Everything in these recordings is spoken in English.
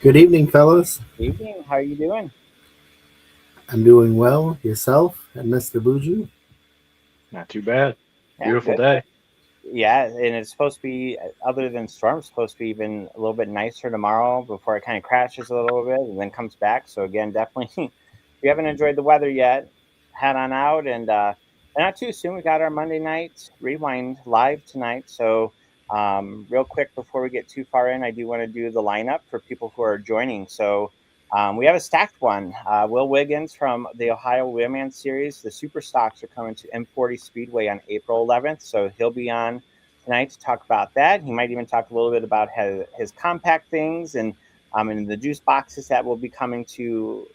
Good evening, fellas. Evening. How are you doing? I'm doing well. Yourself and Mr. Buju? Not too bad. Yeah, Beautiful good. day. Yeah, and it's supposed to be, other than storms, supposed to be even a little bit nicer tomorrow before it kind of crashes a little bit and then comes back. So again, definitely, if you haven't enjoyed the weather yet, head on out and not too soon. We got our Monday night rewind live tonight. So real quick before we get too far in, I do want to do the lineup for people who are joining. So we have a stacked one. Wil Wiggins from the Ohio Wheelman Series. The Super Stocks are coming to M40 Speedway on April 11th, so he'll be on tonight to talk about that. He might even talk a little bit about his compact things and the juice boxes that will be coming to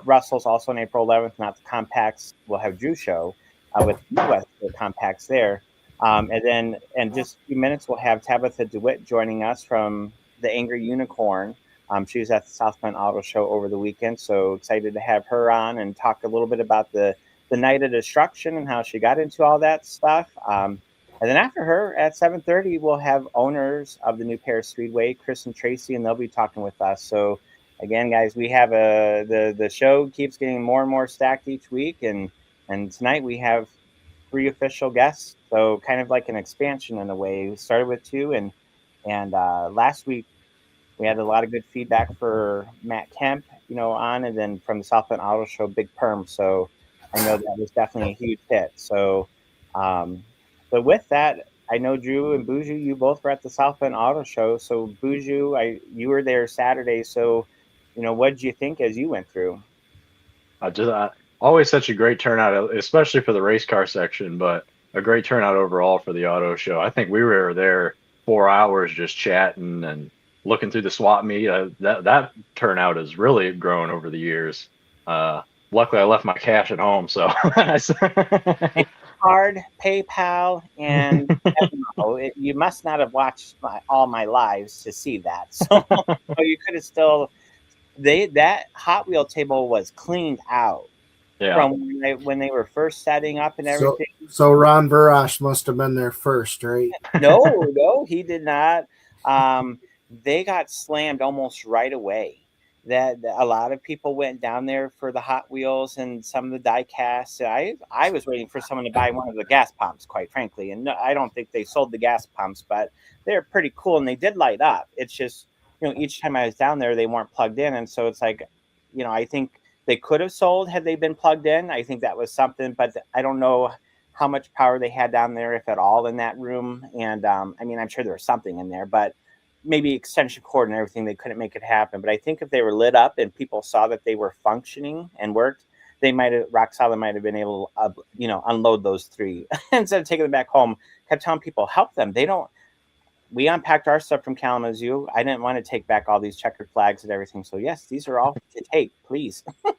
Russell's also on April 11th. Not the compacts. We'll have Drew show with Midwest compacts there. And just a few minutes, we'll have Tabitha DeWitt joining us from the Angry Unicorn. She was at the South Bend Auto Show over the weekend, so excited to have her on and talk a little bit about the night of destruction and how she got into all that stuff. And then after her at 7:30, we'll have owners of the new Paris Speedway, Chris and Tracy, and they'll be talking with us. So again, guys, we have the show keeps getting more and more stacked each week, and tonight we have three official guests, so kind of like an expansion in a way. We started with two, and last week we had a lot of good feedback for Matt Kemp, on, and then from the South Bend Auto Show, Big Perm. So I know that was definitely a huge hit. Um, so with that, I know Drew and Buju, you both were at the South Bend Auto Show. So Buju, you were there Saturday. So, what did you think as you went through? Always such a great turnout, especially for the race car section, but a great turnout overall for the auto show. I think we were there 4 hours just chatting and looking through the swap meet. That turnout has really grown over the years. Luckily, I left my cash at home, so Card, PayPal, and you must not have watched all my lives to see that. So you could have still. That Hot Wheel table was cleaned out yeah. from when they were first setting up and everything. So Ron Verash must have been there first, right? No, he did not. They got slammed almost right away. That a lot of people went down there for the Hot Wheels and some of the die casts. I was waiting for someone to buy one of the gas pumps, quite frankly, and no, I don't think they sold the gas pumps, but they're pretty cool and they did light up. It's just each time I was down there, they weren't plugged in, and so it's like, I think they could have sold had they been plugged in. I think that was something, but I don't know how much power they had down there, if at all, in that room. And I mean, I'm sure there was something in there, but maybe extension cord and everything, they couldn't make it happen. But I think if they were lit up and people saw that they were functioning and worked, they might have, Rock Solid might have been able to, unload those three instead of taking them back home. Kept telling people, help them. They don't. We unpacked our stuff from Kalamazoo. I didn't want to take back all these checkered flags and everything. So yes, these are all to take, please. Yeah,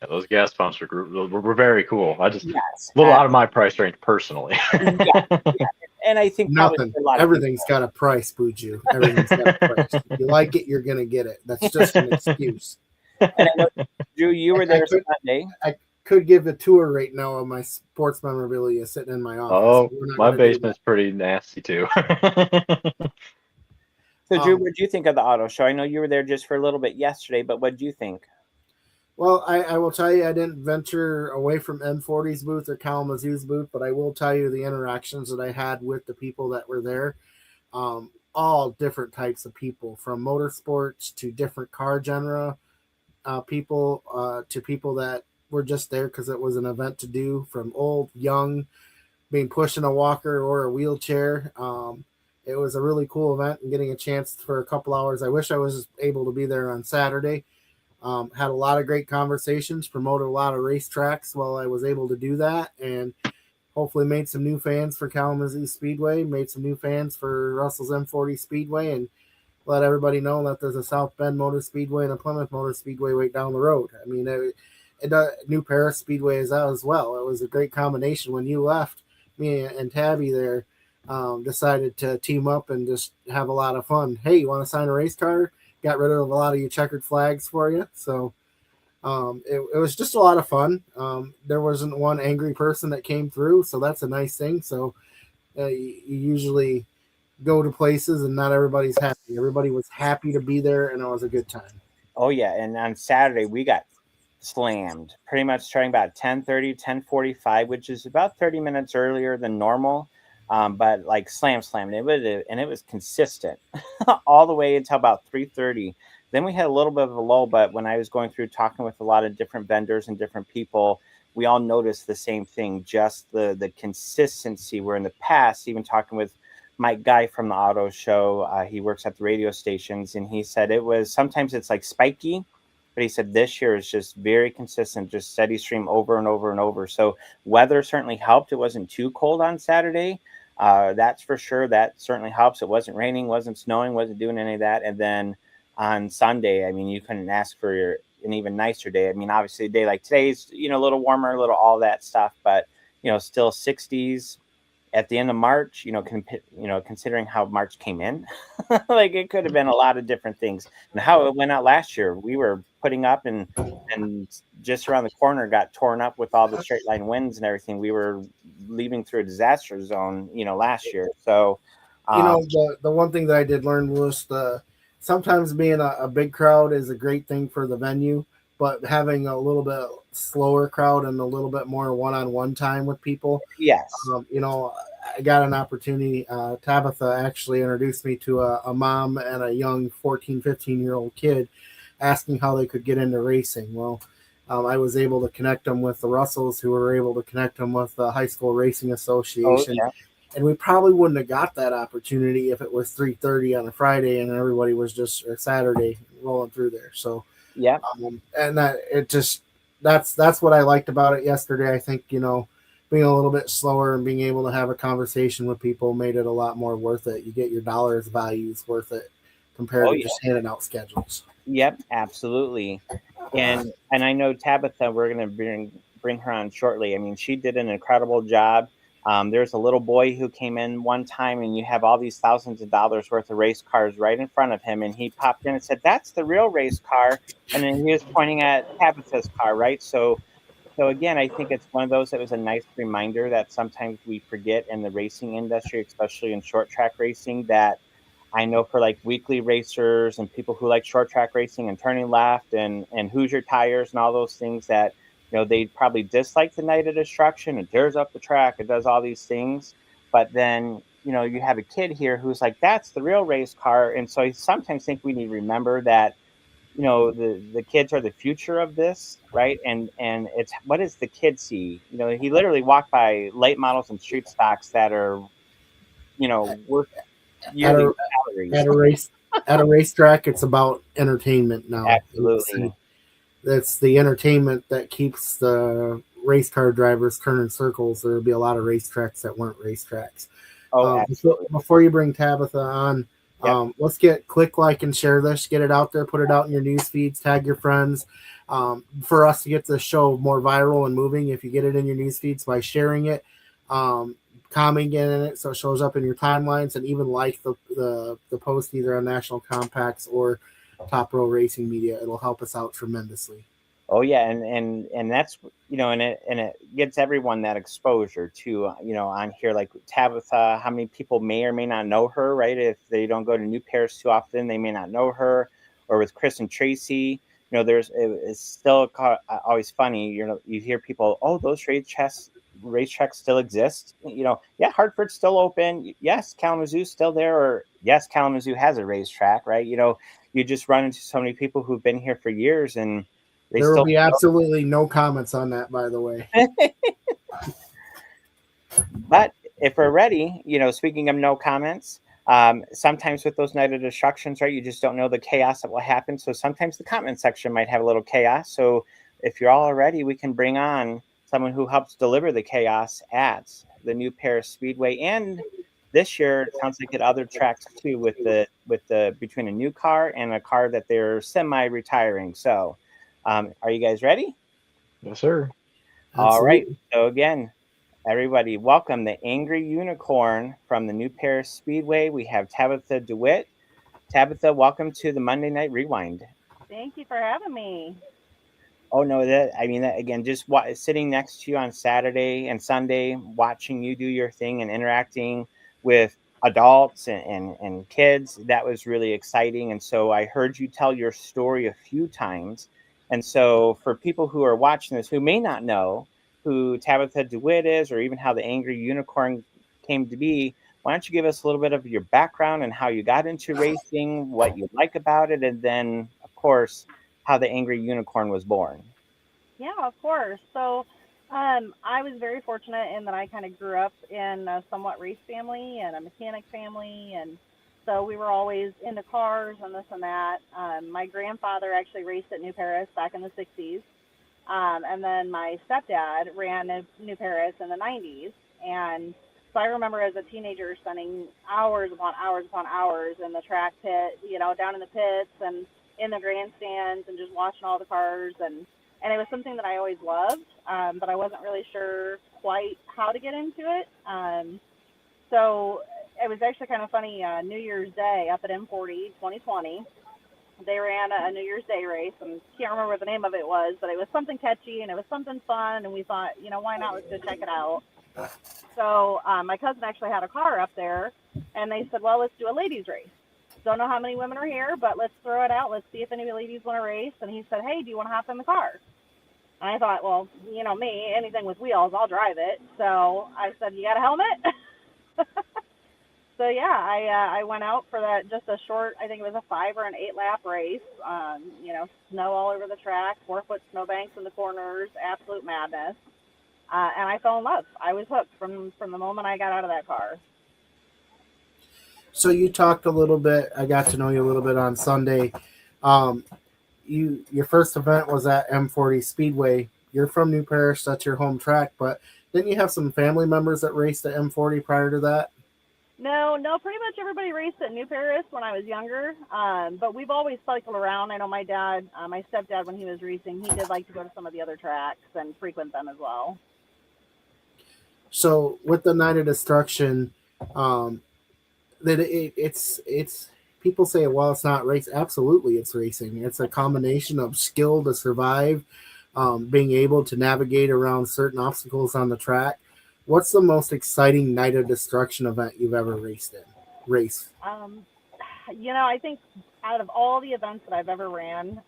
those gas pumps were very cool. I just Yes, a little out of my price range personally. yeah. And I think Nothing. a lot Everything's got a price, Buju. Everything's got a price. If you like it, you're gonna get it. That's just an excuse. And I know, Drew, you were there Sunday. I could give a tour right now of my sports memorabilia sitting in my office. Oh, my basement's pretty nasty too. So, Drew, what did you think of the auto show? I know you were there just for a little bit yesterday, but what did you think? Well, I will tell you, I didn't venture away from M40's booth or Kalamazoo's booth, but I will tell you the interactions that I had with the people that were there. All different types of people, from motorsports to different car genre people to people that were just there because it was an event to do, from old, young, being pushed in a walker or a wheelchair. It was a really cool event and getting a chance for a couple hours. I wish I was able to be there on Saturday. Had a lot of great conversations, promoted a lot of racetracks while I was able to do that, and hopefully made some new fans for Kalamazoo Speedway, made some new fans for Russell's M40 Speedway, and let everybody know that there's a South Bend Motor Speedway and a Plymouth Motor Speedway right down the road. I mean, New Paris Speedway is out as well. It was a great combination. When you left, me and Tabby there decided to team up and just have a lot of fun. Hey, you want to sign a race car? Got rid of a lot of your checkered flags for you. So it was just a lot of fun. There wasn't one angry person that came through, so that's a nice thing. So you usually go to places and not everybody's happy. Everybody was happy to be there, and it was a good time. Oh yeah, and on Saturday we got slammed pretty much starting about 10:30, 10:45, which is about 30 minutes earlier than normal. But like slammed. It was consistent all the way until about 3:30. Then we had a little bit of a lull, but when I was going through talking with a lot of different vendors and different people, we all noticed the same thing, just the consistency. Where in the past, even talking with Mike Guy from the auto show, he works at the radio stations, and he said it was sometimes it's like spiky, but he said this year is just very consistent, just steady stream over and over and over. So weather certainly helped. It wasn't too cold on Saturday. That's for sure. That certainly helps. It wasn't raining, wasn't snowing, wasn't doing any of that. And then on Sunday, I mean, you couldn't ask for an even nicer day. I mean, obviously a day like today's, a little warmer, a little all that stuff, but still 60s at the end of March, considering how March came in, like it could have been a lot of different things. And how it went out last year, we were putting up and just around the corner got torn up with all the straight line winds and everything. We were leaving through a disaster zone, last year. So, the one thing that I did learn was sometimes being a big crowd is a great thing for the venue, but having a little bit slower crowd and a little bit more one-on-one time with people. yes. I got an opportunity. Tabitha actually introduced me to a mom and a young 14, 15-year-old kid asking how they could get into racing. Well, I was able to connect them with the Russells, who were able to connect them with the High School Racing Association. Oh, yeah. And we probably wouldn't have got that opportunity if it was 3:30 on a Friday and everybody was just or Saturday rolling through there. So Yeah. And that's what I liked about it yesterday. I think being a little bit slower and being able to have a conversation with people made it a lot more worth it. You get your dollars values worth it compared to just handing out schedules. Yep, absolutely. And I know Tabitha, we're going to bring her on shortly. I mean, she did an incredible job. There's a little boy who came in one time, and you have all these thousands of dollars worth of race cars right in front of him, and he popped in and said, "That's the real race car," and then he was pointing at Tabitha's car, right? So again, I think it's one of those that was a nice reminder that sometimes we forget in the racing industry, especially in short track racing, that I know for like weekly racers and people who like short track racing and turning left and Hoosier tires and all those things that, they probably dislike the Night of Destruction. It tears up the track. It does all these things. But then, you have a kid here who's like, that's the real race car. And so I sometimes think we need to remember that, the kids are the future of this, right? And it's, what does the kid see? He literally walked by late models and street stocks that are, worth yearly salaries. At a racetrack, it's about entertainment now. Absolutely. That's the entertainment that keeps the race car drivers turning circles. There would be a lot of racetracks that weren't racetracks. Before you bring Tabitha on, let's click, like, and share this. Get it out there. Put it out in your news feeds. Tag your friends. For us to get the show more viral and moving, if you get it in your news feeds by sharing it, commenting in it so it shows up in your timelines, and even like the post either on National Compacts or Top Row Racing Media. It'll help us out tremendously. Oh yeah, and that's and it gets everyone that exposure to on here, like Tabitha. How many people may or may not know her, right? If they don't go to New Paris too often, they may not know her. Or with Chris and Tracy, it's still always funny. You hear people, oh, those racetracks still exist. Hartford's still open. Yes, Kalamazoo's still there. Or yes, Kalamazoo has a racetrack, right? You just run into so many people who've been here for years, and there will be absolutely no comments on that, by the way. But if we're ready, speaking of no comments, sometimes with those Night of Destructions, right, you just don't know the chaos that will happen. So sometimes the comment section might have a little chaos. So if you're all ready, we can bring on someone who helps deliver the chaos at the new Paris Speedway, and this year it sounds like at other tracks too, with the between a new car and a car that they're semi-retiring. So, are you guys ready? Yes, sir. All right. So again, everybody, welcome the Angry Unicorn from the new Paris Speedway. We have Tabitha DeWitt. Tabitha, welcome to the Monday Night Rewind. Thank you for having me. Oh no, again, just sitting next to you on Saturday and Sunday, watching you do your thing and interacting with adults and kids. That was really exciting. And so I heard you tell your story a few times. And so for people who are watching this who may not know who Tabitha DeWitt is, or even how the Angry Unicorn came to be, why don't you give us a little bit of your background and how you got into racing, what you like about it, and then, of course, how the Angry Unicorn was born. Yeah, of course. So I was very fortunate in that I kind of grew up in a somewhat race family and a mechanic family. And so we were always into cars and this and that. My grandfather actually raced at New Paris back in the 60s. And then my stepdad ran New Paris in the 90s. And so I remember as a teenager spending hours upon hours upon hours in the track pit, down in the pits and in the grandstands and just watching all the cars. And it was something that I always loved, but I wasn't really sure quite how to get into it. So it was actually kind of funny. New Year's Day up at M40 2020, they ran a New Year's Day race, and can't remember what the name of it was, but it was something catchy and it was something fun, and we thought, why not? Let's go check it out. So my cousin actually had a car up there, and they said, well, let's do a ladies race. Don't know how many women are here, but let's throw it out. Let's see if any ladies want to race. And he said, hey, do you want to hop in the car? And I thought, well, me, anything with wheels, I'll drive it. So I said, you got a helmet? So, yeah, I went out for that, just a short, I think it was a 5 or an 8 lap race. Snow all over the track, 4-foot snowbanks in the corners, absolute madness. And I fell in love. I was hooked from the moment I got out of that car. So you talked a little bit. I got to know you a little bit on Sunday. Your first event was at M40 Speedway. You're from New Paris, that's your home track, but didn't you have some family members that raced at M40 prior to that? No, pretty much everybody raced at New Paris when I was younger, but we've always cycled around. I know my dad, my stepdad, when he was racing, he did like to go to some of the other tracks and frequent them as well. So with the Night of Destruction, that it's people say, well, it's not race. Absolutely, it's racing. It's a combination of skill to survive, being able to navigate around certain obstacles on the track. What's the most exciting Night of Destruction event you've ever raced in? I think out of all the events that I've ever ran,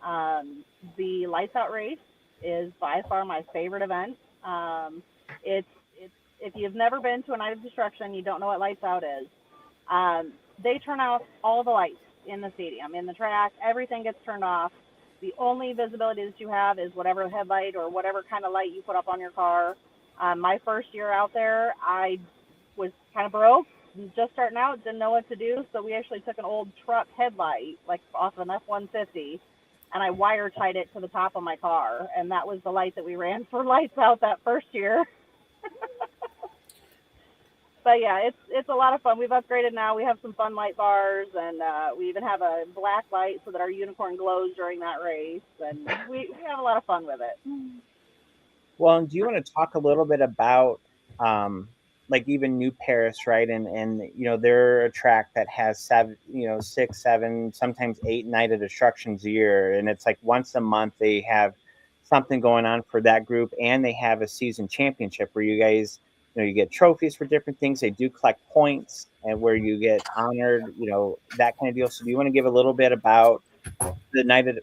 the Lights Out race is by far my favorite event. It's if you've never been to a Night of Destruction, you don't know what Lights Out is. They turn off all the lights in the stadium, in the track. Everything gets turned off. The only visibility that you have is whatever headlight or whatever kind of light you put up on your car. My first year out there, I was kind of broke, just starting out, didn't know what to do. So we actually took an old truck headlight, like off of an F-150, and I wire tied it to the top of my car. And that was the light that we ran for Lights Out that first year. But yeah, it's a lot of fun. We've upgraded now. We have some fun light bars, and we even have a black light so that our unicorn glows during that race. And we have a lot of fun with it. Well, and do you want to talk a little bit about like even New Paris, right? And they're a track that has 6, 7, sometimes 8 Night of Destructions a year, and it's like once a month they have something going on for that group, and they have a season championship where you guys, you get trophies for different things. They do collect points, and where you get honored, that kind of deal. So do you want to give a little bit about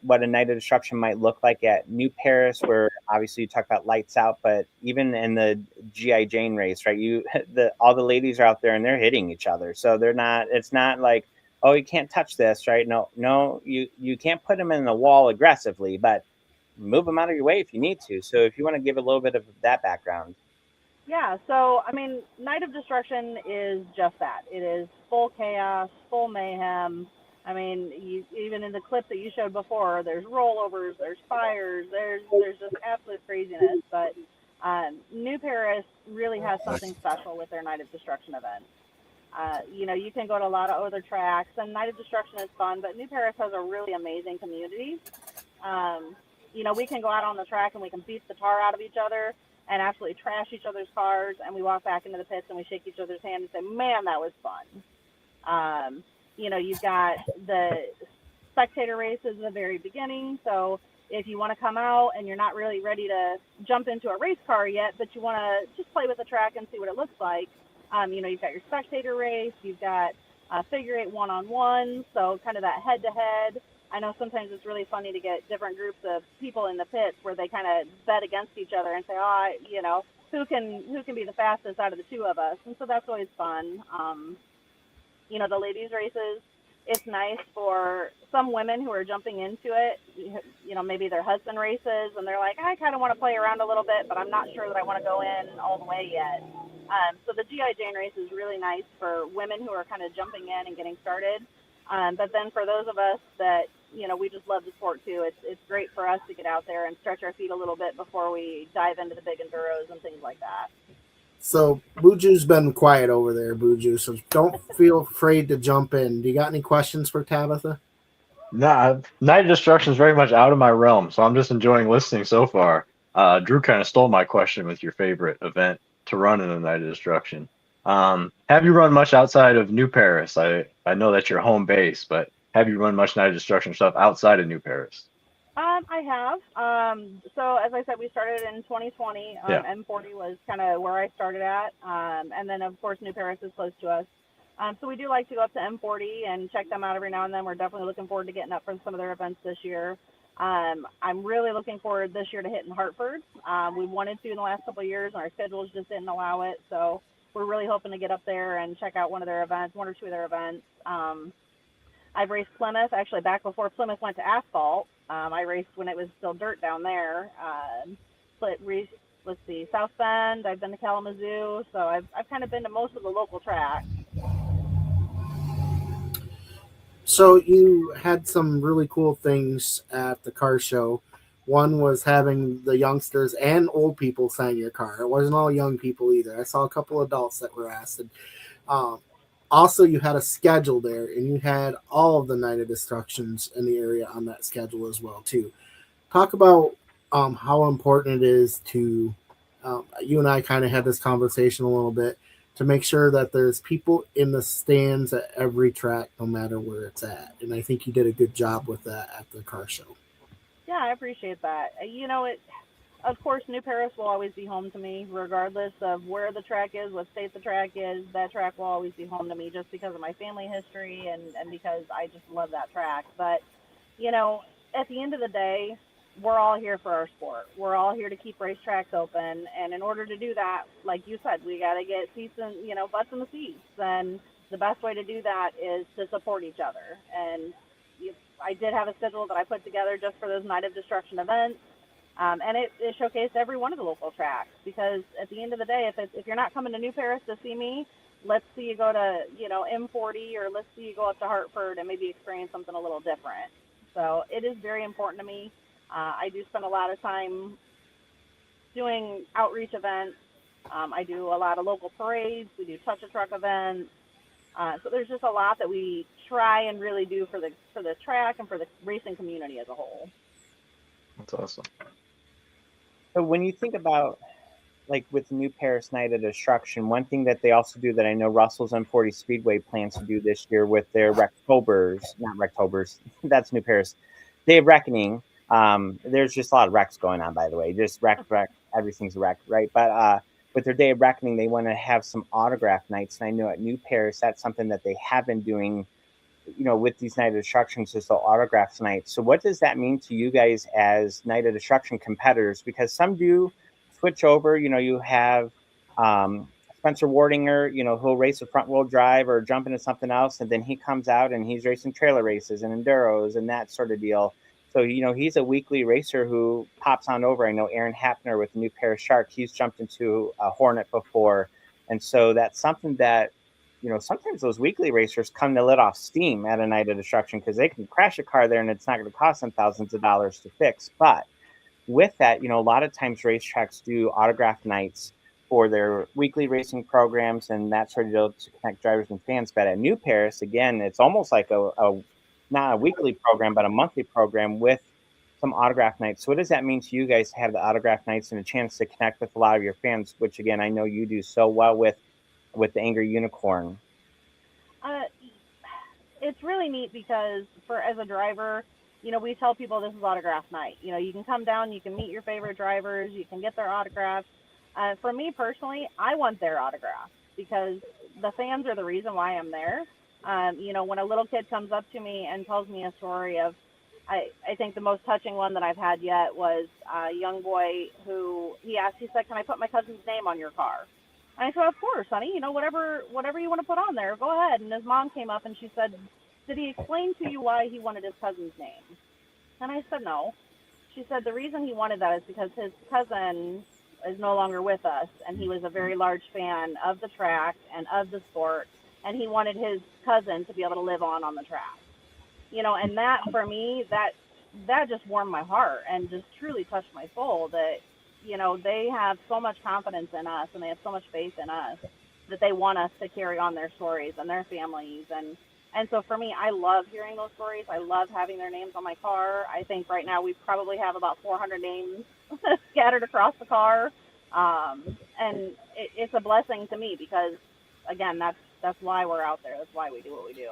what a Night of Destruction might look like at New Paris, where obviously you talk about Lights Out, but even in the G.I. Jane race, right? All the ladies are out there and they're hitting each other. So it's not like, oh, you can't touch this, right? No, you can't put them in the wall aggressively, but move them out of your way if you need to. So if you want to give a little bit of that background. Yeah, so, Night of Destruction is just that. It is full chaos, full mayhem. Even in the clip that you showed before, there's rollovers, there's fires, there's just absolute craziness. But New Paris really has something special with their Night of Destruction event. You can go to a lot of other tracks, and Night of Destruction is fun, but New Paris has a really amazing community. We can go out on the track and we can beat the tar out of each other and absolutely trash each other's cars, and we walk back into the pits and we shake each other's hand and say, man, that was fun. You've got the spectator races at the very beginning, so if you want to come out and you're not really ready to jump into a race car yet, but you want to just play with the track and see what it looks like, You've got your spectator race, you've got figure eight one-on-one, so kind of that head-to-head. I know sometimes it's really funny to get different groups of people in the pits where they kind of bet against each other and say, who can be the fastest out of the two of us, and so that's always fun. The ladies races, it's nice for some women who are jumping into it. Maybe their husband races and they're like, I kind of want to play around a little bit, but I'm not sure that I want to go in all the way yet. So the G.I. Jane race is really nice for women who are kind of jumping in and getting started. But then for those of us that, we just love the sport too, it's great for us to get out there and stretch our feet a little bit before we dive into the big enduros and things like that. So Buju's been quiet over there, Buju, so don't feel afraid to jump in. Do you got any questions for Tabitha? Nah, Night Destruction is very much out of my realm, so I'm just enjoying listening so far. Drew kind of stole my question with your favorite event to run in a Night of Destruction. Have you run much outside of New Paris? I know that's your home base, but have you run much Night of Destruction stuff outside of New Paris? I have. So as I said, we started in 2020. M40 was kind of where I started at. And then, of course, New Paris is close to us. So we do like to go up to M40 and check them out every now and then. We're definitely looking forward to getting up for some of their events this year. I'm really looking forward this year to hitting Hartford. We wanted to in the last couple of years, and our schedules just didn't allow it. So we're really hoping to get up there and check out one or two of their events. I've raced Plymouth, actually back before Plymouth went to asphalt. I raced when it was still dirt down there. Let's see, South Bend. I've been to Kalamazoo, so I've kind of been to most of the local tracks. So you had some really cool things at the car show. One was having the youngsters and old people sign your car. It wasn't all young people either. I saw a couple adults that were asked. And, also, you had a schedule there, and you had all of the Night of Destructions in the area on that schedule as well, too. Talk about how important it is to, you and I kind of had this conversation a little bit, to make sure that there's people in the stands at every track, no matter where it's at. And I think you did a good job with that at the car show. Yeah, I appreciate that. Of course, New Paris will always be home to me, regardless of where the track is, what state the track is. That track will always be home to me just because of my family history and because I just love that track. But, at the end of the day, we're all here for our sport. We're all here to keep racetracks open. And in order to do that, like you said, we got to get seats and, butts in the seats. And the best way to do that is to support each other. And I did have a schedule that I put together just for those Night of Destruction events. And it showcased every one of the local tracks, because at the end of the day, if you're not coming to New Paris to see me, let's see you go to, M40, or let's see you go up to Hartford and maybe experience something a little different. So it is very important to me. I do spend a lot of time doing outreach events. I do a lot of local parades. We do touch a truck events. So there's just a lot that we try and really do for the track and for the racing community as a whole. That's awesome. So when you think about, like, with New Paris Night of Destruction, one thing that they also do that I know Russell's M40 Speedway plans to do this year with their Rectobers, that's New Paris, Day of Reckoning. There's just a lot of wrecks going on, by the way. Just wreck, everything's a wreck, right? But with their Day of Reckoning, they want to have some autograph nights. And I know at New Paris, that's something that they have been doing, with these Night of Destructions, is the autographs night. So what does that mean to you guys as Night of Destruction competitors? Because some do switch over. You have Spencer Wardinger, who'll race a front wheel drive or jump into something else, and then he comes out and he's racing trailer races and enduros and that sort of deal. So, he's a weekly racer who pops on over. I know Aaron Hapner with the New Paris Shark, he's jumped into a Hornet before. And so that's something that, sometimes those weekly racers come to let off steam at a Night of Destruction, because they can crash a car there and it's not going to cost them thousands of dollars to fix. But with that, a lot of times racetracks do autograph nights for their weekly racing programs and that sort of deal to connect drivers and fans. But at New Paris, again, it's almost like a not a weekly program, but a monthly program with some autograph nights. So what does that mean to you guys to have the autograph nights and a chance to connect with a lot of your fans, which, again, I know you do so well with the Angry Unicorn? It's really neat because as a driver, we tell people this is autograph night. You can come down, you can meet your favorite drivers, you can get their autographs. For me personally, I want their autographs. because the fans are the reason why I'm there. When a little kid comes up to me and tells me a story of, I think the most touching one that I've had yet was a young boy who he said, "Can I put my cousin's name on your car?" And I said, "Of course, honey. Whatever you want to put on there, go ahead." And his mom came up and she said, "Did he explain to you why he wanted his cousin's name?" And I said, "No." She said, "The reason he wanted that is because his cousin is no longer with us, and he was a very large fan of the track and of the sport, and he wanted his cousin to be able to live on the track." And that for me, that just warmed my heart and just truly touched my soul that, they have so much confidence in us and they have so much faith in us that they want us to carry on their stories and their families. And so for me, I love hearing those stories. I love having their names on my car. I think right now we probably have about 400 names scattered across the car. And it's a blessing to me because, again, that's why we're out there. That's why we do what we do.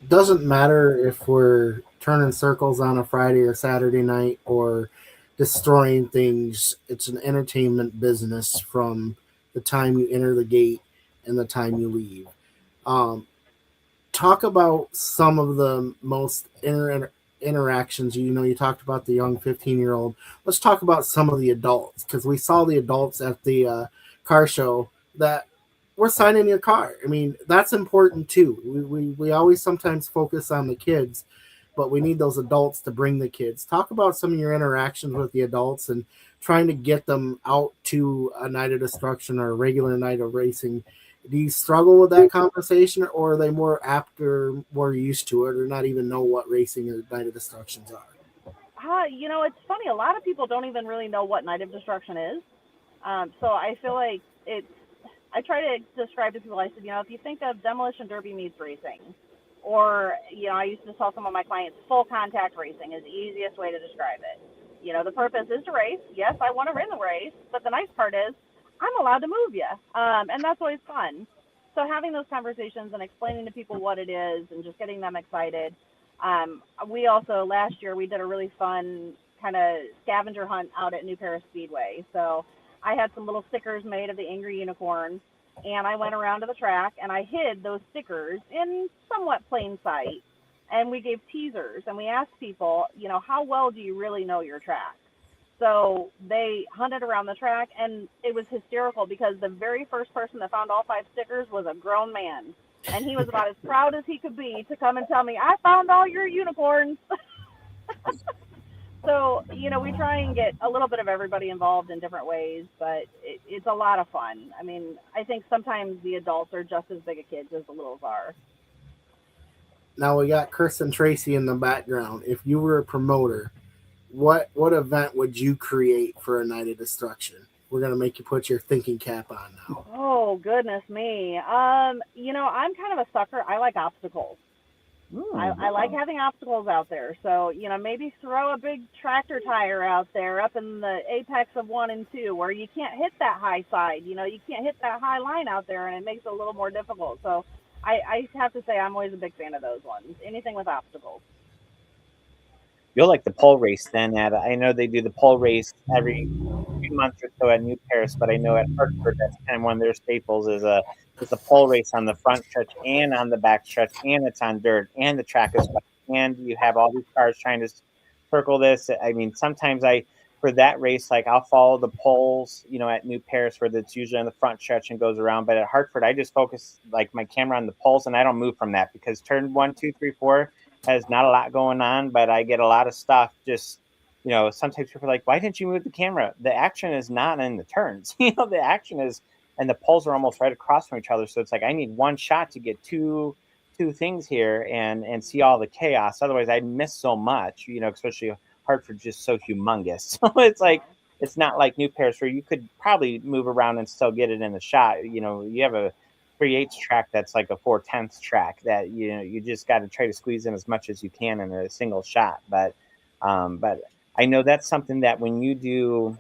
Doesn't matter if we're turning circles on a Friday or Saturday night or destroying things. It's an entertainment business from the time you enter the gate and the time you leave. Talk about some of the most interactions. You talked about the young 15-year-old. Let's talk about some of the adults, because we saw the adults at the car show that were signing your car. I mean, that's important too. We always sometimes focus on the kids, but we need those adults to bring the kids. Talk about some of your interactions with the adults and trying to get them out to a night of destruction or a regular night of racing. Do you struggle with that conversation, or are they more more used to it, or not even know what racing or night of destructions are? It's funny. A lot of people don't even really know what night of destruction is. So I feel like I try to describe to people, I said, if you think of demolition derby meets racing, or, I used to tell some of my clients full contact racing is the easiest way to describe it. The purpose is to race. Yes, I want to win the race, but the nice part is I'm allowed to move you. And that's always fun. So having those conversations and explaining to people what it is and just getting them excited. We also, last year, we did a really fun kind of scavenger hunt out at New Paris Speedway. So I had some little stickers made of the Angry Unicorn, and I went around to the track and I hid those stickers in somewhat plain sight. And we gave teasers and we asked people, how well do you really know your track? So they hunted around the track, and it was hysterical because the very first person that found all 5 stickers was a grown man. And he was about as proud as he could be to come and tell me, "I found all your unicorns." So, we try and get a little bit of everybody involved in different ways, but it's a lot of fun. I mean, I think sometimes the adults are just as big a kids as the littles are. Now we got Chris and Tracy in the background. If you were a promoter, what event would you create for a night of destruction? We're going to make you put your thinking cap on now. Oh, goodness me. I'm kind of a sucker. I like obstacles. I like having obstacles out there. So, maybe throw a big tractor tire out there up in the apex of 1 and 2 where you can't hit that high side. You can't hit that high line out there, and it makes it a little more difficult. So I have to say I'm always a big fan of those ones. Anything with obstacles. You'll like the pole race then. I know they do the pole race every few months or so at New Paris, but I know at Hartford that's kind of one of their staples is a pole race on the front stretch and on the back stretch, and it's on dirt, and the track is wet, and you have all these cars trying to circle this. I mean, sometimes for that race, like I'll follow the poles, at New Paris where it's usually on the front stretch and goes around, but at Hartford I just focus like my camera on the poles and I don't move from that because turn 1, 2, 3, 4 has not a lot going on, but I get a lot of stuff. Just, sometimes people are like, "Why didn't you move the camera?" The action is not in the turns. The action is, and the poles are almost right across from each other. So it's like, I need one shot to get two things here and see all the chaos. Otherwise I'd miss so much, especially Hartford just so humongous. So it's like, it's not like New Paris where you could probably move around and still get it in the shot. You have a 3/8 track that's like a 4/10 track that you just got to try to squeeze in as much as you can in a single shot. But I know that's something that when you do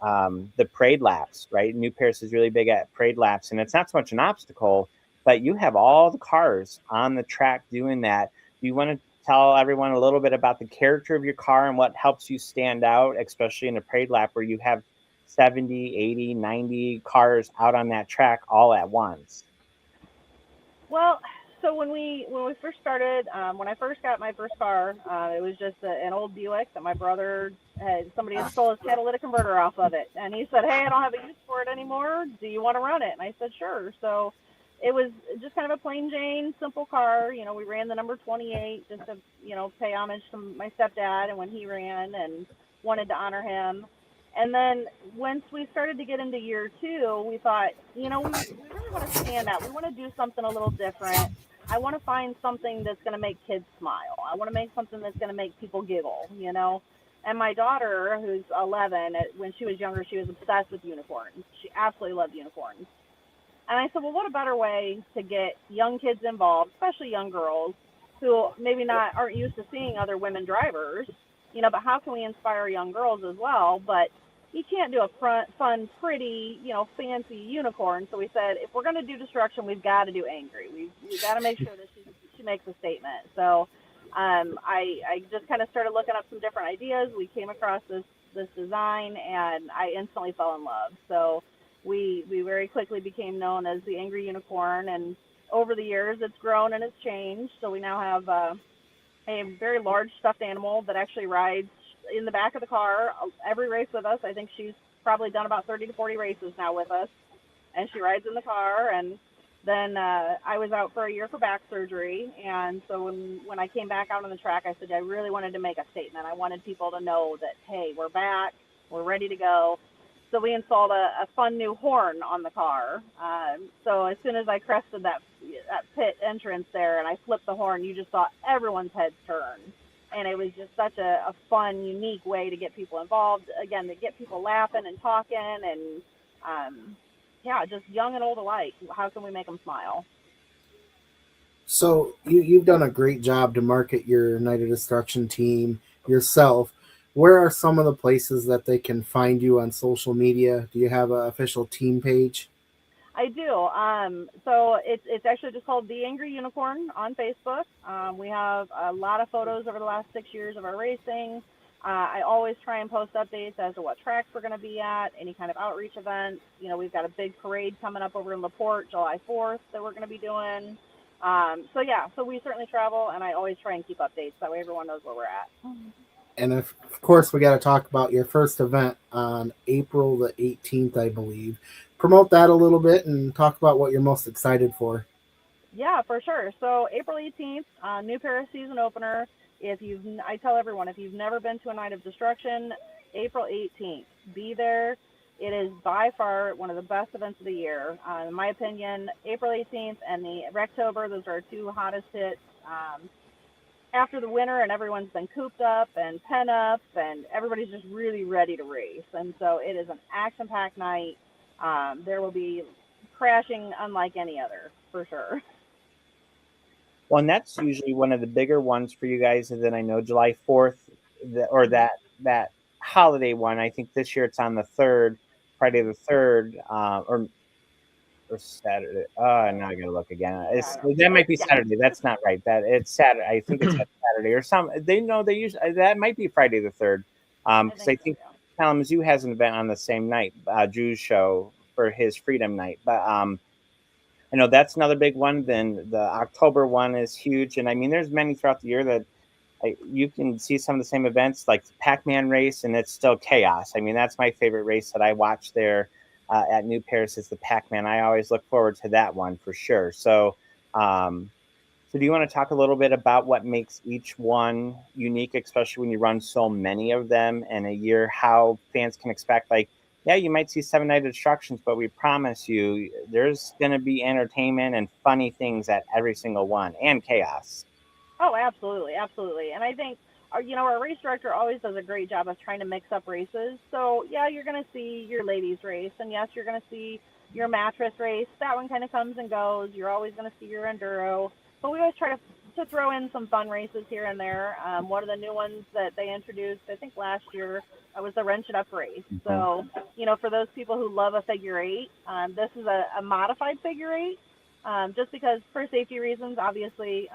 the parade laps, right? New Paris is really big at parade laps, and it's not so much an obstacle, but you have all the cars on the track doing that. Do you want to tell everyone a little bit about the character of your car and what helps you stand out, especially in a parade lap where you have 70, 80, 90 cars out on that track all at once? Well, so when we first started, when I first got my first car, it was just an old Buick that my brother had. Somebody had stole his catalytic converter off of it, and he said, "Hey, I don't have a use for it anymore. Do you want to run it?" And I said, "Sure." So it was just kind of a plain Jane, simple car. You know, we ran the number 28 just to pay homage to my stepdad and when he ran, and wanted to honor him. And then once we started to get into year two, we thought, we really want to stand out. We want to do something a little different. I want to find something that's going to make kids smile. I want to make something that's going to make people giggle. And my daughter, who's 11, when she was younger, she was obsessed with unicorns. She absolutely loved unicorns. And I said, well, what a better way to get young kids involved, especially young girls who maybe aren't used to seeing other women drivers, but how can we inspire young girls as well? But you can't do a fun, pretty, fancy unicorn. So we said, if we're going to do destruction, we've got to do angry. We've got to make sure that she makes a statement. So I just kind of started looking up some different ideas. We came across this design, and I instantly fell in love. So we very quickly became known as the Angry Unicorn. And over the years, it's grown and it's changed. So we now have a very large stuffed animal that actually rides in the back of the car every race with us. I think she's probably done about 30 to 40 races now with us, and she rides in the car. And then I was out for a year for back surgery, and so when I came back out on the track, I said I really wanted to make a statement. I wanted people to know that, hey, we're back, we're ready to go. So we installed a fun new horn on the car. So as soon as I crested that pit entrance there and I flipped the horn, you just saw everyone's heads turn. And it was just such a fun, unique way to get people involved. Again, to get people laughing and talking, and just young and old alike. How can we make them smile? So you've done a great job to market your Night of Destruction team yourself. Where are some of the places that they can find you on social media? Do you have an official team page? I do. So it's actually just called The Angry Unicorn on Facebook. We have a lot of photos over the last 6 years of our racing. I always try and post updates as to what tracks we're going to be at, any kind of outreach events. We've got a big parade coming up over in LaPorte, July 4th, that we're going to be doing. So we certainly travel, and I always try and keep updates. That way everyone knows where we're at. And of course, we got to talk about your first event on April the 18th, I believe. Promote that a little bit and talk about what you're most excited for. Yeah, for sure. So April 18th, new Paris season opener. I tell everyone, if you've never been to a Night of Destruction, April 18th, be there. It is by far one of the best events of the year. In my opinion, April 18th and the Rectober, those are our two hottest hits. After the winter and everyone's been cooped up and pent up and everybody's just really ready to race. And so it is an action-packed night. There will be crashing unlike any other, for sure. Well, and that's usually one of the bigger ones for you guys. And then I know July 4th, that holiday one. I think this year it's on the 3rd, Friday the 3rd, or Saturday. Now I gotta look again. That might be Saturday. That's not right. That it's Saturday. I think it's Saturday or some. They usually that might be Friday the 3rd. Because I think Kalamazoo has an event on the same night, Drew's show for his Freedom Night. But I know that's another big one. Then the October one is huge, and I mean, there's many throughout the year that you can see some of the same events, like the Pac-Man race, and it's still chaos. I mean, that's my favorite race that I watch there at New Paris is the Pac-Man. I always look forward to that one for sure. So, so do you want to talk a little bit about what makes each one unique, especially when you run so many of them in a year, how fans can expect, like, yeah, you might see 7 Night of Destructions, but we promise you there's going to be entertainment and funny things at every single one, and chaos. Oh, absolutely, absolutely. And I think, our race director always does a great job of trying to mix up races. So, yeah, you're going to see your ladies race, and yes, you're going to see your mattress race. That one kind of comes and goes. You're always going to see your enduro. But we always try to throw in some fun races here and there. One of the new ones that they introduced, I think last year, was the Wrench It Up race. So, for those people who love a figure eight, this is a modified figure eight. Just because for safety reasons, obviously,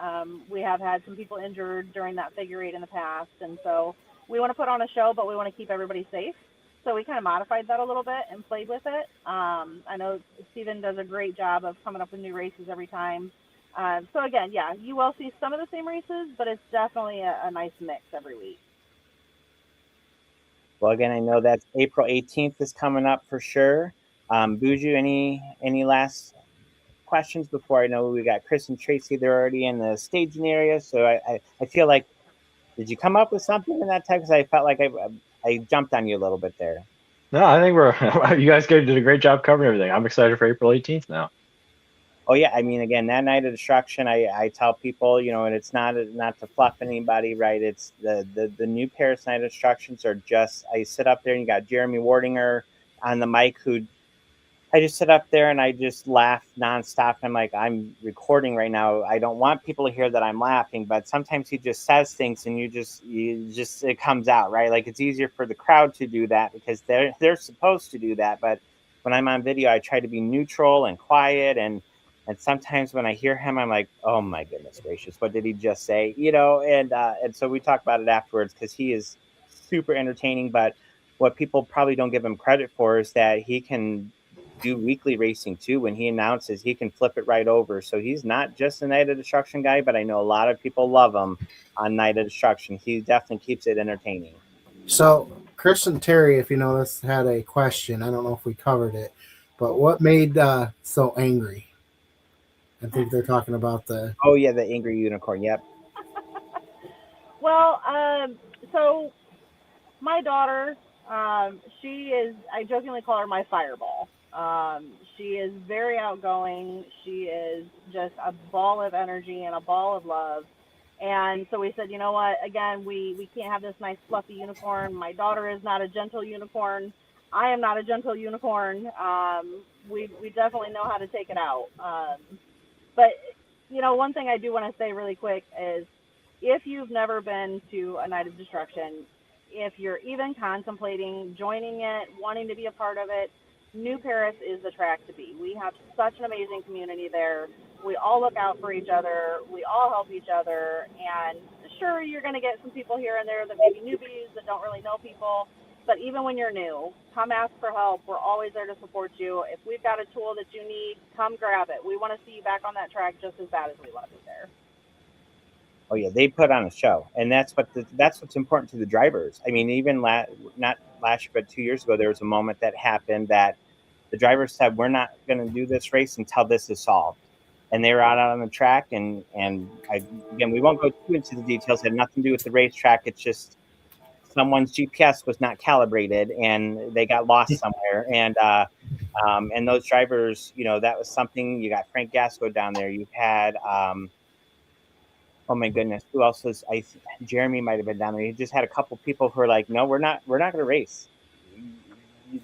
we have had some people injured during that figure eight in the past. And so we want to put on a show, but we want to keep everybody safe. So we kind of modified that a little bit and played with it. I know Steven does a great job of coming up with new races every time. So again, yeah, you will see some of the same races, but it's definitely a nice mix every week. Well, again, I know that's April 18th is coming up for sure. Buju, any last questions before? I know we got Chris and Tracy. They're already in the staging area, so I feel like, did you come up with something in that time? Because I felt like I jumped on you a little bit there. No, I think you guys did a great job covering everything. I'm excited for April 18th now. Oh yeah, I mean, again, that night of destruction, I tell people, you know, and it's not to fluff anybody, right? It's the new Paris night of destructions are just. I sit up there and you got Jeremy Wardinger on the mic, who I just sit up there and I just laugh nonstop. I'm like, I'm recording right now. I don't want people to hear that I'm laughing, but sometimes he just says things and you just it comes out, right? Like, it's easier for the crowd to do that because they're supposed to do that. But when I'm on video, I try to be neutral and quiet, and sometimes when I hear him, I'm like, oh my goodness gracious, what did he just say? You know, and so we talk about it afterwards because he is super entertaining. But what people probably don't give him credit for is that he can do weekly racing too. When he announces, he can flip it right over. So he's not just a Night of Destruction guy, but I know a lot of people love him on Night of Destruction. He definitely keeps it entertaining. So Chris and Terry, if you notice, had a question. I don't know if we covered it, but what made so angry? I think they're talking about the. Oh yeah, the Angry Unicorn. Yep. Well, so my daughter, she is, I jokingly call her my fireball. She is very outgoing. She is just a ball of energy and a ball of love. And so we said, you know what, again, we can't have this nice fluffy unicorn. My daughter is not a gentle unicorn. I am not a gentle unicorn. We definitely know how to take it out. But, you know, one thing I do want to say really quick is, if you've never been to a Night of Destruction, if you're even contemplating joining it, wanting to be a part of it, New Paris is the track to be. We have such an amazing community there. We all look out for each other. We all help each other. And sure, you're going to get some people here and there that may be newbies that don't really know people. But even when you're new, come ask for help. We're always there to support you. If we've got a tool that you need, come grab it. We want to see you back on that track just as bad as we want to be there. Oh yeah, they put on a show, and that's what's important to the drivers. I mean, even not last year, but 2 years ago, there was a moment that happened that the drivers said, "We're not going to do this race until this is solved," and they were out on the track. And again, we won't go too into the details. It had nothing to do with the racetrack. It's just someone's GPS was not calibrated, and they got lost somewhere. And those drivers, you know, that was something. You got Frank Gasco down there. You had. Oh my goodness, who else was Jeremy might have been down there. He just had a couple people who are like, no, we're not going to race.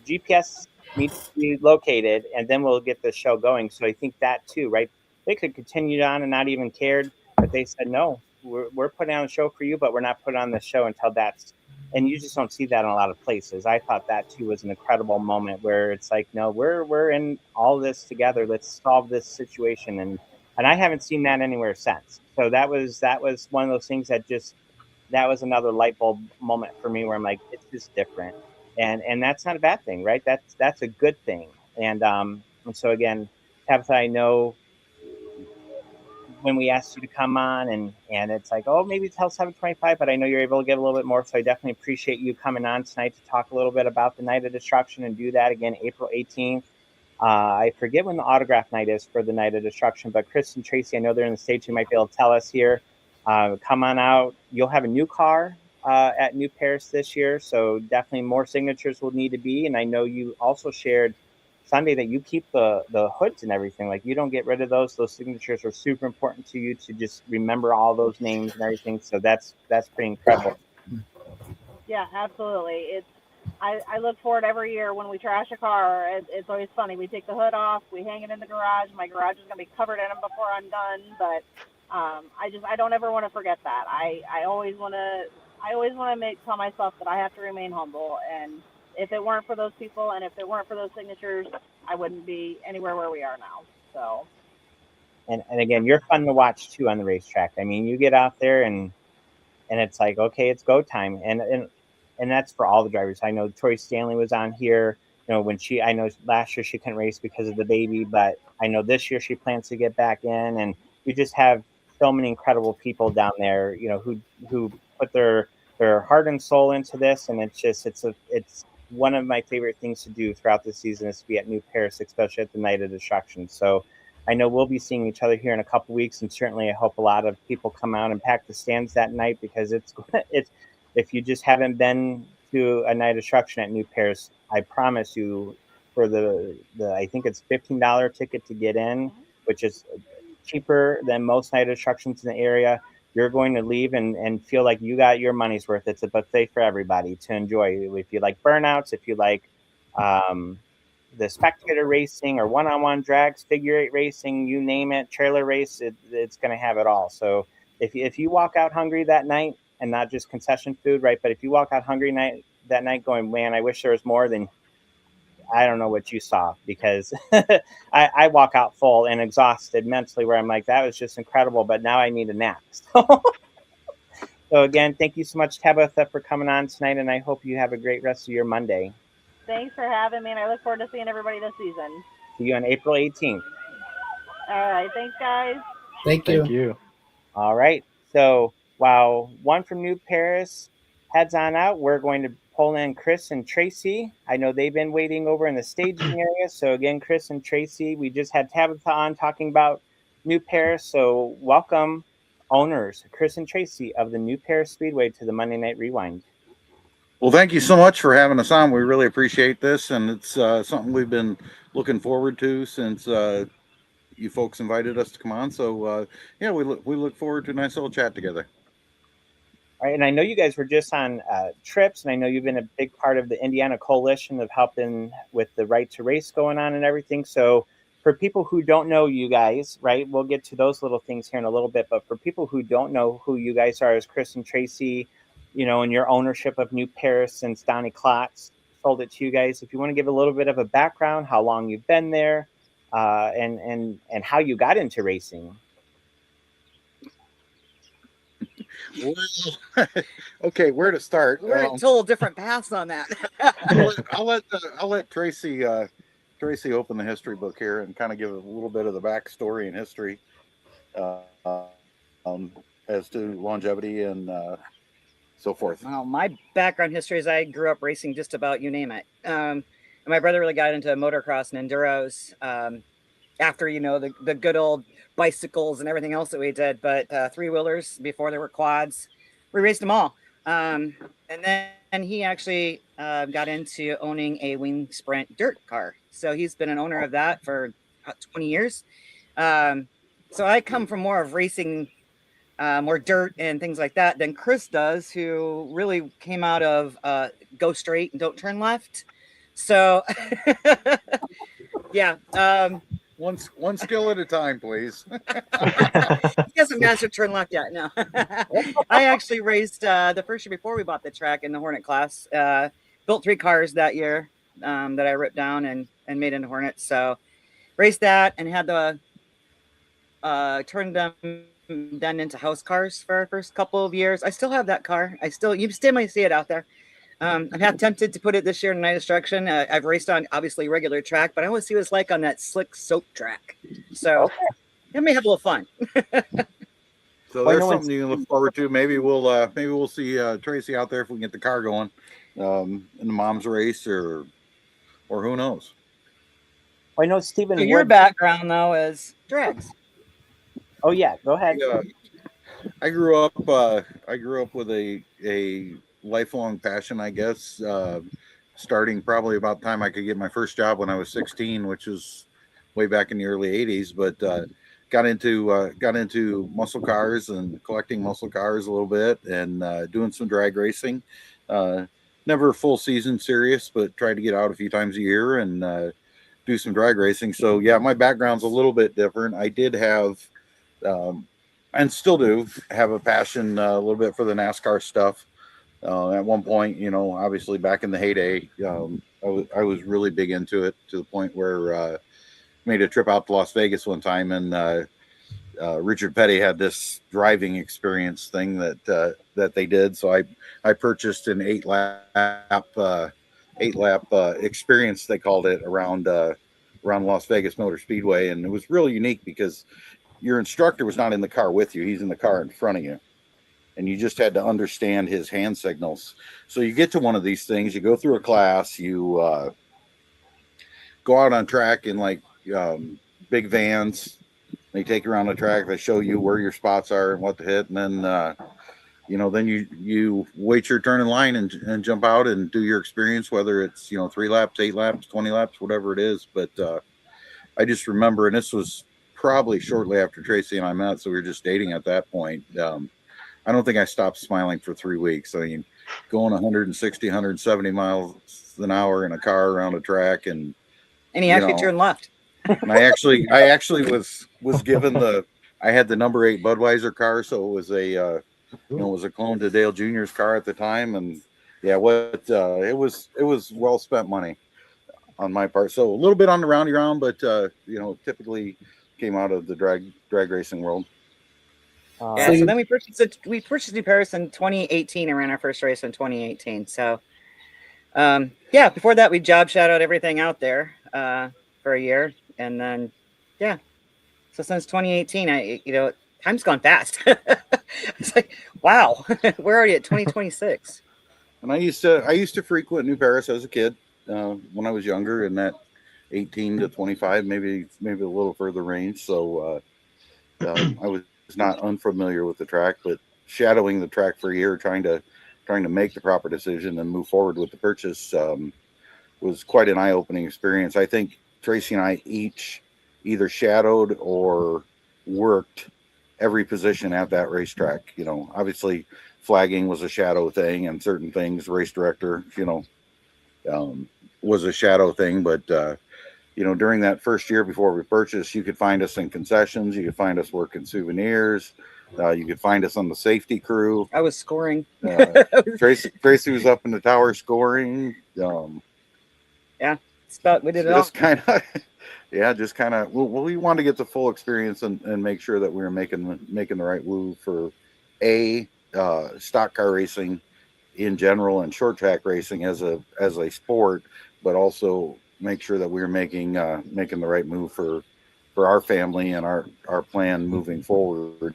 GPS needs to be located, and then we'll get the show going. So I think that too, right? They could continue on and not even cared, but they said, no, we're putting on a show for you, but we're not putting on the show until that's. And you just don't see that in a lot of places. I thought that too was an incredible moment where it's like, no, we're in all this together. Let's solve this situation. And I haven't seen that anywhere since. So that was one of those things that was another light bulb moment for me where I'm like, it's just different, and that's not a bad thing, right? That's a good thing. And so again, Tabitha, I know when we asked you to come on, and it's like, oh, maybe tell 725, but I know you're able to get a little bit more. So I definitely appreciate you coming on tonight to talk a little bit about the Night of Destruction and do that again, April 18th. I forget when the autograph night is for the Night of Destruction, but Chris and Tracy, I know they're in the States. You might be able to tell us here. Come on out. You'll have a new car at New Paris this year, so definitely more signatures will need to be. And I know you also shared Sunday that you keep the hoods and everything. Like, you don't get rid of those. Those signatures are super important to you to just remember all those names and everything. So that's pretty incredible. Yeah, absolutely. I look forward every year when we trash a car. It's always funny. We take the hood off, we hang it in the garage. My garage is gonna be covered in them before I'm done. But I don't ever want to forget that. I always want to tell myself that I have to remain humble. And if it weren't for those people and if it weren't for those signatures, I wouldn't be anywhere where we are now. So. And again, you're fun to watch too on the racetrack. I mean, you get out there and it's like, okay, it's go time. And and that's for all the drivers. I know Troy Stanley was on here. I know last year she couldn't race because of the baby, but I know this year she plans to get back in, and you just have so many incredible people down there, who put their heart and soul into this, and it's one of my favorite things to do throughout the season is to be at New Paris, especially at the Night of Destruction. So I know we'll be seeing each other here in a couple weeks, and certainly I hope a lot of people come out and pack the stands that night, because it's if you just haven't been to a Night of Destruction at New Paris, I promise you, for the I think it's $15 ticket to get in, which is cheaper than most Night of Destructions in the area, you're going to leave and feel like you got your money's worth. It's a buffet for everybody to enjoy. If you like burnouts, if you like the spectator racing or one-on-one drags, figure eight racing, you name it, trailer race, it's going to have it all. So if you walk out hungry that night, and not just concession food, right? But if you walk out hungry that night going, man, I wish there was more, then I don't know what you saw, because I walk out full and exhausted mentally, where I'm like, that was just incredible, but now I need a nap. So again, thank you so much, Tabitha, for coming on tonight, and I hope you have a great rest of your Monday. Thanks for having me, and I look forward to seeing everybody this season. See you on April 18th. All right. Thanks, guys. Thank you. Thank you. All right. So while one from New Paris heads on out, we're going to pull in Chris and Tracy. I know they've been waiting over in the staging area. So again, Chris and Tracy, we just had Tabitha on talking about New Paris. So welcome, owners, Chris and Tracy of the New Paris Speedway, to the Monday Night Rewind. Well, thank you so much for having us on. We really appreciate this, and it's something we've been looking forward to since you folks invited us to come on. So yeah, we look forward to a nice little chat together. All right, and I know you guys were just on trips, and I know you've been a big part of the Indiana Coalition of helping with the Right to Race going on and everything. So for people who don't know you guys, right, we'll get to those little things here in a little bit. But for people who don't know who you guys are as Chris and Tracy, and your ownership of New Paris since Donnie Klotz sold it to you guys, if you want to give a little bit of a background, how long you've been there, and how you got into racing. Well, okay, where to start? We're in total different paths on that. I'll let Tracy open the history book here and kind of give a little bit of the backstory and history as to longevity and so forth. Well, my background history is I grew up racing just about you name it. And my brother really got into motocross and enduros after the good old bicycles and everything else that we did, but three-wheelers before there were quads, we raced them all. And then he actually got into owning a wing sprint dirt car, so he's been an owner of that for about 20 years. So I come from more of racing, more dirt and things like that than Chris does, who really came out of go straight and don't turn left. So yeah, one skill at a time, please. He hasn't mastered turn left yet. No. I actually raced the first year before we bought the track in the Hornet class. Built 3 cars that year that I ripped down and made into Hornets. So raced that and had the turned them then into house cars for our first couple of years. I still have that car. You still might see it out there. I'm half tempted to put it this year in Night of Destruction. I've raced on obviously regular track, but I want to see what it's like on that slick soap track. So it may have a little fun. So there's something you can look forward to. Maybe we'll see Tracy out there if we can get the car going in the mom's race, or who knows. I know Stephen. So your background though is drags. Oh yeah, go ahead. I grew up with a lifelong passion, I guess, starting probably about the time I could get my first job when I was 16, which was way back in the early 80s, but got into muscle cars and collecting muscle cars a little bit, and doing some drag racing. Never full season serious, but tried to get out a few times a year and do some drag racing. So yeah, my background's a little bit different. I did have and still do have a passion a little bit for the NASCAR stuff. At one point, obviously back in the heyday, I was really big into it, to the point where made a trip out to Las Vegas one time and Richard Petty had this driving experience thing that they did. So I purchased an 8-lap experience, they called it, around Las Vegas Motor Speedway, and it was really unique because your instructor was not in the car with you; he's in the car in front of you, and you just had to understand his hand signals. So you get to one of these things, you go through a class, you go out on track in like big vans. They take you around the track. They show you where your spots are and what to hit, and then then you wait your turn in line and jump out and do your experience, whether it's 3 laps, 8 laps, 20 laps, whatever it is. But I just remember, and this was probably shortly after Tracy and I met, so we were just dating at that point. I don't think I stopped smiling for 3 weeks. I mean, going 160, 170 miles an hour in a car around a track, and he actually turned left. And I actually was given I had the number 8 Budweiser car, so it was a clone to Dale Jr.'s car at the time, and yeah, it was well spent money on my part. So a little bit on the roundy round, but typically came out of the drag racing world. So then we purchased New Paris in 2018 and ran our first race in 2018. So before that we job shadowed everything out there for a year. And then, so since 2018, time's gone fast. It's like, wow, we're already at 2026. And I used to frequent New Paris as a kid when I was younger, in that 18 to 25, maybe a little further range. So I was not unfamiliar with the track, but shadowing the track for a year, trying to make the proper decision and move forward with the purchase was quite an eye-opening experience. I think Tracy and I each either shadowed or worked every position at that racetrack. Obviously flagging was a shadow thing, and certain things, race director, was a shadow thing. But, during that first year before we purchased, you could find us in concessions. You could find us working souvenirs. You could find us on the safety crew. I was scoring. Tracy was up in the tower scoring. We did it all. Just kind of, we wanted to get the full experience and make sure that we were making the right move for stock car racing in general and short track racing as a sport, but also make sure that we were making the right move for our family and our plan moving forward.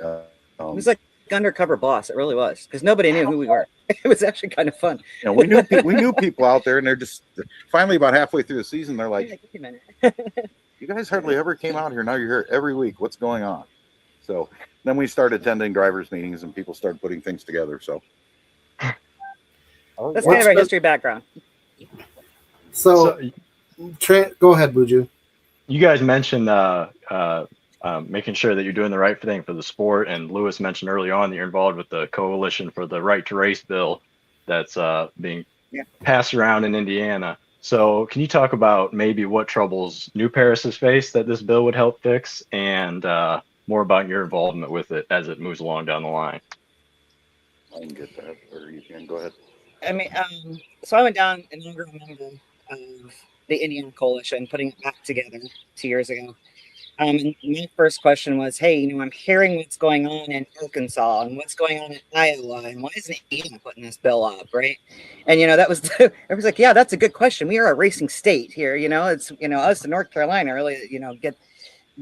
It was like undercover boss. It really was, because nobody knew who we were. It was actually kind of fun. We knew people out there, and they're just finally about halfway through the season. They're like, "You guys hardly ever came out here. Now you're here every week. What's going on?" So then we started attending drivers' meetings, and people started putting things together. So that's kind of our history background. So go ahead, Buju. You guys mentioned making sure that you're doing the right thing for the sport, and Lewis mentioned early on that you're involved with the coalition for the Right to Race bill that's being passed around in Indiana. So can you talk about maybe what troubles New Paris has faced that this bill would help fix, and more about your involvement with it as it moves along down the line? I can get that, or you can go ahead. I mean, so I went down and younger member of the Indiana Coalition, putting it back together 2 years ago. And my first question was, hey, I'm hearing what's going on in Arkansas and what's going on in Iowa, and why isn't Indiana putting this bill up, right? And that was I was like, yeah, that's a good question. We are a racing state here, it's us in North Carolina really, get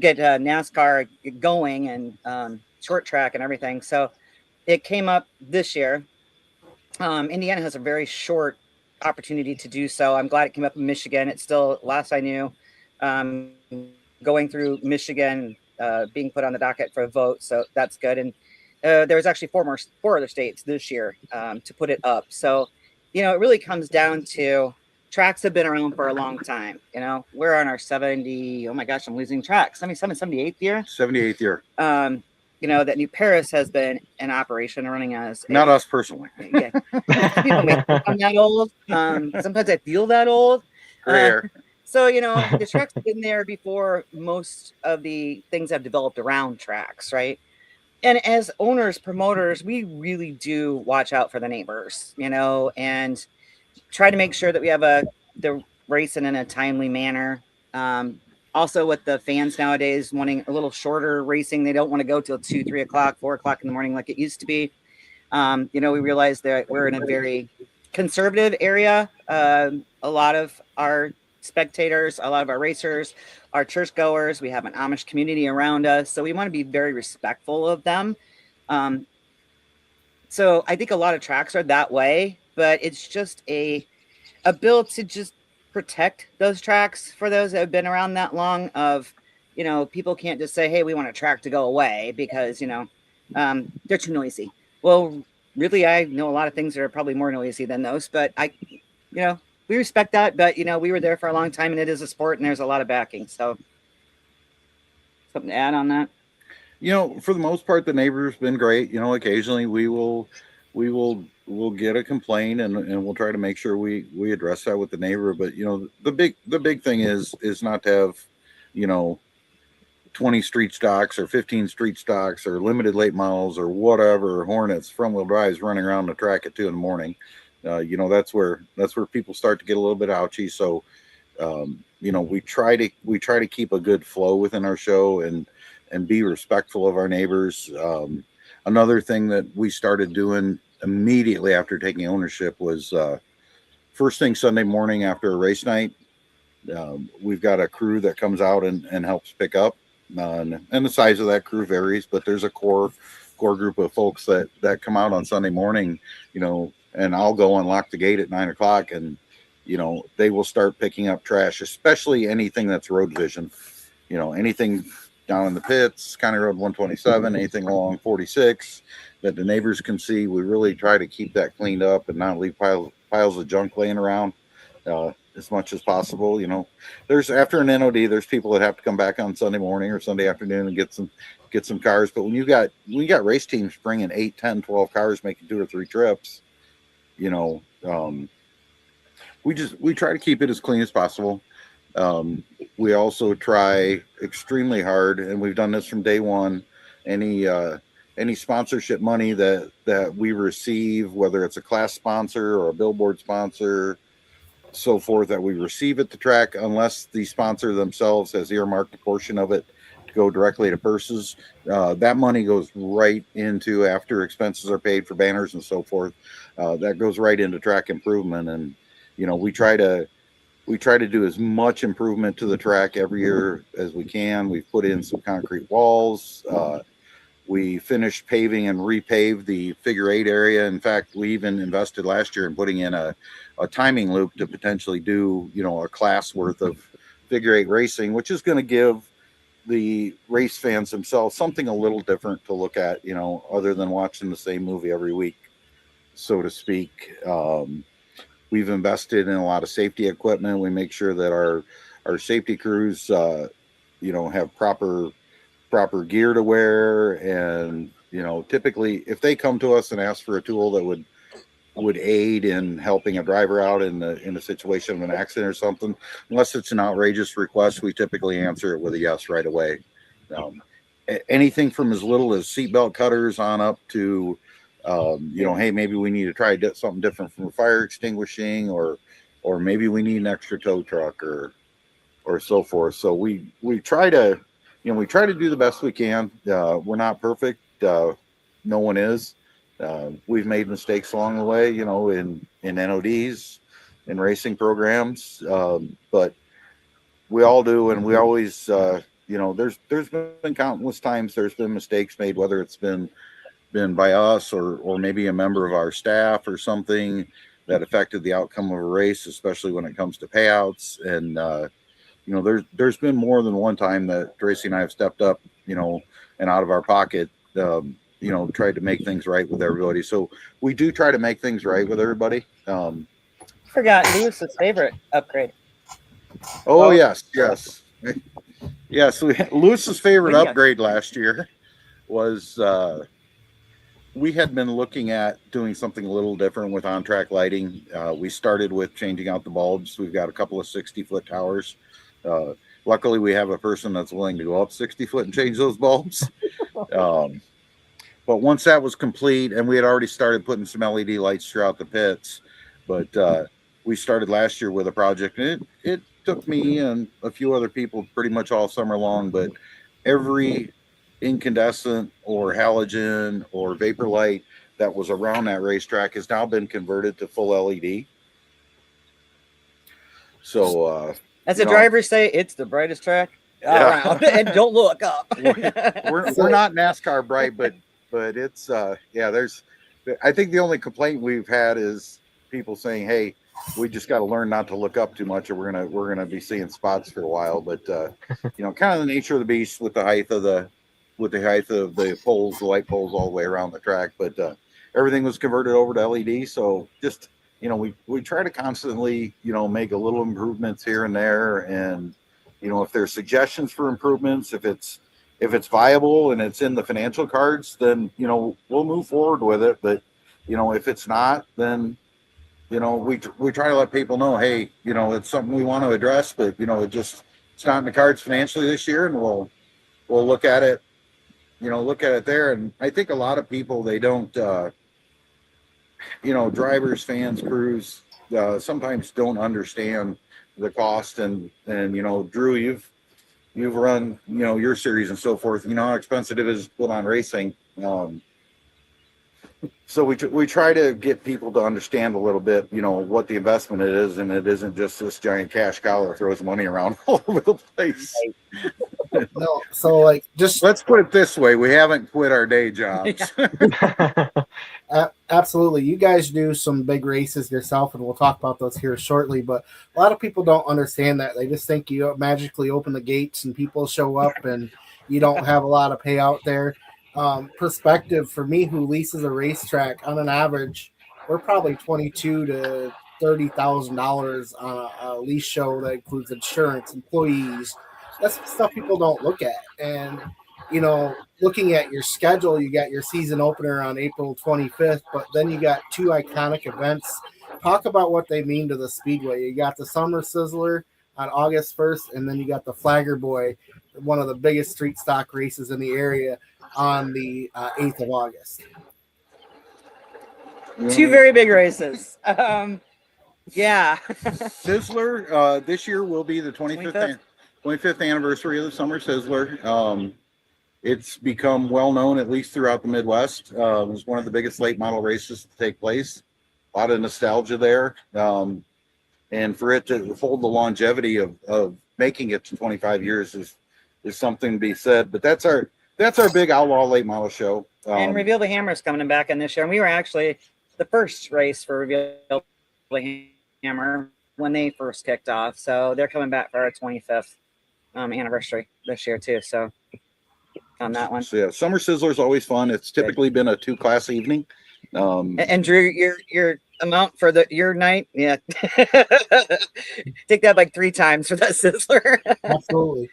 NASCAR going and short track and everything. So it came up this year. Indiana has a very short opportunity to do so. I'm glad it came up in Michigan. It's still, last I knew, going through Michigan, being put on the docket for a vote. So that's good. And there was actually four other states this year to put it up. So, it really comes down to tracks have been around for a long time. We're on our 70, oh my gosh, I'm losing track. 78th year? 78th year. That New Paris has been in operation running as not us personally. Yeah. People make me I'm that old. Sometimes I feel that old. So, the tracks have been there before most of the things have developed around tracks, right? And as owners, promoters, we really do watch out for the neighbors, and try to make sure that we have the racing in a timely manner. Also, with the fans nowadays wanting a little shorter racing, they don't want to go till 2, 3 o'clock, 4 o'clock in the morning like it used to be. We realize that we're in a very conservative area. A lot of our spectators, a lot of our racers, our churchgoers, we have an Amish community around us, so we want to be very respectful of them. So I think a lot of tracks are that way, but it's just a bill to just protect those tracks for those that have been around that long. Of people can't just say, hey, we want a track to go away because they're too noisy. Well, really, I know a lot of things that are probably more noisy than those, but we respect that. But we were there for a long time, and it is a sport, and there's a lot of backing. So something to add on that? For the most part, the neighbor's been great. Occasionally we'll get a complaint, and we'll try to make sure we address that with the neighbor. But the big thing is not to have 20 street stocks or 15 street stocks or limited late models or whatever, Hornets, front wheel drives running around the track at 2 a.m. That's where people start to get a little bit ouchy. So we try to keep a good flow within our show and be respectful of our neighbors. Another thing that we started doing immediately after taking ownership was first thing Sunday morning after a race night, we've got a crew that comes out and helps pick up. And the size of that crew varies, but there's a core group of folks that come out on Sunday morning, and I'll go unlock the gate at 9 o'clock, and they will start picking up trash, especially anything that's road vision, anything down in the pits, County Road 127, anything along 46 that the neighbors can see. We really try to keep that cleaned up and not leave piles of junk laying around as much as possible. There's, after an NOD, there's people that have to come back on Sunday morning or Sunday afternoon and get some cars. But when you got race teams bringing 8, 10, 12 cars, making 2 or 3 trips, we try to keep it as clean as possible. We also try extremely hard, and we've done this from day one. Any sponsorship money that we receive, whether it's a class sponsor or a billboard sponsor, so forth, that we receive at the track, unless the sponsor themselves has earmarked a portion of it to go directly to purses, that money goes right into, after expenses are paid for banners and so forth, that goes right into track improvement. And we try to do as much improvement to the track every year as we can. We've put in some concrete walls. We finished paving and repaved the figure 8 area. In fact, we even invested last year in putting in a timing loop to potentially do, a class worth of figure 8 racing, which is going to give the race fans themselves something a little different to look at, other than watching the same movie every week, so to speak. We've invested in a lot of safety equipment. We make sure that our safety crews, have proper gear to wear. And, typically if they come to us and ask for a tool that would aid in helping a driver out in a situation of an accident or something, unless it's an outrageous request, we typically answer it with a yes right away. Anything from as little as seatbelt cutters on up to, hey, maybe we need to try something different from fire extinguishing, or maybe we need an extra tow truck or so forth. So we try to, we try to do the best we can. We're not perfect. No one is. We've made mistakes along the way, in NODs, in racing programs, but we all do, and we always, there's been countless times there's been mistakes made, whether it's been by us or maybe a member of our staff or something that affected the outcome of a race, especially when it comes to payouts. And there's been more than one time that Tracy and I have stepped up, and out of our pocket, tried to make things right with everybody. So we do try to make things right with everybody. Forgot Lewis's favorite upgrade. Oh, yes. Lewis's favorite upgrade last year was, we had been looking at doing something a little different with on-track lighting. We started with changing out the bulbs. We've got a couple of 60-foot towers. Luckily, we have a person that's willing to go up 60 foot and change those bulbs. But once that was complete, and we had already started putting some LED lights throughout the pits, but we started last year with a project, and it took me and a few other people pretty much all summer long, but every incandescent or halogen or vapor light that was around that racetrack has now been converted to full LED. So as the drivers say, it's the brightest track around, and don't look up. we're not NASCAR bright, but it's there's, I think the only complaint we've had is people saying, hey, we just got to learn not to look up too much, or we're gonna be seeing spots for a while. But kind of the nature of the beast with the height of the poles, the light poles all the way around the track. But everything was converted over to LED. So just we try to constantly make a little improvements here and there, and if there's suggestions for improvements, if it's viable and it's in the financial cards, then we'll move forward with it. But if it's not, then we try to let people know, hey, it's something we want to address, but it's not in the cards financially this year, and we'll look at it there. And I think a lot of people, they don't drivers, fans, crews sometimes don't understand the cost, and Drew, you've run your series and so forth, how expensive it is to put on racing. So we try to get people to understand a little bit, what the investment is, and it isn't just this giant cash cow that throws money around all over the place. No, so just let's put it this way: we haven't quit our day jobs. Absolutely, you guys do some big races yourself, and we'll talk about those here shortly. But a lot of people don't understand that. They just think you magically open the gates and people show up, and you don't have a lot of payout there. Perspective for me, who leases a racetrack, on an average, we're probably $22,000 to $30,000 on a lease show that includes insurance, employees. That's stuff people don't look at. And looking at your schedule, you got your season opener on April 25th, but then you got two iconic events. Talk about what they mean to the Speedway. You got the Summer Sizzler on August 1st, and then you got the Flagger Boy, one of the biggest street stock races in the area, on the 8th of August. Two very big races. Sizzler this year will be the 25th anniversary of the Summer Sizzler. It's become well known, at least throughout the Midwest. It was one of the biggest late model races to take place. A lot of nostalgia there. And for it to hold the longevity of making it to 25 years is something to be said. But that's our big outlaw late model show. And Reveal the Hammer is coming back in this year. And we were actually the first race for Reveal the Hammer when they first kicked off. So they're coming back for our 25th anniversary this year too. So on that one. So yeah, Summer Sizzler is always fun. It's typically been a 2-class evening. And Drew, your amount for your night, take that like 3 times for that Sizzler. Absolutely.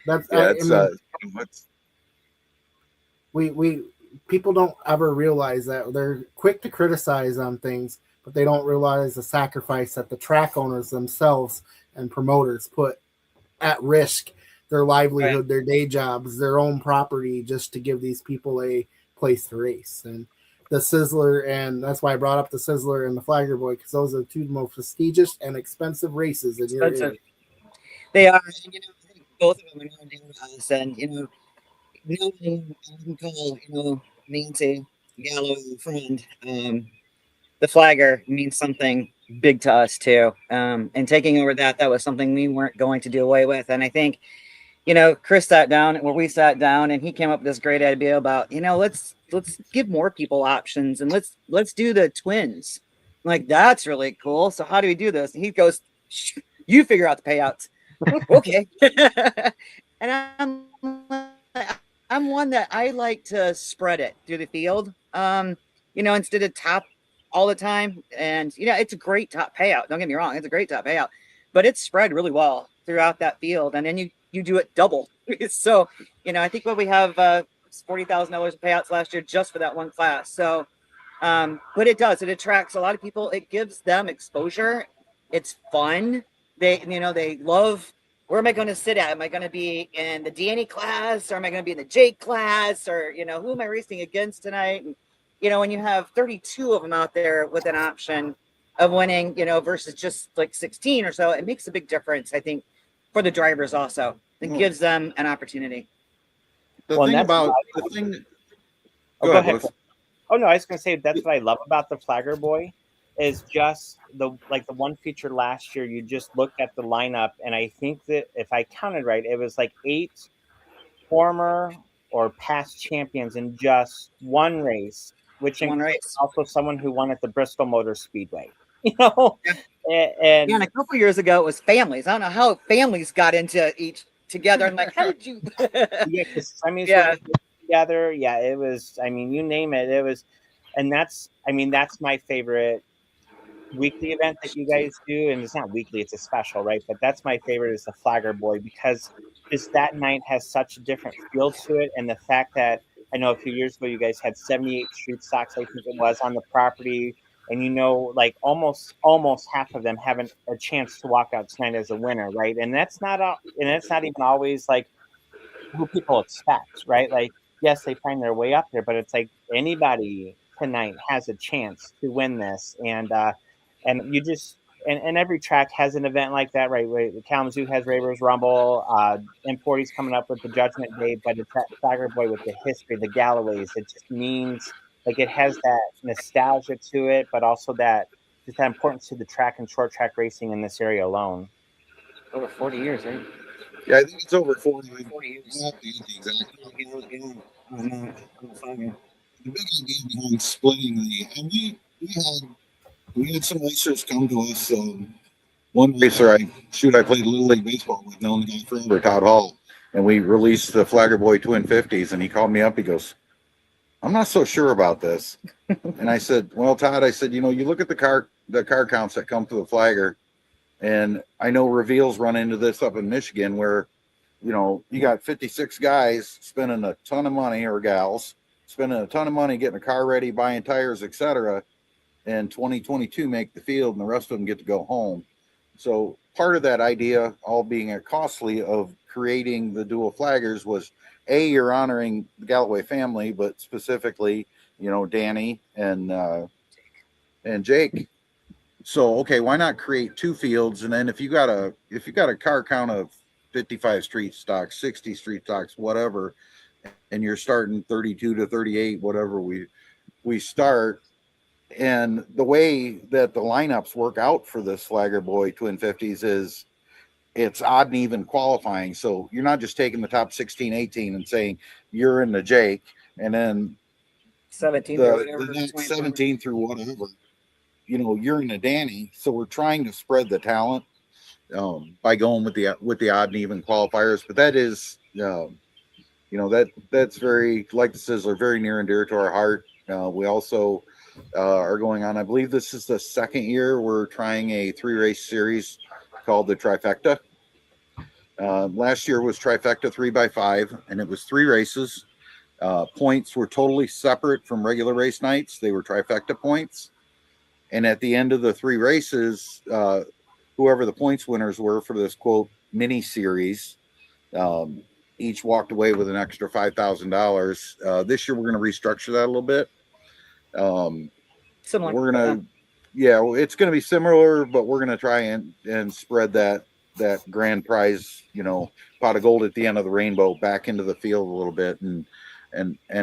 We people don't ever realize that. They're quick to criticize on things, but they don't realize the sacrifice that the track owners themselves and promoters put at risk, their livelihood, right, their day jobs, their own property, just to give these people a place to race. And the Sizzler, and that's why I brought up the Sizzler and the Flagger Boy, because those are the two most prestigious and expensive races in your area. They are, and I think both of them are known to us, and nobody can call Nancy Gallo a friend. The Flagger means something big to us too, and taking over that was something we weren't going to do away with. And I think Chris sat down, or we sat down, and he came up with this great idea about let's give more people options, and let's do the twins. Like, that's really cool. So how do we do this? And he goes, you figure out the payouts. Okay. And I'm one that I like to spread it through the field, instead of top all the time. And, it's a great top payout. Don't get me wrong. It's a great top payout, but it's spread really well throughout that field. And then you do it double. So, I think what we have, $40,000 of payouts last year just for that one class. So, but it attracts a lot of people. It gives them exposure. It's fun. They love, where am I going to sit at? Am I going to be in the Danny class, or am I going to be in the Jake class, or, who am I racing against tonight? And, when you have 32 of them out there with an option of winning, versus just like 16 or so, it makes a big difference, I think, for the drivers also. It gives them an opportunity. The Well, thing and that's about why- the thing. Oh, go ahead. Lewis. Oh no, I was gonna say that's what I love about the Flagger Boy is just the one feature last year. You just looked at the lineup, and I think that if I counted right, it was like 8 former or past champions in just one race, which One includes race. also someone who won at the Bristol Motor Speedway. You know, and Yeah, and a couple years ago it was families. I don't know how families got into each together. I'm like, how did you? yeah, because semis Yeah. were together. Yeah, it was. I mean, you name it. It was, and that's. I mean, that's my favorite weekly event that you guys do, and it's not weekly; it's a special, right? But that's my favorite is the Flagger Boy because just that night has such a different feel to it, and the fact that I know a few years ago you guys had 78 street stocks, I think it was, on the property, and like almost half of them having a chance to walk out tonight as a winner, right? And that's not even always like who people expect, right? Like, yes, they find their way up there, but it's like anybody tonight has a chance to win this, and you just and every track has an event like that, right? Kalamazoo has Ravers Rumble, M40's coming up with the Judgment Day, but it's that Flagger Boy with the history, the Galloways. It just means like it has that nostalgia to it, but also that just that importance to the track and short track racing in this area alone. Over 40 years, right? Yeah, I think it's over 40. 40 years. I have to get the exact. The big idea behind splitting and we had some racers come to us. One racer I played Little League baseball with, known the guy forever, Todd Hall, and we released the Flagger Boy Twin 50s, and he called me up. He goes, "I'm not so sure about this," and I said, "Well, Todd," I said, "you look at the car counts that come to the Flagger, and I know Reveal's run into this up in Michigan where, you got 56 guys spending a ton of money, or gals spending a ton of money getting a car ready, buying tires, etc. And 2022 make the field, and the rest of them get to go home." So part of that idea, all being costly, of creating the dual flaggers was, A, you're honoring the Galloway family, but specifically, Danny and Jake. So, okay, why not create 2 fields? And then if you got a car count of 55 street stocks, 60 street stocks, whatever, and you're starting 32 to 38, whatever we start. And the way that the lineups work out for this Flagger Boy Twin 50s is it's odd and even qualifying. So you're not just taking the top 16, 18 and saying you're in the Jake, and then 17 the next 17 through whatever, you're in the Danny. So we're trying to spread the talent by going with the odd and even qualifiers. But that is, that's very, like the Sizzler, very near and dear to our heart. We also are going on, I believe this is the second year we're trying a 3-race series called the Trifecta. Last year was Trifecta 3x5, and it was 3 races. Points were totally separate from regular race nights. They were Trifecta points. And at the end of the 3 races, whoever the points winners were for this, quote, mini series, each walked away with an extra $5,000. This year we're going to restructure that a little bit. Similar. We're gonna, it's gonna be similar, but we're gonna try and spread that grand prize, pot of gold at the end of the rainbow, back into the field a little bit and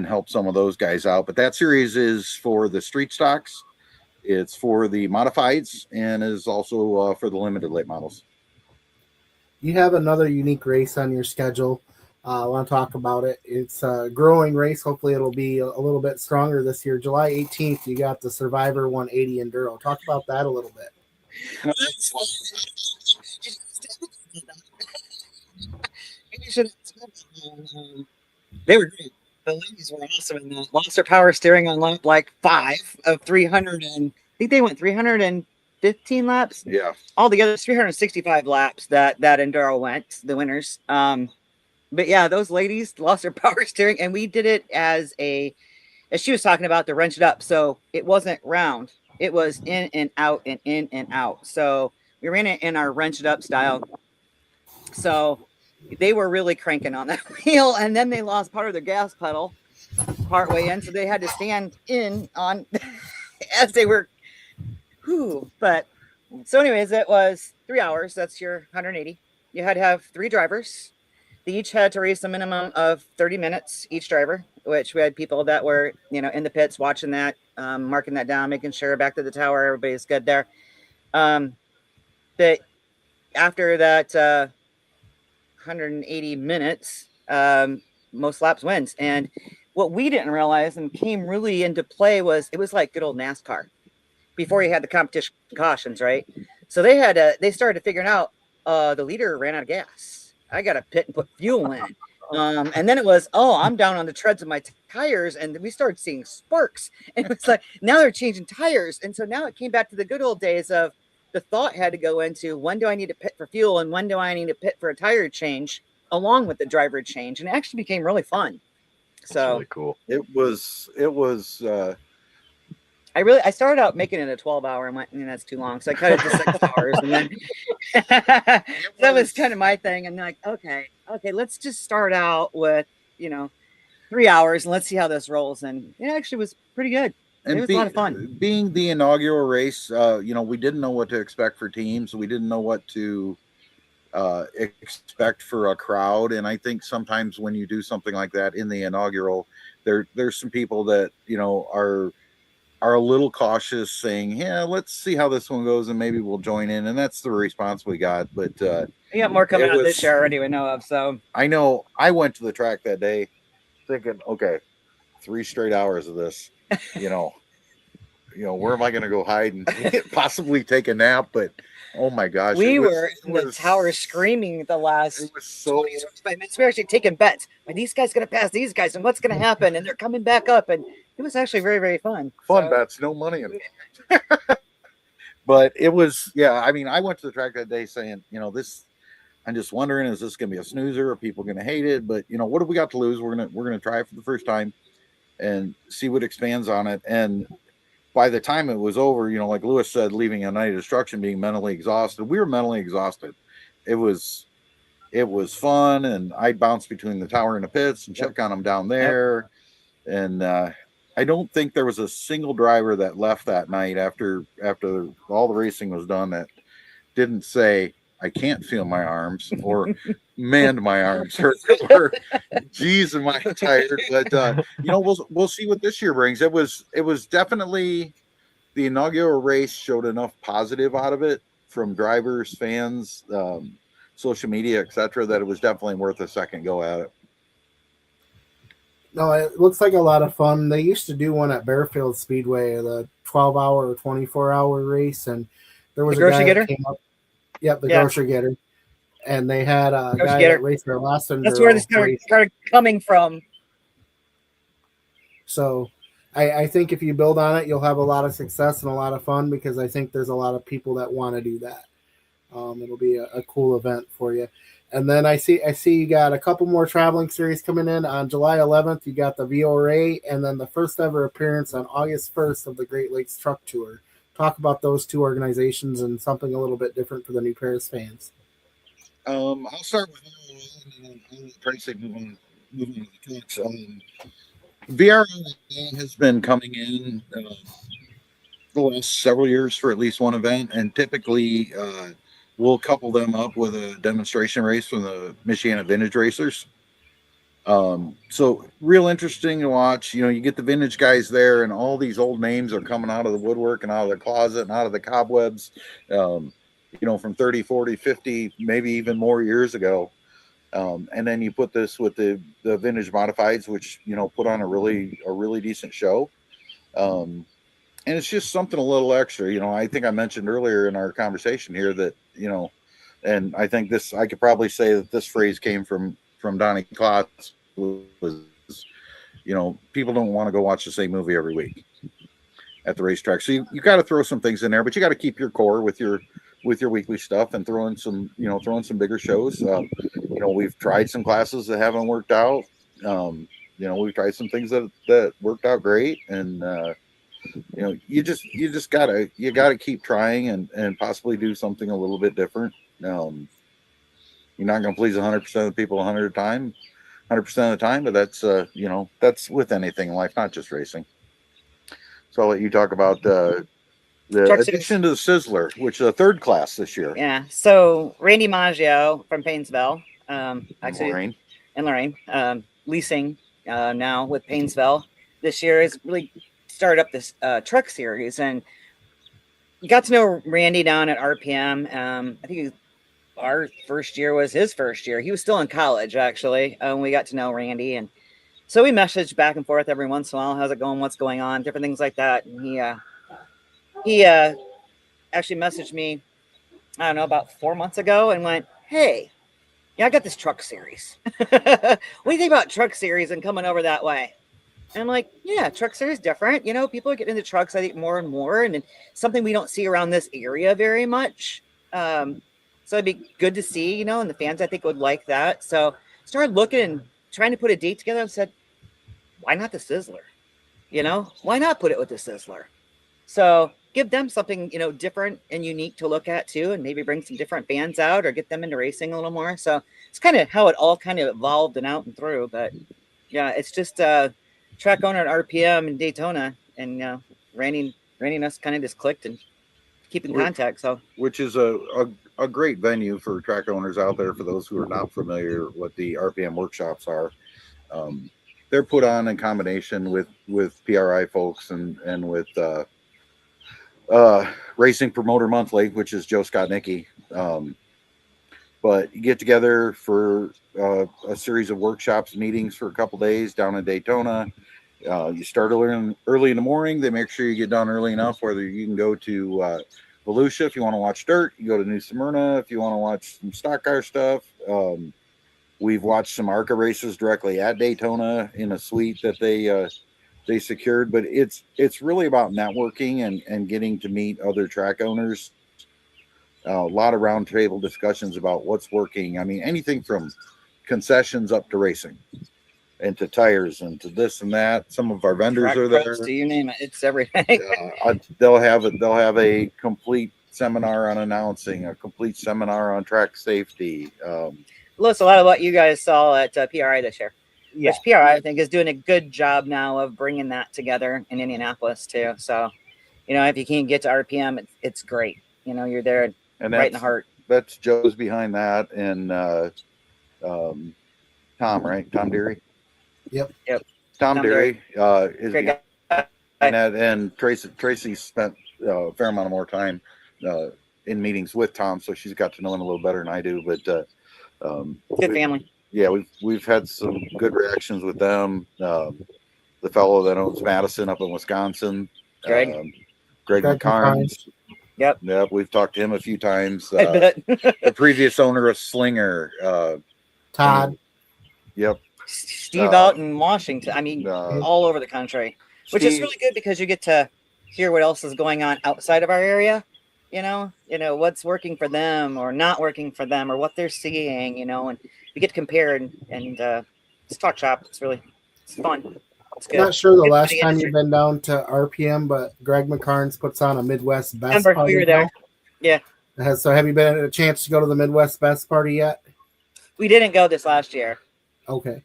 help some of those guys out. But that series is for the street stocks, it's for the modifieds, and is also for the limited late models. You have another unique race on your schedule. I want to talk about it. It's a growing race. Hopefully it'll be a little bit stronger this year. July 18th, you got the Survivor 180 Enduro. Talk about that a little bit. They were great. The ladies were awesome in that. Lost their power steering on lap like 5 of 300, and I think they went 315 laps. Yeah. Altogether, 365 laps that Enduro went, the winners. But yeah, those ladies lost their power steering, and we did it as she was talking about, the wrench it up. So it wasn't round. It was in and out and in and out. So we ran it in our wrench it up style. So they were really cranking on that wheel, and then they lost part of their gas pedal partway in. So they had to stand in on as they were. But so anyways, it was 3 hours. That's your 180. you had to have 3 drivers. They each had to race a minimum of 30 minutes, each driver, which we had people that were, in the pits watching that, marking that down, making sure back to the tower, everybody's good there. But after that 180 minutes, most laps wins. And what we didn't realize and came really into play was it was like good old NASCAR before you had the competition cautions, right? So they started figuring out the leader ran out of gas. I got to pit and put fuel in. And then it was, I'm down on the treads of my tires. And we started seeing sparks. And it was like, now they're changing tires. And so now it came back to the good old days of the thought had to go into when do I need to pit for fuel and when do I need to pit for a tire change along with the driver change. And it actually became really fun. So That's really cool. It was I started out making it a 12-hour and went, that's too long. So I cut it to 6 hours. And then that was kind of my thing. And like, okay, let's just start out with, 3 hours and let's see how this rolls. And it actually was pretty good. And it was a lot of fun. Being the inaugural race, we didn't know what to expect for teams. We didn't know what to expect for a crowd. And I think sometimes when you do something like that in the inaugural, there's some people that, are a little cautious saying, yeah, let's see how this one goes and maybe we'll join in. And that's the response we got. But we got more coming out this year already we know of. So I know I went to the track that day thinking, okay, 3 straight hours of this, where am I going to go hide and possibly take a nap? But oh my gosh, we were in the tower screaming the last it was so 25 minutes. We were actually taking bets. Are these guys going to pass these guys? And what's going to happen? And they're coming back up. And it was actually very, very fun. Bets, no money in it. But it was, I went to the track that day saying, I'm just wondering, is this going to be a snoozer? Are people going to hate it? But what have we got to lose? We're gonna try it for the first time and see what expands on it. And by the time it was over, like Lewis said, leaving a night of destruction, being mentally exhausted. We were mentally exhausted. It was fun, and I'd bounce between the tower and the pits and check on them down there. And I don't think there was a single driver that left that night after all the racing was done that didn't say, I can't feel my arms, or man, my arms hurt, or geez, am I tired? But we'll see what this year brings. It was definitely the inaugural race showed enough positive out of it from drivers, fans, social media, etc., that it was definitely worth a second go at it. No, it looks like a lot of fun. They used to do one at Bearfield Speedway, the 12-hour or 24-hour race, and there was a guy that came up. Yep, the grocery getter. And they had a guy that raced their last enduro. That's where this started coming from. So I think if you build on it, you'll have a lot of success and a lot of fun, because I think there's a lot of people that want to do that. It'll be a cool event for you. And then I see you got a couple more traveling series coming in on July 11th. You got the VORA, and then the first ever appearance on August 1st of the Great Lakes Truck Tour. Talk about those two organizations and something a little bit different for the new Paris fans. I'll start with Tracy. Move on to the trucks. VRA has been coming in the last several years for at least one event, and typically we'll couple them up with a demonstration race from the Michiana Vintage Racers. So real interesting to watch. You get the vintage guys there, and all these old names are coming out of the woodwork and out of the closet and out of the cobwebs, from 30, 40, 50, maybe even more years ago. And then you put this with the vintage modifieds, which, put on a really decent show. And it's just something a little extra. I think I mentioned earlier in our conversation here that, and I think I could probably say that this phrase came from Donnie Klotz, was, people don't want to go watch the same movie every week at the racetrack. So you got to throw some things in there, but you got to keep your core with your weekly stuff and throw in some bigger shows. We've tried some classes that haven't worked out. We've tried some things that worked out great, and you just gotta keep trying and possibly do something a little bit different. You're not going to please 100% of the people 100% of the time, but that's with anything in life, not just racing. So I'll let you talk about The Truck addition to the Sizzler, which is a third class this year. Yeah. So Randy Maggio from Painesville, actually, Lorraine. and Lorraine, leasing now with Painesville this year has really started up this truck series, and got to know Randy down at RPM. I think our first year was his first year. He was still in college actually. We got to know Randy, and so we messaged back and forth every once in a while. How's it going? What's going on? Different things like that. And he actually messaged me, I don't know, about 4 months ago and went, "Hey, yeah, I got this truck series. What do you think about truck series and coming over that way?" And I'm like, "Yeah, truck series different. You know, people are getting into trucks, I think, more and more, and it's something we don't see around this area very much. So it'd be good to see, you know, and the fans, I think, would like that." So started looking and trying to put a date together. I said, why not the Sizzler? You know, why not put it with the Sizzler? So give them something, you know, different and unique to look at too, and maybe bring some different fans out or get them into racing a little more. So it's kind of how it all kind of evolved and out and through. But yeah, it's just track owner at RPM in Daytona, and Randy and us kind of just clicked and keep in contact. So Which is a great venue for track owners out there. For those who are not familiar, what the RPM workshops are, they're put on in combination with PRI folks and with Racing Promoter Monthly, which is Joe Scottnicki. But you get together for a series of workshops, meetings for a couple days down in Daytona. You start early in the morning. They make sure you get done early enough, whether you can go to Volusia if you want to watch dirt. You go to New Smyrna if you want to watch some stock car stuff. We've watched some ARCA races directly at Daytona in a suite that they secured. But it's really about networking and getting to meet other track owners. A lot of roundtable discussions about what's working. I mean, anything from concessions up to racing, and to tires, and to this and that. Some of our vendors track are there. pros, do you name it? It's everything. They'll have a complete seminar on announcing, a complete seminar on track safety. Looks a lot of what you guys saw at PRI this year. Yeah. Which PRI, I think, is doing a good job now of bringing that together in Indianapolis too. So, you know, if you can't get to RPM, it's great. You know, you're there And right in the heart. That's Joe's behind that, and Tom, right? Tom Deary. Yep. Tom Deary is Great behind guy. that, and Tracy spent a fair amount of more time in meetings with Tom, so she's got to know him a little better than I do. But Good family. Yeah, we've had some good reactions with them. The fellow that owns Madison up in Wisconsin, Greg McCarnes. Yep. We've talked to him a few times. I bet. The previous owner of Slinger, Todd. Yep. Steve out in Washington. I mean, all over the country, which is really good because you get to hear what else is going on outside of our area. You know what's working for them or not working for them, or what they're seeing. You know, and we get to compare and it's talk shop. It's fun. It's good. I'm not sure the Good for last the time industry. you've been down to RPM, but Greg McCarnes puts on a Midwest Best Remember, Party. we were there. now. Yeah. So have you been a chance to go to the Midwest Best Party yet? We didn't go this last year. Okay.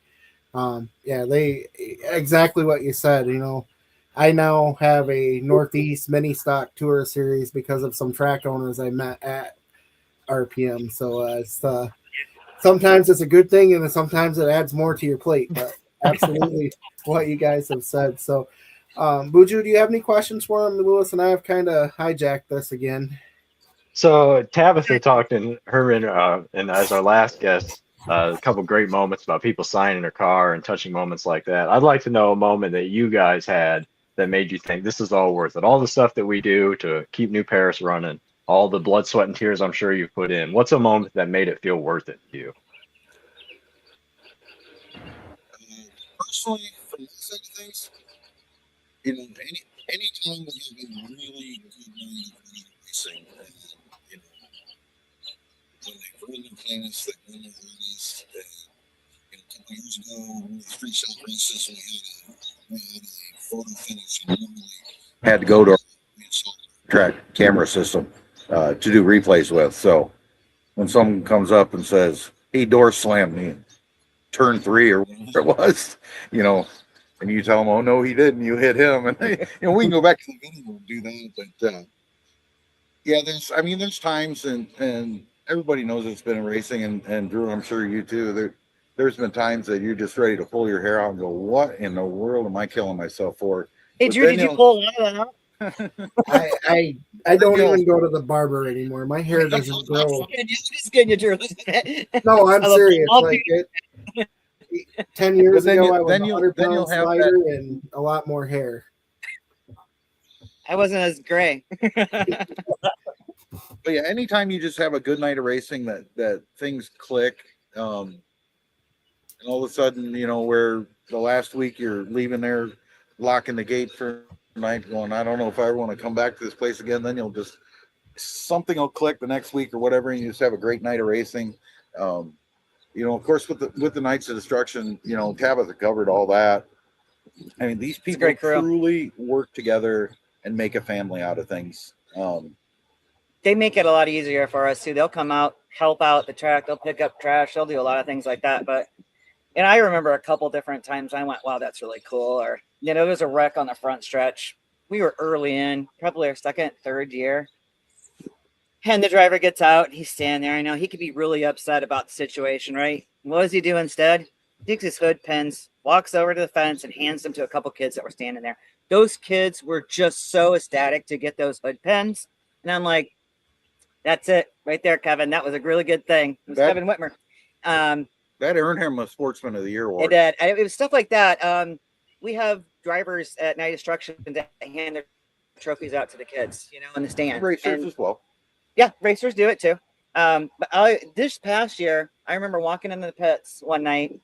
They exactly what you said. You know, I now have a Northeast mini stock tour series because of some track owners I met at RPM. So it's sometimes it's a good thing, and then sometimes it adds more to your plate. But absolutely what you guys have said. So, Buju, do you have any questions for him? Lewis and I have kind of hijacked this again. So Tabitha talked in her and as our last guest, a couple great moments about people signing their car and touching moments like that. I'd like to know a moment that you guys had that made you think this is all worth it. All the stuff that we do to keep New Paris running, all the blood, sweat, and tears I'm sure you've put in. What's a moment that made it feel worth it to you? Personally, from that side of things, you know, any time we have a really good night of racing, you know, when they bring the plaintiffs, they bring the runners, a couple years ago, one of the free shot races, we had a photo finish, and normally had to go to our track camera system to do replays with. So when someone comes up and says, "He door slammed me," turn 3 or whatever it was, you know, and you tell them, "Oh no, he didn't. You hit him." And we can go back to the video and do that. But Yeah, there's times, and everybody knows it's been in racing, and Drew, I'm sure you too. There's been times that you're just ready to pull your hair out and go, "What in the world am I killing myself for?" Hey, But Drew, then did you pull one of that out? I don't even go to the barber anymore. My hair doesn't grow. Just kidding you, Drew. No, I'm I love serious. all Like 10 years then ago, you- I was then a you'll- 100 then you'll pound have slider and a lot more hair. I wasn't as gray. But yeah, anytime you just have a good night of racing, that things click, and all of a sudden, where the last week you're leaving there, locking the gate for the night, going, I don't know if I ever want to come back to this place again. Then something will click the next week or whatever, and you just have a great night of racing. Of course, with the Nights of Destruction, Tabitha covered all that. I mean, these people truly work together and make a family out of things. They make it a lot easier for us too. They'll come out, help out the track. They'll pick up trash. They'll do a lot of things like that. And I remember a couple different times I went, wow, that's really cool. Or, there's a wreck on the front stretch. We were early in, probably our second, third year. And the driver gets out. He's standing there. I know he could be really upset about the situation, right? What does he do instead? Takes his hood pins, walks over to the fence, and hands them to a couple kids that were standing there. Those kids were just so ecstatic to get those hood pins. And I'm like, that's it right there, Kevin. That was a really good thing. It was Kevin Whitmer. That earned him a Sportsman of the Year award. It did. It was stuff like that. We have drivers at Night Destruction that hand their trophies out to the kids, in the stand. Racers as well. Yeah, racers do it too. But this past year, I remember walking into the pits one night,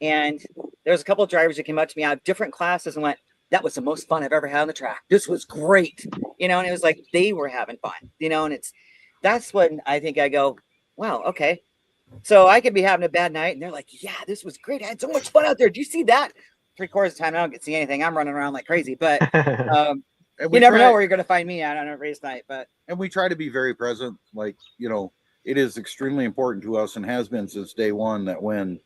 and there was a couple of drivers that came up to me out of different classes and went, that was the most fun I've ever had on the track. This was great. And it was like they were having fun, and that's when I think I go, wow, okay. So I could be having a bad night, and they're like, yeah, this was great. I had so much fun out there. Did you see that? 3/4 of the time, I don't get to see anything. I'm running around like crazy, but you never know where you're going to find me at on a race night. And we try to be very present. Like, it is extremely important to us and has been since day one that when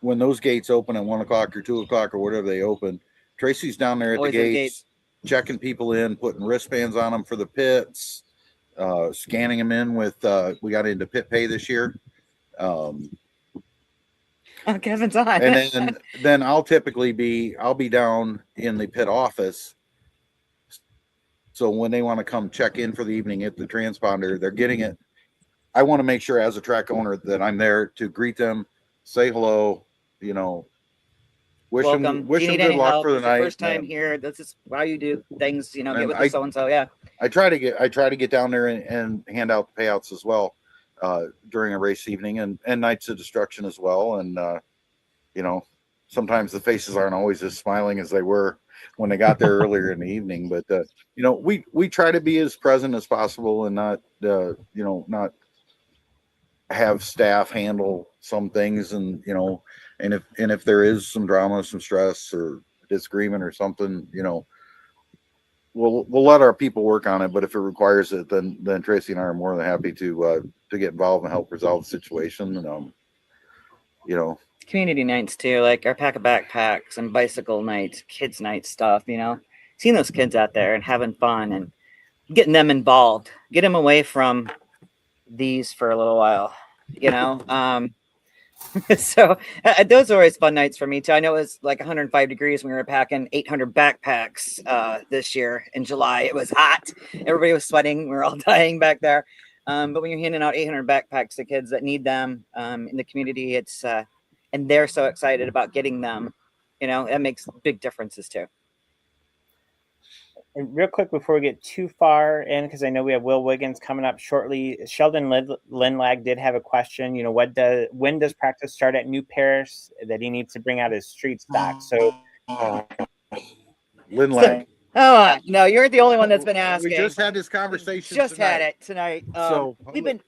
those gates open at 1 o'clock or 2 o'clock or whatever they open, Tracy's down there at the gates, checking people in, putting wristbands on them for the pits, scanning them in with, we got into pit pay this year. Kevin's on. And then I'll be down in the pit office. So when they want to come check in for the evening at the transponder, they're getting it. I want to make sure as a track owner that I'm there to greet them, say hello, wish them good luck for the night. First time here. This is why you do things, get with the so-and-so. Yeah. I try to get down there and hand out the payouts as well during a race evening and Nights of Destruction as well. And, sometimes the faces aren't always as smiling as they were when they got there earlier in the evening, but we try to be as present as possible and not have staff handle some things, and if there is some drama, some stress or disagreement or something, we'll let our people work on it. But if it requires it, then Tracy and I are more than happy to get involved and help resolve the situation. Community nights too, like our pack of backpacks and bicycle nights, kids night stuff, seeing those kids out there and having fun and getting them involved, get them away from these for a little while, so those are always fun nights for me too. I know it was like 105 degrees when we were packing 800 backpacks this year in July. It was hot. Everybody was sweating. We were all dying back there. But when you're handing out 800 backpacks to kids that need them in the community, it's and they're so excited about getting them, that makes big differences too. And real quick before we get too far in, because I know we have Wil Wiggins coming up shortly. Sheldon Lindlag did have a question. When does practice start at New Paris? That he needs to bring out his street stock. So, Lindlag. Oh no, you're the only one that's been asking. We just had this conversation. Had it tonight.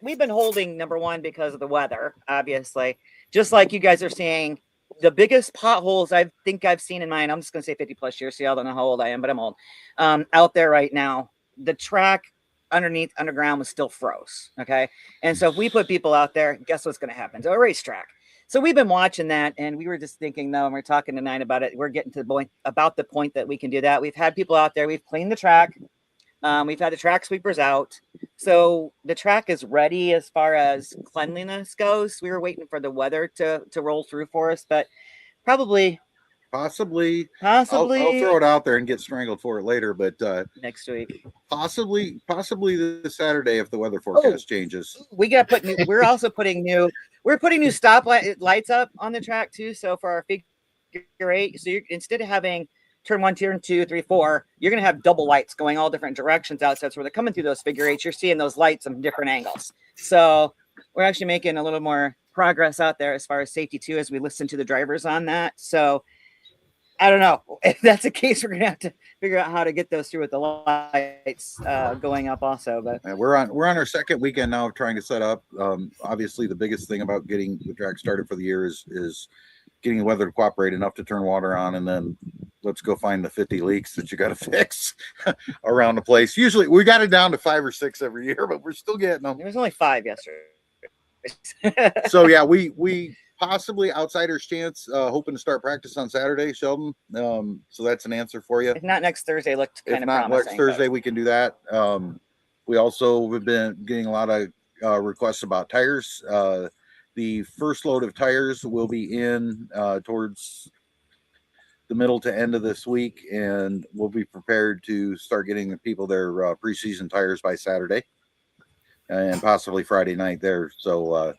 We've been holding number one because of the weather, obviously. Just like you guys are saying, the biggest potholes I think I've seen in mine, I'm just going to say 50 plus years. See, I don't know how old I am, but I'm old. Out there right now, the track underground was still froze. Okay. And so if we put people out there, guess what's going to happen? So a racetrack. So we've been watching that, and we were just thinking, though, and we're talking tonight about it. We're getting to the point that we can do that. We've had people out there. We've cleaned the track. We've had the track sweepers out. So the track is ready as far as cleanliness goes. We were waiting for the weather to roll through for us, but probably Possibly. I'll throw it out there and get strangled for it later, but next week. Possibly this Saturday if the weather forecast changes. We got put new. We're putting new stop lights up on the track too. So for our figure eight, so instead of having turn 1, turn 2, 3, 4, you're gonna have double lights going all different directions outside. So where they're coming through those figure eights, you're seeing those lights from different angles. So we're actually making a little more progress out there as far as safety too, as we listen to the drivers on that. So I don't know if that's the case. We're gonna have to figure out how to get those through with the lights going up also. But we're on our second weekend now of trying to set up. Obviously, the biggest thing about getting the track started for the year is getting the weather to cooperate enough to turn water on, and then let's go find the 50 leaks that you got to fix around the place. Usually, we got it down to 5 or 6 every year, but we're still getting them. There was only 5 yesterday. So yeah, we possibly outsider's chance, hoping to start practice on Saturday, Sheldon. So that's an answer for you. If not next Thursday, looked kind of promising. Next Thursday, we can do that. We also have been getting a lot of requests about tires. The first load of tires will be in towards the middle to end of this week, and we'll be prepared to start getting the people their preseason tires by Saturday and possibly Friday night there. So,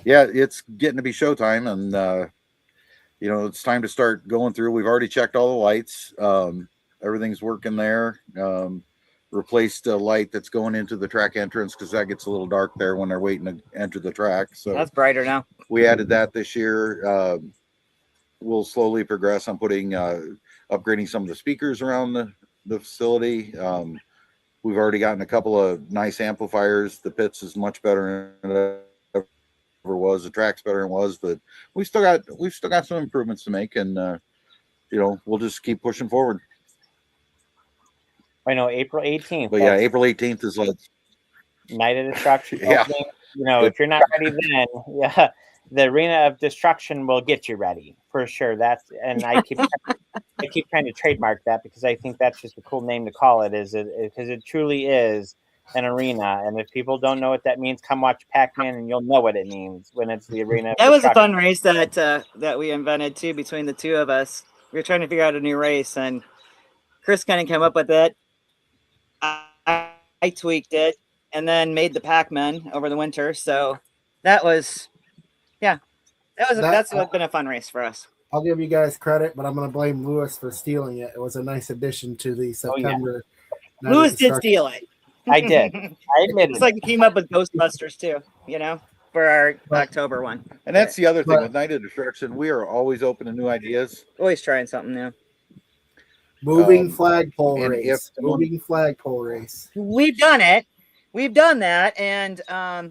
yeah, it's getting to be showtime, and it's time to start going through. We've already checked all the lights. Everything's working there. Replaced a light that's going into the track entrance because that gets a little dark there when they're waiting to enter the track. So that's brighter now. We added that this year. We'll slowly progress on putting upgrading some of the speakers around the facility. We've already gotten a couple of nice amplifiers. The pits is much better than it ever was. The track's better than it was, but we've still got some improvements to make, and we'll just keep pushing forward. I know April 18th. But yeah, April 18th is like Night of Destruction. Yeah. If you're not ready then, yeah, the Arena of Destruction will get you ready for sure. And I keep trying to trademark that because I think that's just a cool name to call it. Because it truly is an arena, and if people don't know what that means, come watch Pac-Man and you'll know what it means when it's the Arena. That was a fun race that we invented too between the two of us. We were trying to figure out a new race, and Chris kind of came up with it. I tweaked it and then made the Pac-Man over the winter. So that's been a fun race for us. I'll give you guys credit, but I'm going to blame Lewis for stealing it. It was a nice addition to the September. Oh, yeah. Lewis did steal it. I did. I admit it's like he came up with Ghostbusters too, for our October one. And that's the other thing with Night of Destruction. We are always open to new ideas. Always trying something new. Moving flagpole race. We've done it. We've done that. And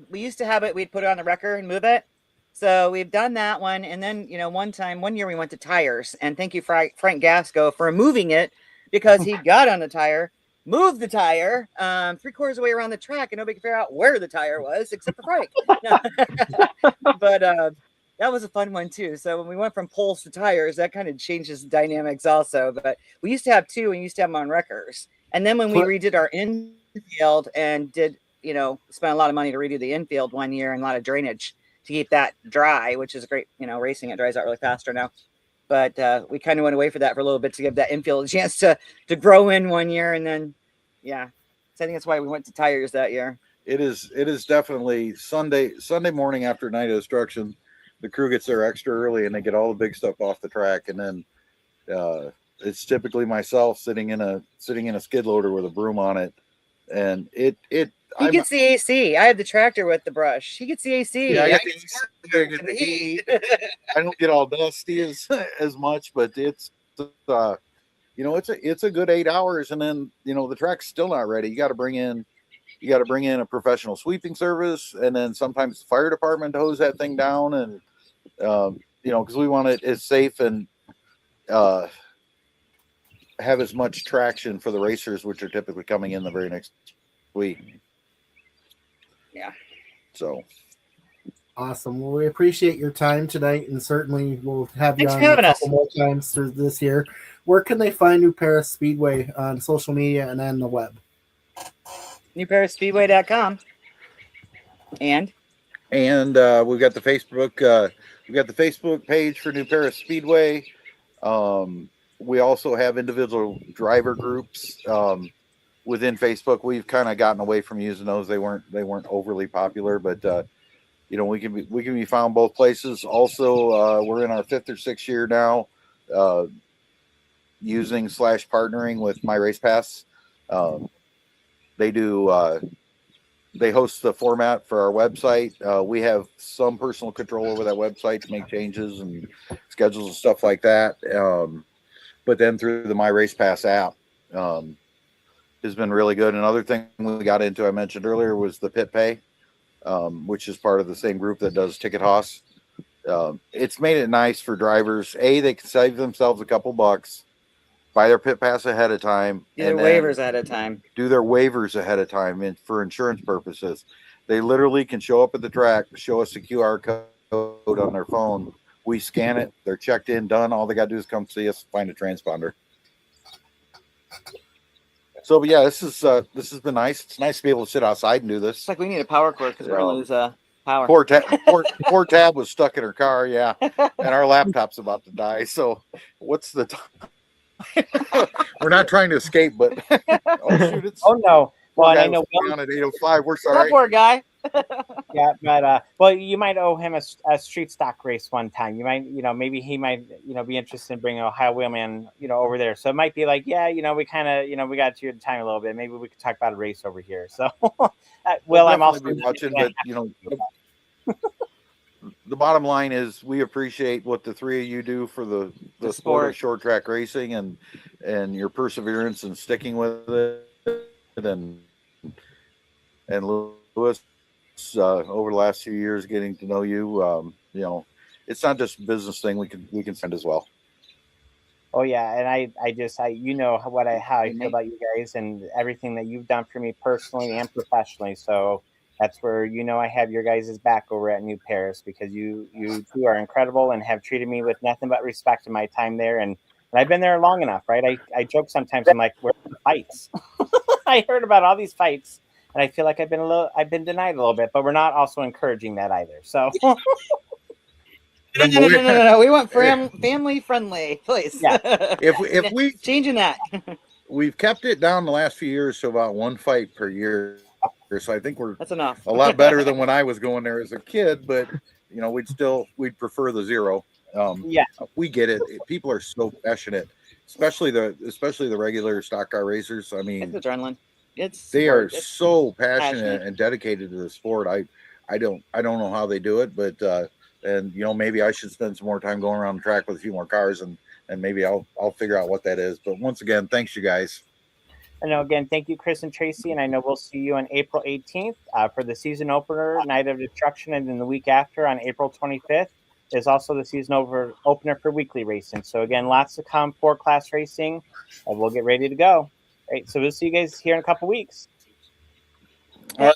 we used to have it. We'd put it on the wrecker and move it. So we've done that one. And then, one year we went to tires. And thank you, Frank Gasco, for moving it because he got on the tire, moved the tire 3/4 away around the track, and nobody could figure out where the tire was except for Frank. But that was a fun one too. So when we went from poles to tires, that kind of changes the dynamics also. But we used to have 2 and used to have them on wreckers. And then when we redid our infield and did, spent a lot of money to redo the infield one year and a lot of drainage to keep that dry, which is great. Racing, it dries out really faster now. But we kind of went away for that for a little bit to give that infield a chance to grow in one year. And then, yeah. So I think that's why we went to tires that year. It is definitely Sunday morning after Night of Destruction. The crew gets there extra early and they get all the big stuff off the track, and then it's typically myself sitting in a skid loader with a broom on it, and he gets the AC. I had the tractor with the brush. He gets the AC. Yeah, I get the heat. I don't get all dusty as much, but it's it's a good 8 hours, and then the track's still not ready. You got to bring in a professional sweeping service, and then sometimes the fire department to hose that thing down, and because we want it as safe and have as much traction for the racers, which are typically coming in the very next week. Yeah. So awesome. Well, we appreciate your time tonight, and certainly we'll have you Thanks on for having a us. couple more times through this year. Where can they find New Paris Speedway on social media and on the web? NewParisSpeedway.com. And we've got the Facebook page for New Paris Speedway. We also have individual driver groups within Facebook. We've kind of gotten away from using those. They weren't overly popular, but we can be found both places. Also, we're in our 5th or 6th year now, using / partnering with My Race Pass. They host the format for our website. We have some personal control over that website to make changes and schedules and stuff like that. But then through the My Race Pass app has been really good. Another thing we got into, I mentioned earlier, was the Pit Pay, which is part of the same group that does Ticket Hoss. It's made it nice for drivers. They can save themselves a couple bucks, buy their pit pass ahead of time, do their waivers ahead of time. Do their waivers ahead of time for insurance purposes. They literally can show up at the track, show us a QR code on their phone. We scan it. They're checked in, done. All they got to do is come see us, find a transponder. So, but yeah, this has been nice. It's nice to be able to sit outside and do this. It's like we need a power cord because we're gonna lose power. Poor Tab was stuck in her car, yeah, and our laptop's about to die. So, what's the time? We're not trying to escape, but no. Well, and I know on at 8:05. We're sorry. That poor guy. Yeah, but well, you might owe him a street stock race one time. You might, maybe he might, be interested in bringing Ohio Wheelman, over there. So it might be like, yeah, we kind of, we got you at the time a little bit. Maybe we could talk about a race over here. So, well, I'm also watching, but the bottom line is we appreciate what the three of you do for the sport of short track racing and your perseverance and sticking with it, and Lewis, over the last few years, getting to know you, it's not just a business thing. We can send as well. Oh yeah, and I how I feel about you guys and everything that you've done for me personally and professionally. So that's where I have your guys' back over at New Paris, because you two are incredible and have treated me with nothing but respect in my time there. And I've been there long enough, right? I joke sometimes. I'm like, where's the fights? I heard about all these fights, and I feel like I've been denied a little bit, but we're not also encouraging that either. So no. We want family friendly, please. Yeah. If we changing that, we've kept it down the last few years to about one fight per year. So I think that's enough. A lot better than when I was going there as a kid, but we'd prefer the zero. We get it. People are so passionate, especially the regular stock car racers. I mean, it's adrenaline. They are so passionate and dedicated to the sport. I don't know how they do it, but maybe I should spend some more time going around the track with a few more cars, and maybe I'll figure out what that is. But once again, thanks you guys. I know, again, thank you, Chris and Tracy, and I know we'll see you on April 18th for the season opener, Night of Destruction, and then the week after on April 25th is also the season opener for weekly racing. So again, lots to come for class racing, and we'll get ready to go. All right, so we'll see you guys here in a couple weeks. All right.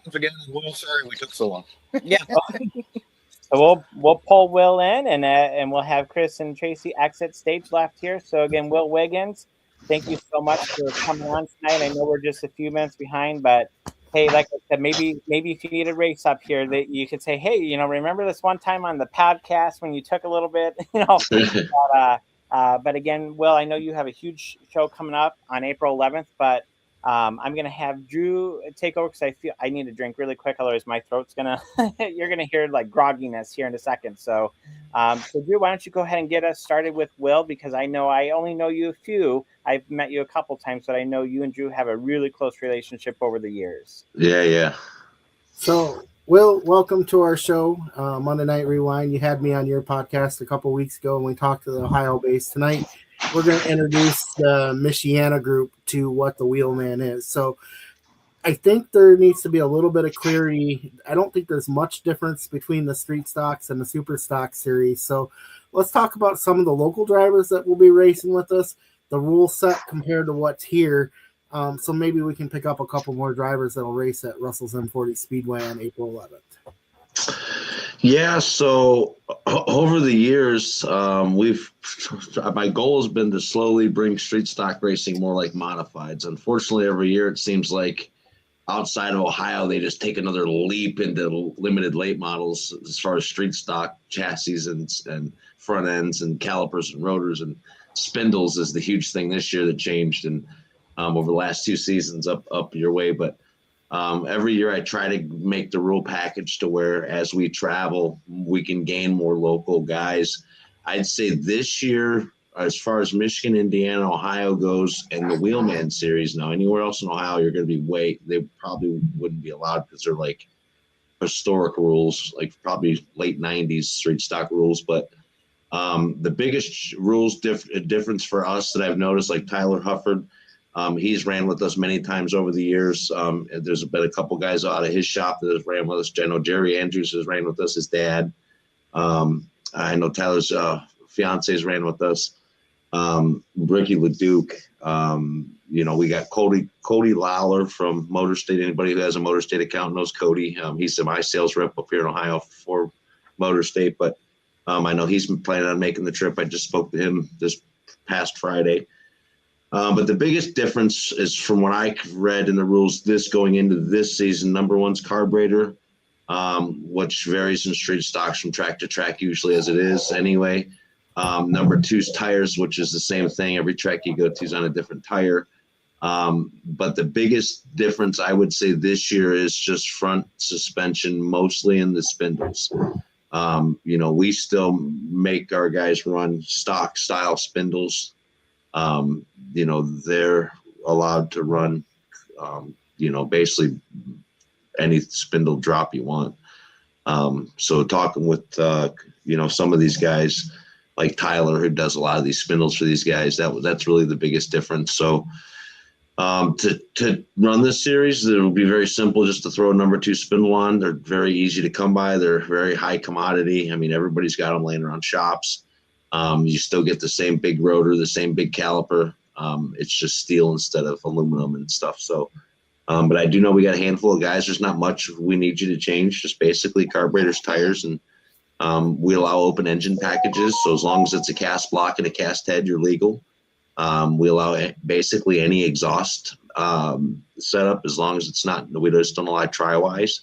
Once again, Will, sorry we took so long. Yeah. So we'll pull Will in, and we'll have Chris and Tracy exit stage left here. So again, Wil Wiggins, thank you so much for coming on tonight. I know we're just a few minutes behind, but hey, like I said, maybe if you need a race up here, that you could say, hey, remember this one time on the podcast when you took a little bit, But again, Will, I know you have a huge show coming up on April 11th, but I'm going to have Drew take over because I feel I need a drink really quick. Otherwise, my throat's you're going to hear like grogginess here in a second. So Drew, why don't you go ahead and get us started with Will, because I know I only know you a few. I've met you a couple times, but I know you and Drew have a really close relationship over the years. Yeah. So, Will, welcome to our show, Monday Night Rewind. You had me on your podcast a couple weeks ago, and we talked to the Ohio base. Tonight, we're going to introduce the Michiana group to what the Wheelman is. So, I think there needs to be a little bit of clarity. I don't think there's much difference between the street stocks and the super stock series. So, let's talk about some of the local drivers that will be racing with us, the rule set compared to what's here. So maybe we can pick up a couple more drivers that will race at Russell's M40 Speedway on April 11th. Yeah, so over the years, my goal has been to slowly bring street stock racing more like modifieds. Unfortunately, every year it seems like outside of Ohio, they just take another leap into limited late models as far as street stock chassis and front ends and calipers and rotors and spindles is the huge thing this year that changed. And over the last 2 seasons up your way. But every year I try to make the rule package to where as we travel, we can gain more local guys. I'd say this year, as far as Michigan, Indiana, Ohio goes, and the Wheelman Series, now anywhere else in Ohio, you're going to be they probably wouldn't be allowed because they're like historic rules, like probably late 90s street stock rules. But the biggest rules difference for us that I've noticed, like Tyler Hufford, he's ran with us many times over the years. There's been a couple guys out of his shop that have ran with us. I know Jerry Andrews has ran with us, his dad. I know Tyler's fiance's ran with us. Ricky LeDuc. We got Cody Lawler from Motor State. Anybody who has a Motor State account knows Cody. He's my sales rep up here in Ohio for Motor State. But I know he's been planning on making the trip. I just spoke to him this past Friday. But the biggest difference is from what I read in the rules this going into this season. Number one's carburetor, which varies in street stocks from track to track, usually as it is anyway. Number two's tires, which is the same thing. Every track you go to is on a different tire. But the biggest difference I would say this year is just front suspension, mostly in the spindles. We still make our guys run stock style spindles. They're allowed to run, basically any spindle drop you want. So talking with, some of these guys like Tyler, who does a lot of these spindles for these guys, that's really the biggest difference. So to run this series, it will be very simple just to throw a number 2 spindle on. They're very easy to come by. They're very high commodity. I mean, everybody's got them laying around shops. You still get the same big rotor, the same big caliper. It's just steel instead of aluminum and stuff. So, but I do know we got a handful of guys. There's not much we need you to change, just basically carburetors, tires, and we allow open engine packages. So as long as it's a cast block and a cast head, you're legal. We allow basically any exhaust setup as long as it's not, we just don't allow tri-wise.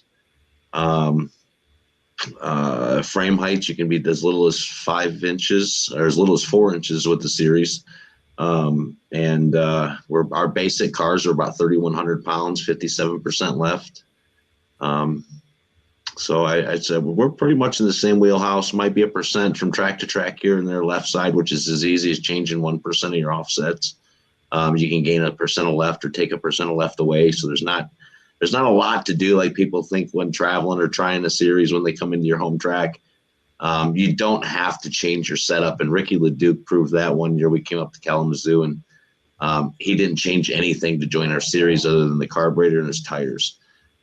Frame heights, you can be as little as 5 inches or as little as 4 inches with the series. Our basic cars are about 3,100 pounds, 57% left. So I'd say we're pretty much in the same wheelhouse. Might be a percent from track to track here and there left side, which is as easy as changing 1% of your offsets. You can gain a percent of left or take a percent of left away. So there's not a lot to do like people think when traveling or trying a series when they come into your home track. You don't have to change your setup. And Ricky LeDuc proved that one year we came up to Kalamazoo, and he didn't change anything to join our series other than the carburetor and his tires.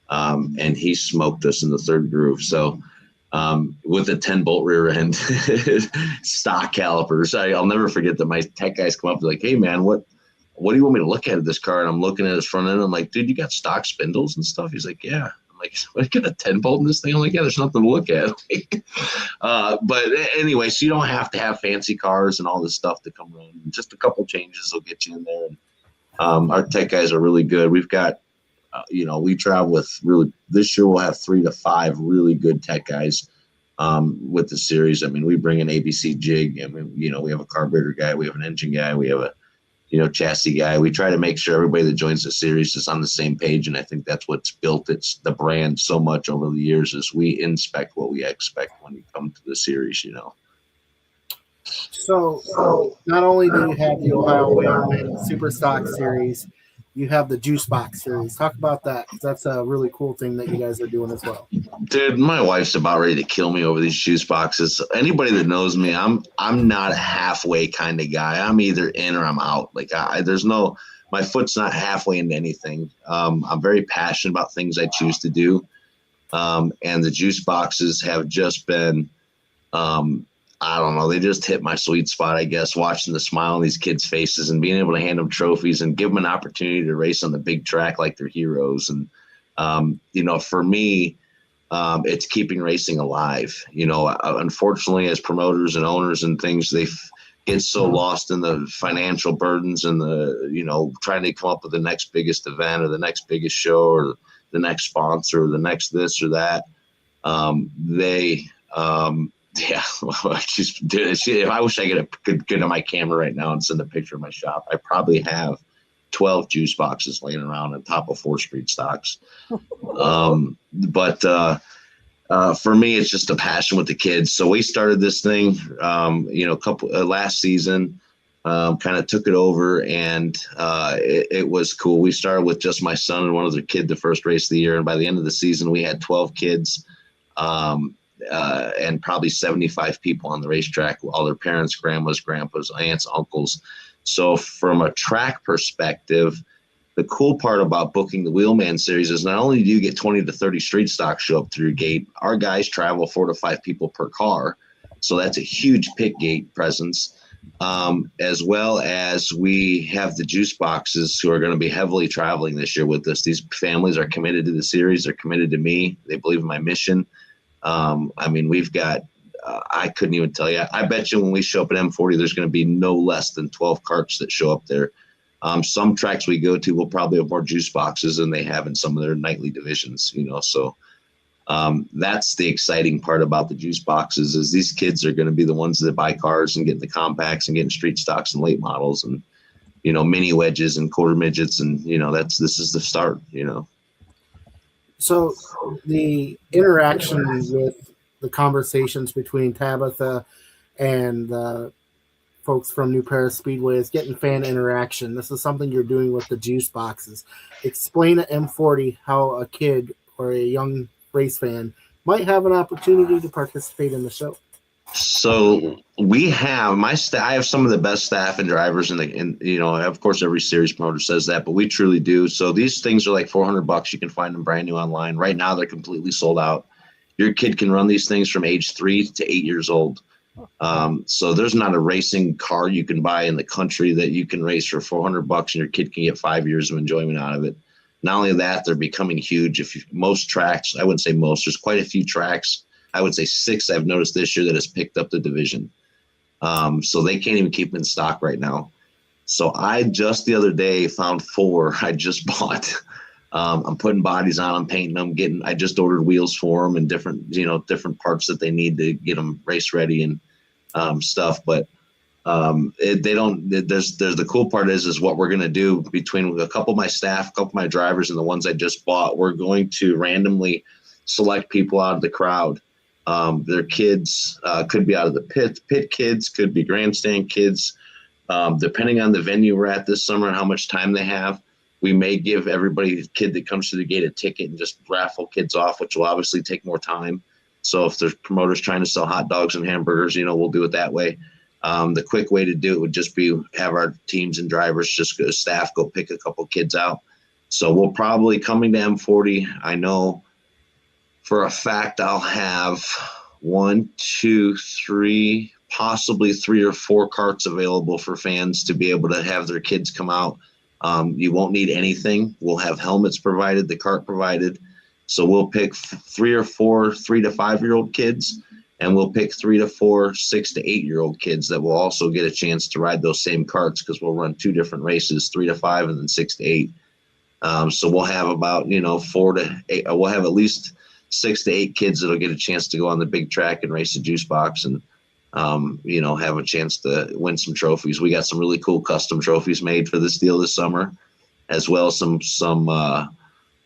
And he smoked us in the third groove. So with a 10-bolt rear end, stock calipers, I'll never forget that my tech guys come up and like, hey, man, what do you want me to look at this car? And I'm looking at his front end. I'm like, dude, you got stock spindles and stuff? He's like, yeah. I'm like, what, you got a 10-bolt in this thing? I'm like, yeah, there's nothing to look at. But anyway, so you don't have to have fancy cars and all this stuff to come run. Just a couple changes will get you in there. And our tech guys are really good. We've got, we travel with this year we'll have 3 to 5 really good tech guys with the series. I mean, we bring an ABC jig. I mean, we have a carburetor guy, we have an engine guy, we have a, chassis guy. We try to make sure everybody that joins the series is on the same page. And I think that's what's built the brand so much over the years is we inspect what we expect when you come to the series, So not only do you have the Ohio Wheelman Super Stock Series, you have the Juice Box Series. Talk about that, because that's a really cool thing that you guys are doing as well. Dude, my wife's about ready to kill me over these juice boxes. Anybody that knows me, I'm not a halfway kind of guy. I'm either in or I'm out. Like my foot's not halfway into anything. I'm very passionate about things I choose to do. And the juice boxes have just been, I don't know. They just hit my sweet spot, I guess, watching the smile on these kids' faces and being able to hand them trophies and give them an opportunity to race on the big track like they're heroes. And, for me, it's keeping racing alive. Unfortunately, as promoters and owners and things, they get so lost in the financial burdens and the, trying to come up with the next biggest event or the next biggest show or the next sponsor, the next this or that. Yeah, well, if I wish I could get on my camera right now and send a picture of my shop, I probably have 12 juice boxes laying around on top of 4 street stocks. But for me, it's just a passion with the kids. So we started this thing, last season, kind of took it over, and it was cool. We started with just my son and one other kid the first race of the year. And by the end of the season, we had 12 kids. And probably 75 people on the racetrack, all their parents, grandmas, grandpas, aunts, uncles. So from a track perspective, the cool part about booking the Wheelman Series is not only do you get 20 to 30 street stocks show up through your gate, our guys travel 4 to 5 people per car. So that's a huge pit gate presence, as well as we have the juice boxes who are going to be heavily traveling this year with us. These families are committed to the series. They're committed to me. They believe in my mission. We've got, I couldn't even tell you. I bet you when we show up at M40, there's going to be no less than 12 carts that show up there. Some tracks we go to will probably have more juice boxes than they have in some of their nightly divisions, So that's the exciting part about the juice boxes is these kids are going to be the ones that buy cars and get the compacts and getting street stocks and late models and, mini wedges and quarter midgets. And, this is the start, So the interaction with the conversations between Tabitha and the folks from New Paris Speedway is getting fan interaction. This is something you're doing with the juice boxes. Explain at M40 how a kid or a young race fan might have an opportunity to participate in the show. So we have I have some of the best staff and drivers of course every series promoter says that, but we truly do. So these things are like $400. You can find them brand new online. Right now they're completely sold out. Your kid can run these things from age 3 to 8 years old. So there's not a racing car you can buy in the country that you can race for $400 and your kid can get 5 years of enjoyment out of it. Not only that, they're becoming huge. Most tracks, I wouldn't say most, there's quite a few tracks. I would say 6 I've noticed this year that has picked up the division. So they can't even keep them in stock right now. So I just the other day found 4 I just bought. I'm putting bodies on them, painting them, I just ordered wheels for them and different parts that they need to get them race ready and stuff. But there's the cool part is what we're going to do between a couple of my staff, a couple of my drivers, and the ones I just bought. We're going to randomly select people out of the crowd. Their kids could be out of the pit kids, could be grandstand kids, depending on the venue we're at this summer and how much time they have. We may give everybody kid that comes to the gate a ticket and just raffle kids off, which will obviously take more time. So if there's promoters trying to sell hot dogs and hamburgers, we'll do it that way. The quick way to do it would just be have our teams and drivers staff go pick a couple kids out. So we'll probably coming to M40. I know for a fact I'll have 1, 2, 3, possibly 3 or 4 carts available for fans to be able to have their kids come out. You won't need anything. We'll have helmets provided, the cart provided. So we'll pick 3 or 4 3 to 5-year-old kids, and we'll pick 3 to 4 6 to 8-year-old kids that will also get a chance to ride those same carts because we'll run 2 different races, 3 to 5 and then 6 to 8. So we'll have about 4 to 8. We'll have at least 6 to 8 kids that'll get a chance to go on the big track and race the juice box and have a chance to win some trophies. We got some really cool custom trophies made for this deal this summer, as well as some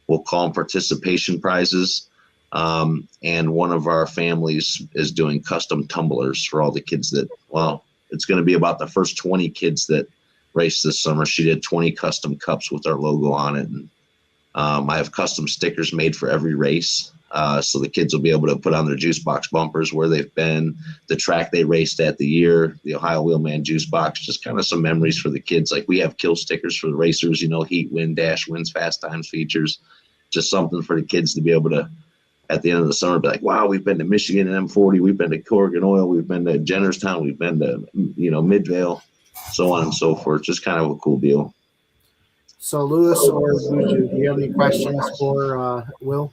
we'll call them participation prizes. And one of our families is doing custom tumblers for all the kids it's going to be about the first 20 kids that race this summer. She did 20 custom cups with our logo on it. And I have custom stickers made for every race. So the kids will be able to put on their juice box bumpers where they've been, the track they raced at the year, the Ohio Wheelman juice box, just kind of some memories for the kids. Like we have kill stickers for the racers, heat, win, dash, wins, fast times, features, just something for the kids to be able to, at the end of the summer, be like, wow, we've been to Michigan and M40, we've been to Corrigan Oil, we've been to Jennerstown, we've been to, Midvale, so on and so forth. Just kind of a cool deal. So Lewis or Buju, do you have any questions for Will?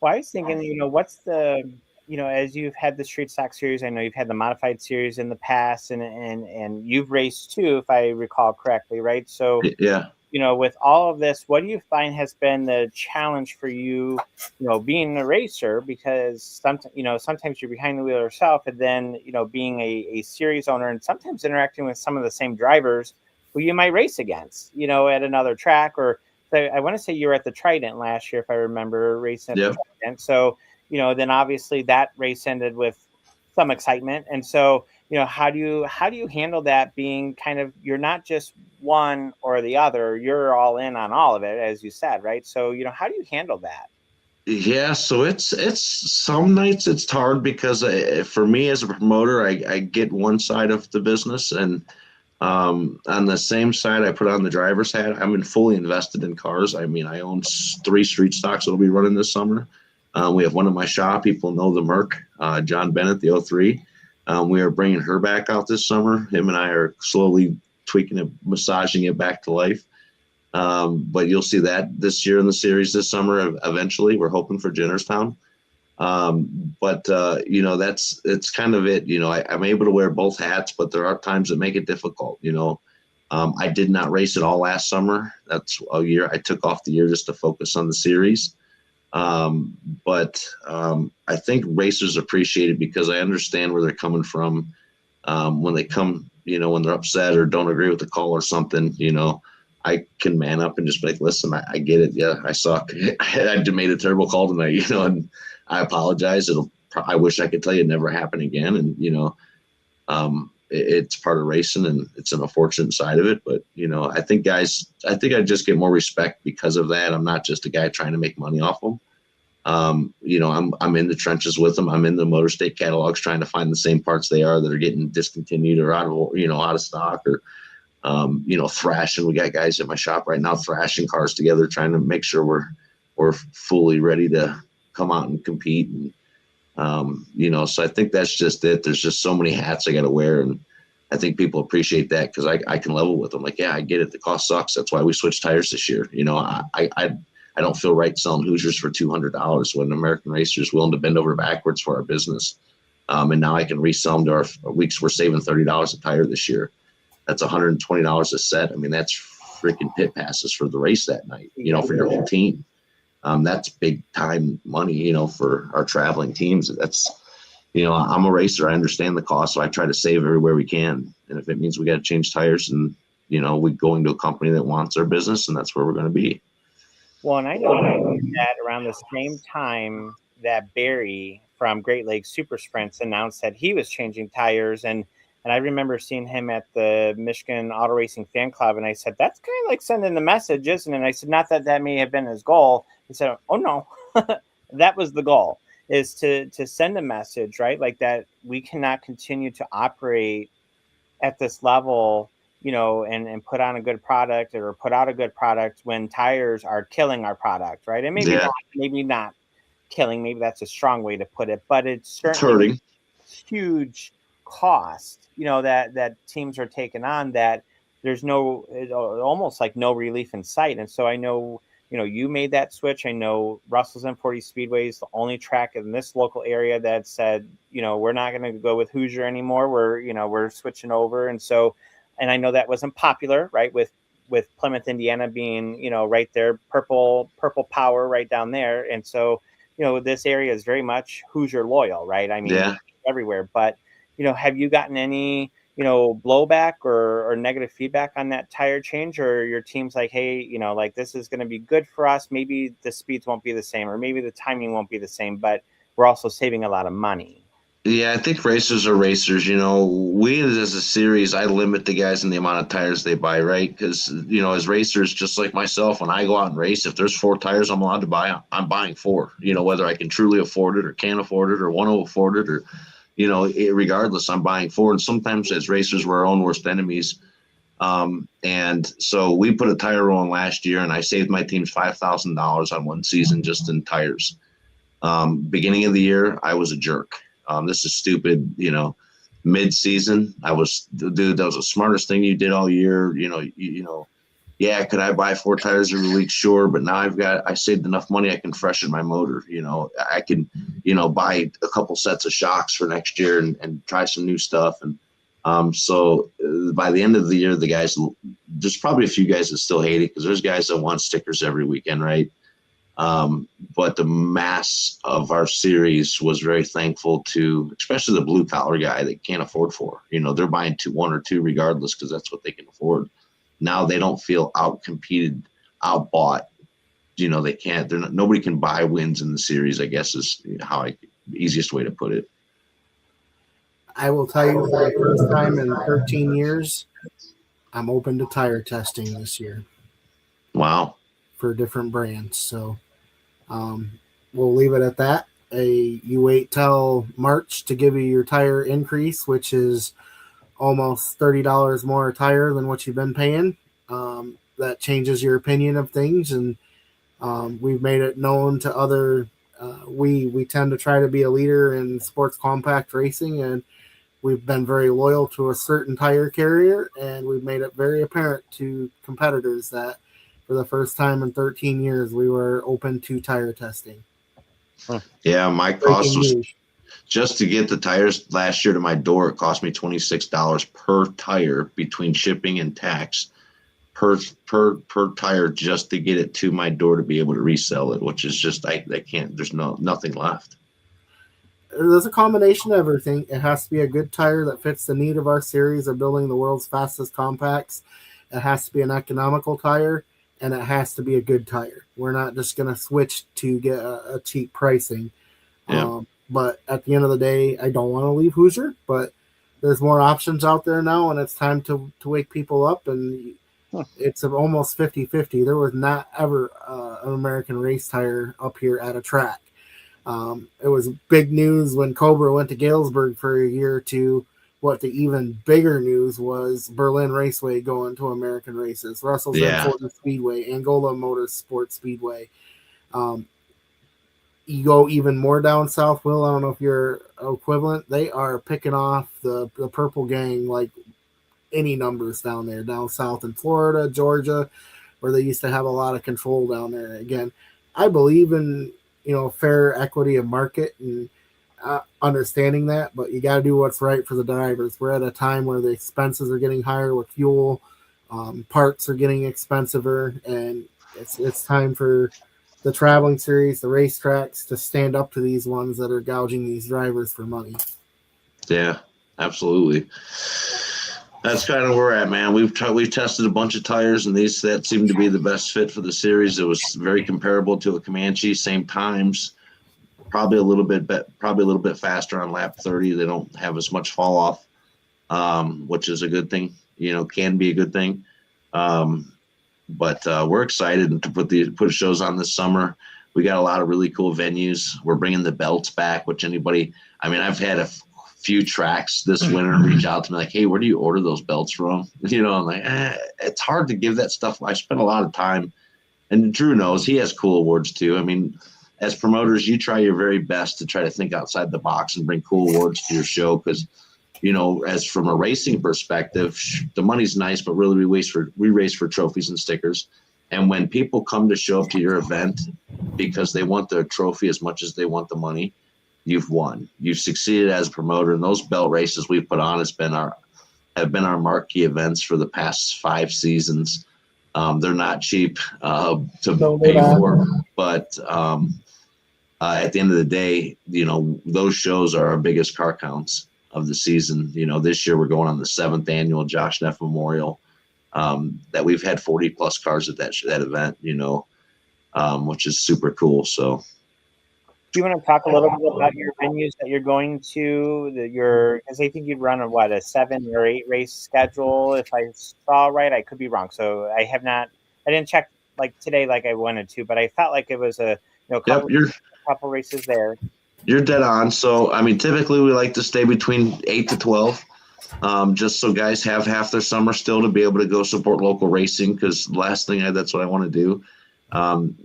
Well, I was thinking, what's the, as you've had the street stock series, I know you've had the modified series in the past, and you've raced too, if I recall correctly, right? So yeah, with all of this, what do you find has been the challenge for you, being a racer? Because sometimes you're behind the wheel yourself, and then, being a series owner and sometimes interacting with some of the same drivers who you might race against, at another track. Or I want to say you were at the Trident last year, if I remember, racing at the Trident. So, then obviously that race ended with some excitement. And so, how do you handle that, being kind of, you're not just one or the other, you're all in on all of it, as you said, right? So, how do you handle that? Yeah, so it's some nights it's hard because for me as a promoter, I get one side of the business, and on the same side, I put on the driver's hat. I'm fully invested in cars. I mean, I own 3 street stocks that'll be running this summer. We have one in my shop. People know the Merc, John Bennett, the 03. We are bringing her back out this summer. Him and I are slowly tweaking it, massaging it back to life. But you'll see that this year in the series this summer. Eventually, we're hoping for Jennerstown. It's kind of it. I'm able to wear both hats, but there are times that make it difficult. I did not race at all last summer. That's a year I took off the year just to focus on the series. I think racers appreciate it because I understand where they're coming from. When they come, when they're upset or don't agree with the call or something, I can man up and just be like, listen, I get it. Yeah, I suck. I made a terrible call tonight, and I apologize. I wish I could tell you it never happen again. And, it's part of racing, and it's an unfortunate side of it. But, I think I just get more respect because of that. I'm not just a guy trying to make money off them. I'm in the trenches with them. I'm in the Motor State catalogs trying to find the same parts they are that are getting discontinued or out of stock, or, thrashing. We got guys at my shop right now thrashing cars together, trying to make sure we're fully ready to come out and compete. And, so I think that's just it. There's just so many hats I got to wear. And I think people appreciate that because I can level with them. Like, yeah, I get it. The cost sucks. That's why we switched tires this year. I don't feel right selling Hoosiers for $200 when American Racer is willing to bend over backwards for our business. And now I can resell them to our weeks. We're saving $30 a tire this year. That's $120 a set. I mean, that's freaking pit passes for the race that night, for your whole team. That's big time money, for our traveling teams. That's, I'm a racer. I understand the cost, so I try to save everywhere we can. And if it means we got to change tires, and, we go into a company that wants our business, and that's where we're going to be. Well, and I know that around the same time that Barry from Great Lakes Super Sprints announced that he was changing tires, and I remember seeing him at the Michigan Auto Racing Fan Club, and I said, that's kind of like sending the message, isn't it? And I said, not that may have been his goal. He said, oh, no, that was the goal, is to send a message, right? Like that we cannot continue to operate at this level, and put on a good product or put out a good product when tires are killing our product, right? And maybe not killing, maybe that's a strong way to put it, but it's certainly huge cost, that teams are taking on, that there's almost like no relief in sight. And so I know, you made that switch. I know Russell's M40 Speedway is the only track in this local area that said, we're not going to go with Hoosier anymore. We're switching over. And so, and I know that wasn't popular, right? With Plymouth, Indiana being, right there, purple power right down there. And so, this area is very much Hoosier loyal, right? I mean, everywhere. But, have you gotten any, blowback or negative feedback on that tire change, or your team's like, hey, like this is going to be good for us. Maybe the speeds won't be the same, or maybe the timing won't be the same, but we're also saving a lot of money. Yeah, I think racers are racers. We as a series, I limit the guys in the amount of tires they buy, right? Because, as racers, just like myself, when I go out and race, if there's 4 tires I'm allowed to buy, I'm buying 4, whether I can truly afford it or can't afford it or want to afford it, or, regardless, I'm buying 4. And sometimes as racers, we're our own worst enemies. And so we put a tire roll in last year, and I saved my team $5,000 on one season just in tires. Beginning of the year, I was a jerk. This is stupid, mid-season. That was the smartest thing you did all year. Yeah, could I buy 4 tires every week? Sure. But now I saved enough money. I can freshen my motor. I can, buy a couple sets of shocks for next year and try some new stuff. And so by the end of the year, the guys there's probably a few guys that still hate it because there's guys that want stickers every weekend, right? But the mass of our series was very thankful to, especially the blue collar guy that can't afford 4. They're buying 1 or 2 regardless because that's what they can afford. Now they don't feel outcompeted, outbought. They can't. Nobody can buy wins in the series, I guess, is the easiest way to put it. I will tell you, for the first time in 13 years, I'm open to tire testing this year. Wow. For different brands. So we'll leave it at that. You wait till March to give you your tire increase, which is almost $30 more a tire than what you've been paying. That changes your opinion of things, and we've made it known to other. We tend to try to be a leader in sports compact racing, and we've been very loyal to a certain tire carrier, and we've made it very apparent to competitors that for the first time in 13 years, we were open to tire testing. Yeah, my cost was just to get the tires last year to my door. It cost me $26 per tire between shipping and tax per tire just to get it to my door to be able to resell it, which is just I can't. There's nothing left. There's a combination of everything. It has to be a good tire that fits the need of our series of building the world's fastest compacts. It has to be an economical tire, and it has to be a good tire. We're not just going to switch to get a cheap pricing. Yeah. But at the end of the day, I don't want to leave Hoosier, but there's more options out there now, and it's time to wake people up. And it's almost 50-50. There was not ever an American race tire up here at a track. It was big news when Cobra went to Galesburg for a year or two. What the even bigger news was Berlin Raceway going to American races, Russell's M40 Speedway, Angola Motorsport Speedway. You go even more down south, Will, I don't know if you're equivalent. They are picking off the Purple Gang like any numbers down there, down south in Florida, Georgia, where they used to have a lot of control down there. Again, I believe in fair equity of market and understanding that, but you got to do what's right for the drivers. We're at a time where the expenses are getting higher with fuel, parts are getting expensiver, and it's time for the traveling series, the racetracks, to stand up to these ones that are gouging these drivers for money. Yeah, absolutely. That's kind of where we're at, man. We've tested a bunch of tires, and that seemed to be the best fit for the series. It was very comparable to a Comanche, same times, probably a little bit faster on lap 30. They don't have as much fall off, which is a good thing. Can be a good thing. But we're excited to put shows on this summer. We got a lot of really cool venues. We're bringing the belts back, which I've had a few tracks this winter reach out to me like, hey, where do you order those belts from? I'm like, it's hard to give that stuff. I spent a lot of time, and Drew knows he has cool awards too. As promoters, you try your very best to try to think outside the box and bring cool awards to your show because, as from a racing perspective, the money's nice, but really we race for trophies and stickers. And when people come to show up to your event because they want their trophy as much as they want the money, you've won. You've succeeded as a promoter, and those belt races we've put on have been our marquee events for the past 5 seasons. They're not cheap to pay for, but at the end of the day, those shows are our biggest car counts of the season. This year we're going on the 7th annual Josh Neff Memorial. That we've had 40 plus cars at that event. Which is super cool. So. Do you want to talk a little bit about your venues that you're going to? Because I think you'd run a 7 or 8 race schedule. If I saw right, I could be wrong. So I didn't check like today like I wanted to, but I felt like it was a couple races there. You're dead on. So typically we like to stay between 8 to 12, just so guys have half their summer still to be able to go support local racing. Because that's what I want to do.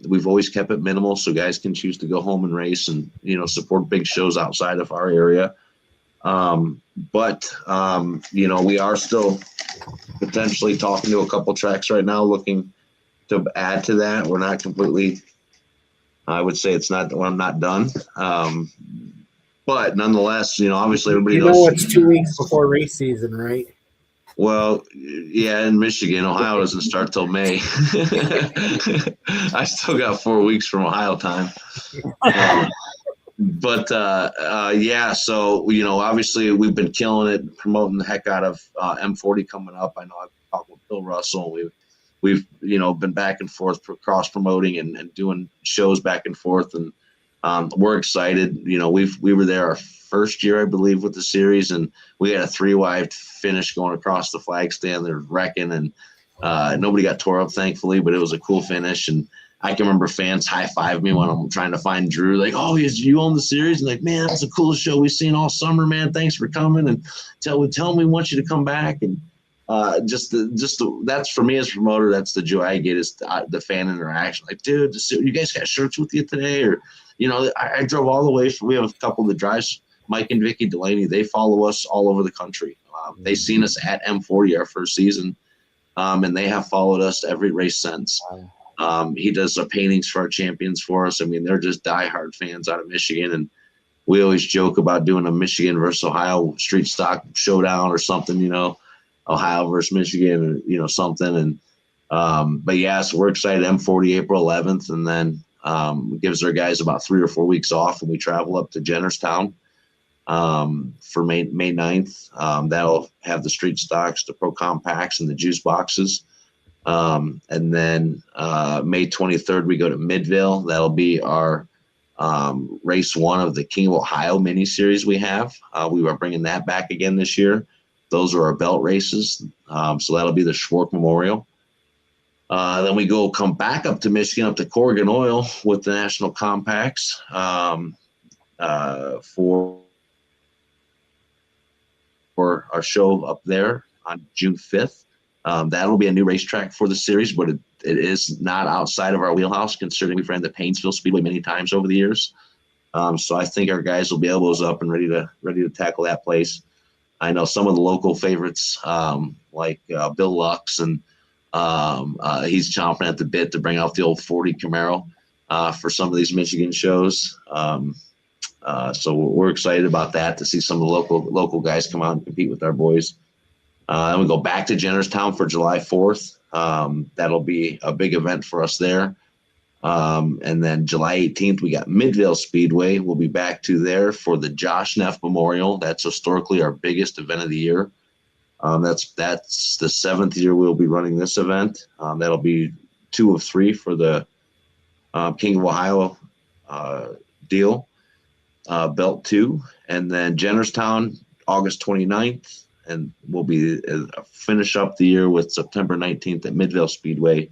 We've always kept it minimal so guys can choose to go home and race and, support big shows outside of our area. But we are still potentially talking to a couple tracks right now looking to add to that. We're not completely, I would say I'm not done. But nonetheless, obviously everybody knows. It's 2 weeks before race season, right? Well, yeah, in Michigan, Ohio doesn't start till May. I still got 4 weeks from Ohio time. Yeah, so, obviously we've been killing it, promoting the heck out of M40 coming up. I know I've talked with Bill Russell. We've been back and forth cross promoting and doing shows back and forth, and we're excited. We were there our first year, I believe, with the series, and we had a 3-wide finish going across the flag stand. They're wrecking, and nobody got tore up, thankfully, but it was a cool finish. And I can remember fans high-five me when I'm trying to find Drew, like, "Oh, you own the series?" And like, "Man, that's the coolest show we've seen all summer, man. Thanks for coming, and tell them we want you to come back." And that's for me as a promoter, that's the joy I get, is the fan interaction. Like, dude, you guys got shirts with you today? Or, I drove all the way we have a couple that drives, Mike and Vicky Delaney. They follow us all over the country. They've seen us at M40 our first season, and they have followed us every race since. He does the paintings for our champions for us. I mean, they're just diehard fans out of Michigan, and we always joke about doing a Michigan versus Ohio street stock showdown or something, Ohio versus Michigan, or something. And but yeah, so we're excited. M40 April 11th, and then gives our guys about 3 or 4 weeks off, and we travel up to Jennerstown for May 9th. That'll have the street stocks, the pro compacts, and the juice boxes. And then May 23rd, we go to Midvale. That'll be our race 1 of the King of Ohio mini series we have. We are bringing that back again this year. Those are our belt races. So that'll be the Schwartz Memorial. Then we come back up to Michigan, up to Corrigan Oil with the National Compacts for our show up there on June 5th. That'll be a new racetrack for the series, but it is not outside of our wheelhouse, considering we've ran the Painesville Speedway many times over the years. So I think our guys will be elbows up and ready to tackle that place. I know some of the local favorites, like Bill Lux, and he's chomping at the bit to bring out the old 40 Camaro for some of these Michigan shows. So we're excited about that, to see some of the local guys come out and compete with our boys. Then we go back to Jennerstown for July 4th. That'll be a big event for us there. And then July 18th, we got Midvale Speedway. We'll be back to there for the Josh Neff Memorial. That's historically our biggest event of the year. That's the 7th year we'll be running this event. That'll be 2 of 3 for the King of Ohio deal, Belt 2. And then Jennerstown, August 29th. And we'll be finish up the year with September 19th at Midvale Speedway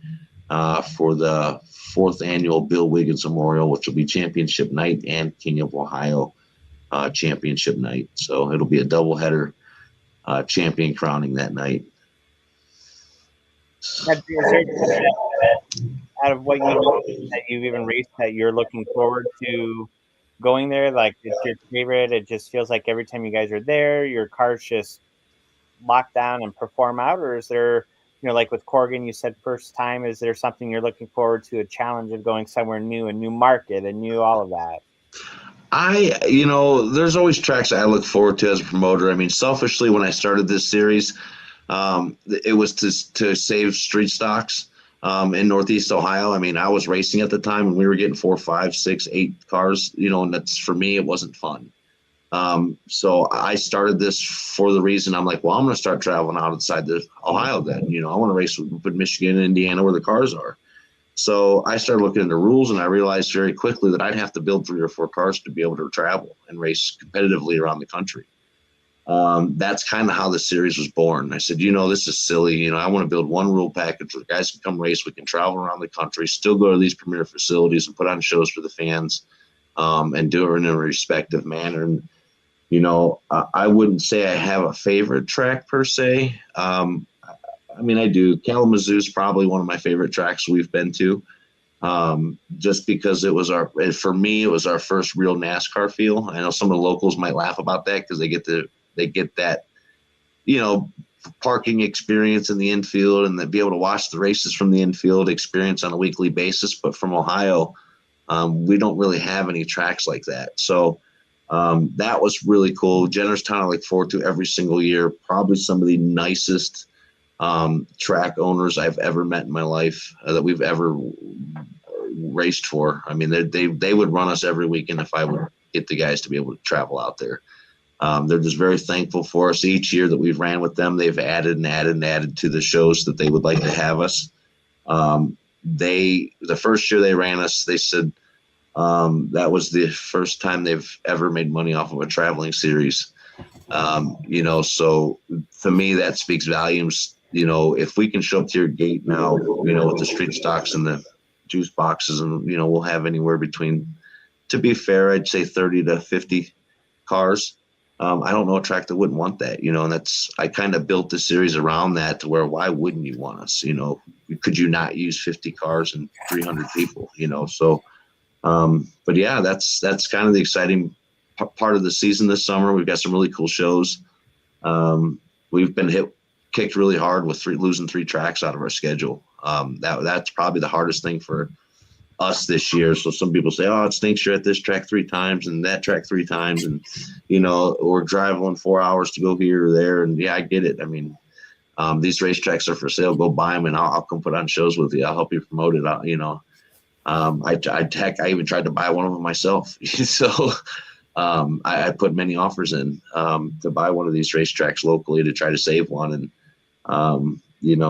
for the 4th annual Wil Wiggins Memorial, which will be championship night and King of Ohio championship night. So it'll be a doubleheader champion crowning that night. Out of what that you've even raced that you're looking forward to going there, like it's your favorite? It just feels like every time you guys are there, your cars just lock down and perform out? Or is there, like with Corrigan, you said first time, is there something you're looking forward to, a challenge of going somewhere new, a new market, a new all of that? There's always tracks I look forward to as a promoter. I mean, selfishly, when I started this series, it was to save street stocks in Northeast Ohio. I mean, I was racing at the time, and we were getting 4, 5, 6, 8 cars, and that's, for me, it wasn't fun. So I started this for the reason, I'm like, well, I'm going to start traveling outside the Ohio then. I want to race with Michigan and Indiana where the cars are. So I started looking into rules, and I realized very quickly that I'd have to build 3 or 4 cars to be able to travel and race competitively around the country. That's kind of how the series was born. I said, this is silly. I want to build one rule package where the guys can come race. We can travel around the country, still go to these premier facilities and put on shows for the fans, and do it in a respective manner. And, I wouldn't say I have a favorite track per se. I mean, I do. Kalamazoo is probably one of my favorite tracks we've been to, just because for me, it was our first real NASCAR feel. I know some of the locals might laugh about that because they get that, parking experience in the infield, and then be able to watch the races from the infield experience on a weekly basis. But from Ohio, we don't really have any tracks like that. So That was really cool. Jennerstown I look forward to every single year. Probably some of the nicest track owners I've ever met in my life that we've ever raced for. I mean, they would run us every weekend if I would get the guys to be able to travel out there. They're just very thankful for us. Each year that we've ran with them, they've added and added and added to the shows that they would like to have us. The first year they ran us, they said that was the first time they've ever made money off of a traveling series. So to me, that speaks volumes. If we can show up to your gate now, with the street stocks and the juice boxes, and, we'll have anywhere between, to be fair, I'd say 30 to 50 cars. I don't know a track that wouldn't want that, and I kind of built the series around that to where, why wouldn't you want us? Could you not use 50 cars and 300 people, so, but yeah, that's kind of the exciting part of the season this summer. We've got some really cool shows. We've been kicked really hard with losing 3 tracks out of our schedule. That's probably the hardest thing for us this year. So some people say, oh, it stinks you're at this track 3 times and that track 3 times. And, we're driving 4 hours to go here or there. And yeah, I get it. I mean, these racetracks are for sale. Go buy them and I'll come put on shows with you. I'll help you promote it. I even tried to buy one of them myself. So I put many offers in to buy one of these racetracks locally to try to save one. And,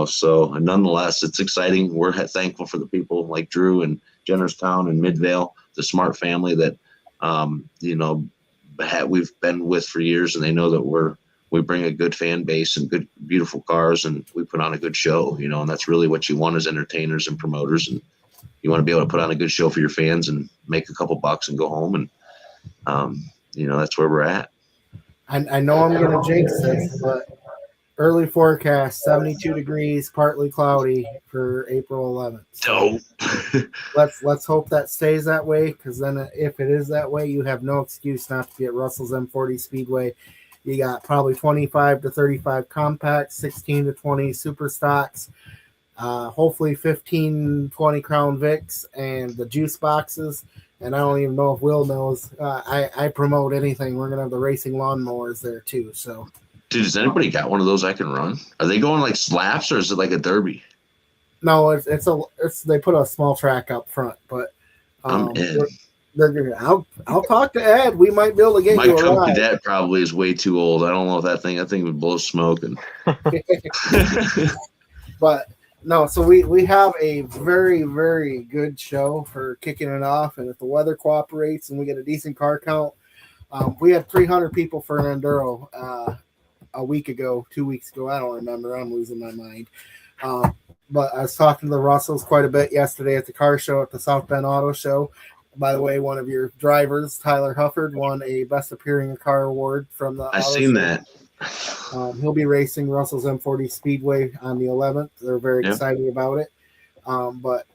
so nonetheless, it's exciting. We're thankful for the people like Drew and Jennerstown and Midvale, the Smart family that, we've been with for years, and they know that we bring a good fan base and good, beautiful cars, and we put on a good show, and that's really what you want as entertainers and promoters. And you want to be able to put on a good show for your fans and make a couple bucks and go home. And, that's where we're at. I know I'm going to jinx this, but early forecast, 72 degrees, partly cloudy for April 11th. Dope. Let's hope that stays that way, because then if it is that way, you have no excuse not to be at Russell's M40 Speedway. You got probably 25 to 35 compacts, 16 to 20 super stocks, hopefully 15, 20 Crown Vics, and the juice boxes. And I don't even know if Will knows. I promote anything. We're going to have the racing lawnmowers there too. So, dude, has anybody got one of those I can run? Are they going like slaps or is it like a derby? No, it's they put a small track up front, but I'm in. I'll talk to Ed. We might be able to get My you a Coke ride. Cadet probably is way too old. I don't know if that thing would blow smoke. And But no, so we have a very, very good show for kicking it off, and if the weather cooperates and we get a decent car count, we had 300 people for an enduro a week ago, 2 weeks ago. I don't remember. I'm losing my mind. But I was talking to the Russells quite a bit yesterday at the car show at the South Bend Auto Show. By the way, one of your drivers, Tyler Hufford, won a Best Appearing Car award from the I've Auto seen Show. that. He'll be racing Russell's M40 Speedway on the 11th. They're very excited about it. But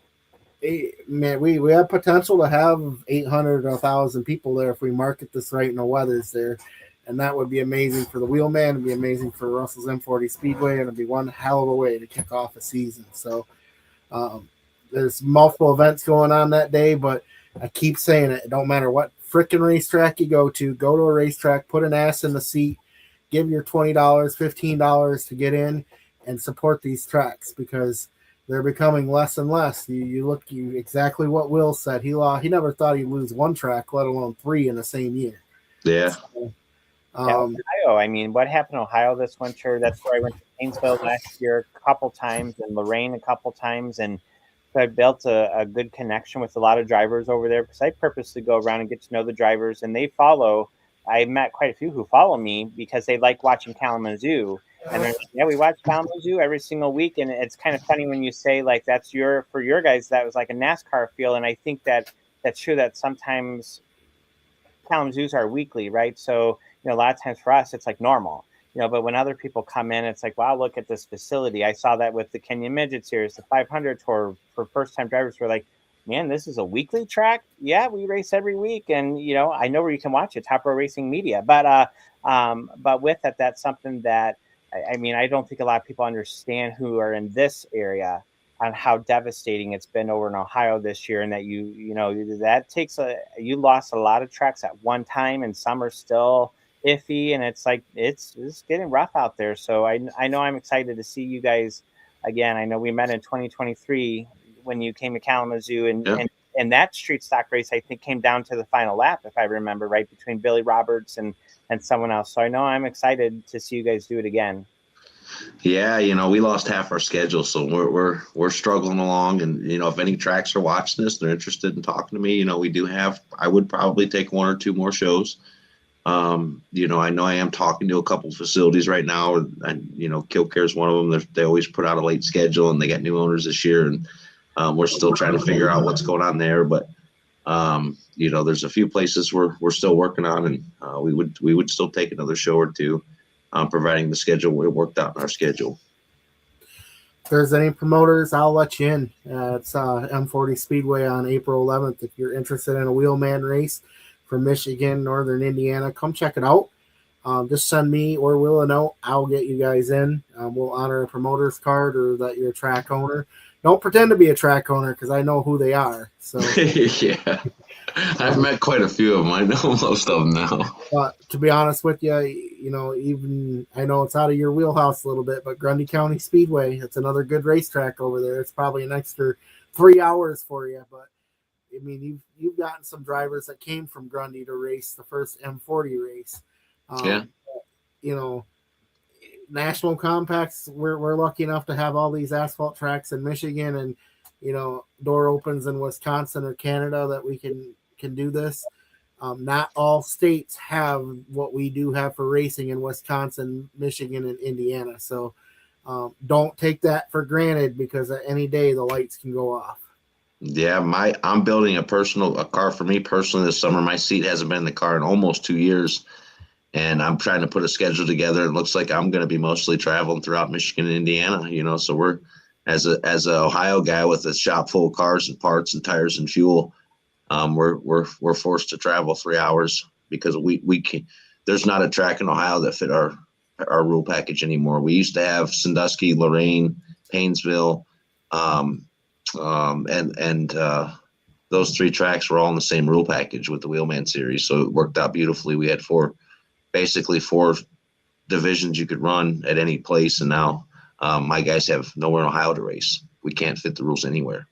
man, we have potential to have 800 or 1,000 people there if we market this right and the weather's there. And that would be amazing for the Wheelman. It'd be amazing for Russell's M40 Speedway, and it'd be one hell of a way to kick off a season. So there's multiple events going on that day, but I keep saying it. It don't matter what freaking racetrack you go to a racetrack, put an ass in the seat, give your $20, $15 to get in and support these tracks, because they're becoming less and less. You exactly what Will said. He never thought he'd lose one track, let alone 3 in the same year. Yeah. So, Ohio. I mean, what happened in Ohio this winter? That's where I went to Painesville last year a couple times, and Lorraine a couple times, and so I built a good connection with a lot of drivers over there, because I purposely go around and get to know the drivers, and they follow. I met quite a few who follow me because they like watching Kalamazoo, and they're like, yeah, we watch Kalamazoo every single week. And it's kind of funny when you say like that's for your guys, that was like a NASCAR feel, and I think that's true, that sometimes Kalamazoo's are weekly, right? So a lot of times for us it's like normal, but when other people come in, it's like, wow, look at this facility. I saw that with the Kenyan Midget Series, the 500 tour, for first-time drivers who are like, man, this is a weekly track. Yeah, we race every week, and I know where you can watch it, Top Row Racing Media. But with that, that's something that I mean, I don't think a lot of people understand who are in this area. how devastating it's been over in Ohio this year, and that you lost a lot of tracks at one time, and some are still iffy, and it's like it's getting rough out there. So I know I'm excited to see you guys again. I know we met in 2023 when you came to Kalamazoo, and that street stock race I think came down to the final lap, if I remember right, between Billy Roberts and someone else. So I know I'm excited to see you guys do it again. Yeah, we lost half our schedule, so we're struggling along. And if any tracks are watching this, they're interested in talking to me. I would probably take one or two more shows. I know I am talking to a couple of facilities right now, and Killcare is one of them. They always put out a late schedule, and they got new owners this year, and we're still trying to figure out what's going on there. But there's a few places we're still working on, and we would still take another show or two, providing the schedule worked out in our schedule. If there's any promoters, I'll let you in. It's M40 Speedway on April 11th. If you're interested in a wheelman race from Michigan, Northern Indiana, come check it out. Just send me or Will a note. I'll get you guys in. We'll honor a promoter's card or that you're a track owner. Don't pretend to be a track owner because I know who they are. So yeah, I've met quite a few of them. I know most of them now. But to be honest with you, even I know it's out of your wheelhouse a little bit, but Grundy County Speedway, it's another good racetrack over there. It's probably an extra 3 hours for you, but I mean, you've gotten some drivers that came from Grundy to race the first M40 race. National compacts, we're lucky enough to have all these asphalt tracks in Michigan, and door opens in Wisconsin or Canada that we can do this. Not all states have what we do have for racing in Wisconsin, Michigan, and Indiana. So don't take that for granted, because at any day the lights can go off. Yeah, I'm building a car for me personally this summer. My seat hasn't been in the car in almost 2 years, and I'm trying to put a schedule together. It looks like I'm going to be mostly traveling throughout Michigan and Indiana. So we're as a Ohio guy with a shop full of cars and parts and tires and fuel. We're forced to travel 3 hours because we can. There's not a track in Ohio that fit our rule package anymore. We used to have Sandusky, Lorain, Paynesville, and those three tracks were all in the same rule package with the Wheelman Series, so it worked out beautifully. We had four divisions you could run at any place, and now my guys have nowhere in Ohio to race. We can't fit the rules anywhere.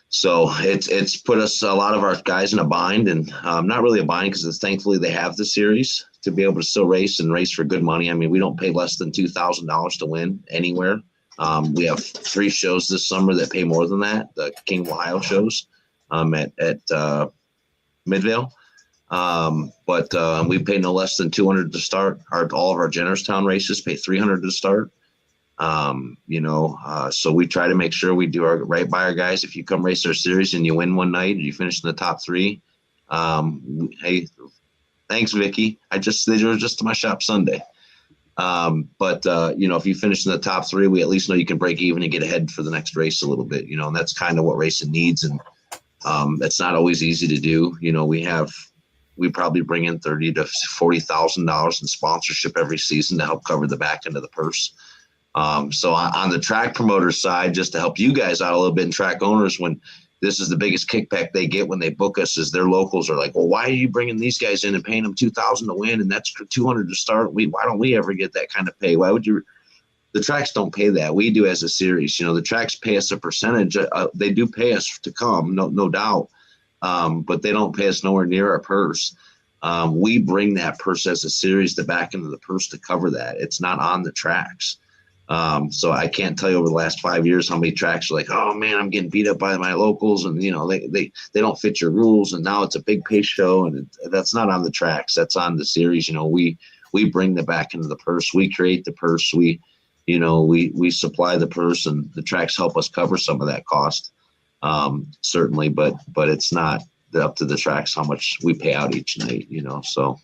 So it's put a lot of our guys in a bind, and not really a bind, because thankfully they have the series to be able to still race and race for good money. I mean, we don't pay less than $2,000 to win anywhere. We have 3 shows this summer that pay more than that, the King of Ohio shows at Midvale. But we pay no less than $200 to start. All of our Jennerstown races pay $300 to start. So we try to make sure we do right by our guys. If you come race our series and you win one night and you finish in the top 3, hey, thanks, Vicky. They were just to my shop Sunday. If you finish in the top 3, we at least know you can break even and get ahead for the next race a little bit, and that's kind of what racing needs. And that's not always easy to do. We probably bring in $30,000 to $40,000 in sponsorship every season to help cover the back end of the purse. So on the track promoter side, just to help you guys out a little bit, and track owners, when this is the biggest kickback they get when they book us, is their locals are like, well, why are you bringing these guys in and paying them $2,000 to win, and that's $200 to start? Why don't we ever get that kind of pay? Why would you? The tracks don't pay that. We do as a series. The tracks pay us a percentage. They do pay us to come, no doubt, but they don't pay us nowhere near our purse. We bring that purse as a series, the back end of the purse, to cover that. It's not on the tracks. So I can't tell you over the last 5 years how many tracks are like, oh man, I'm getting beat up by my locals, and they don't fit your rules, and now it's a big pay show, and that's not on the tracks. That's on the series. We bring the back into the purse. We create the purse. We supply the purse, and the tracks help us cover some of that cost. Certainly, but it's not up to the tracks how much we pay out each night. So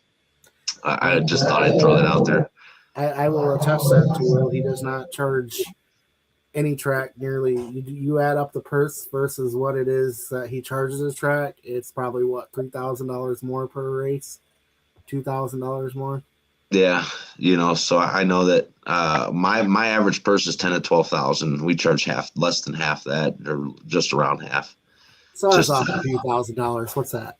I just thought I'd throw that out there. I will attest that to Will. He does not charge any track nearly. You add up the purse versus what it is that he charges his track. It's probably $3,000 more per race, $2,000 more. Yeah, so I know that my average purse is 10 to 12,000. We charge less than half that, or just around half. So that's Just off a few $1,000s. What's that?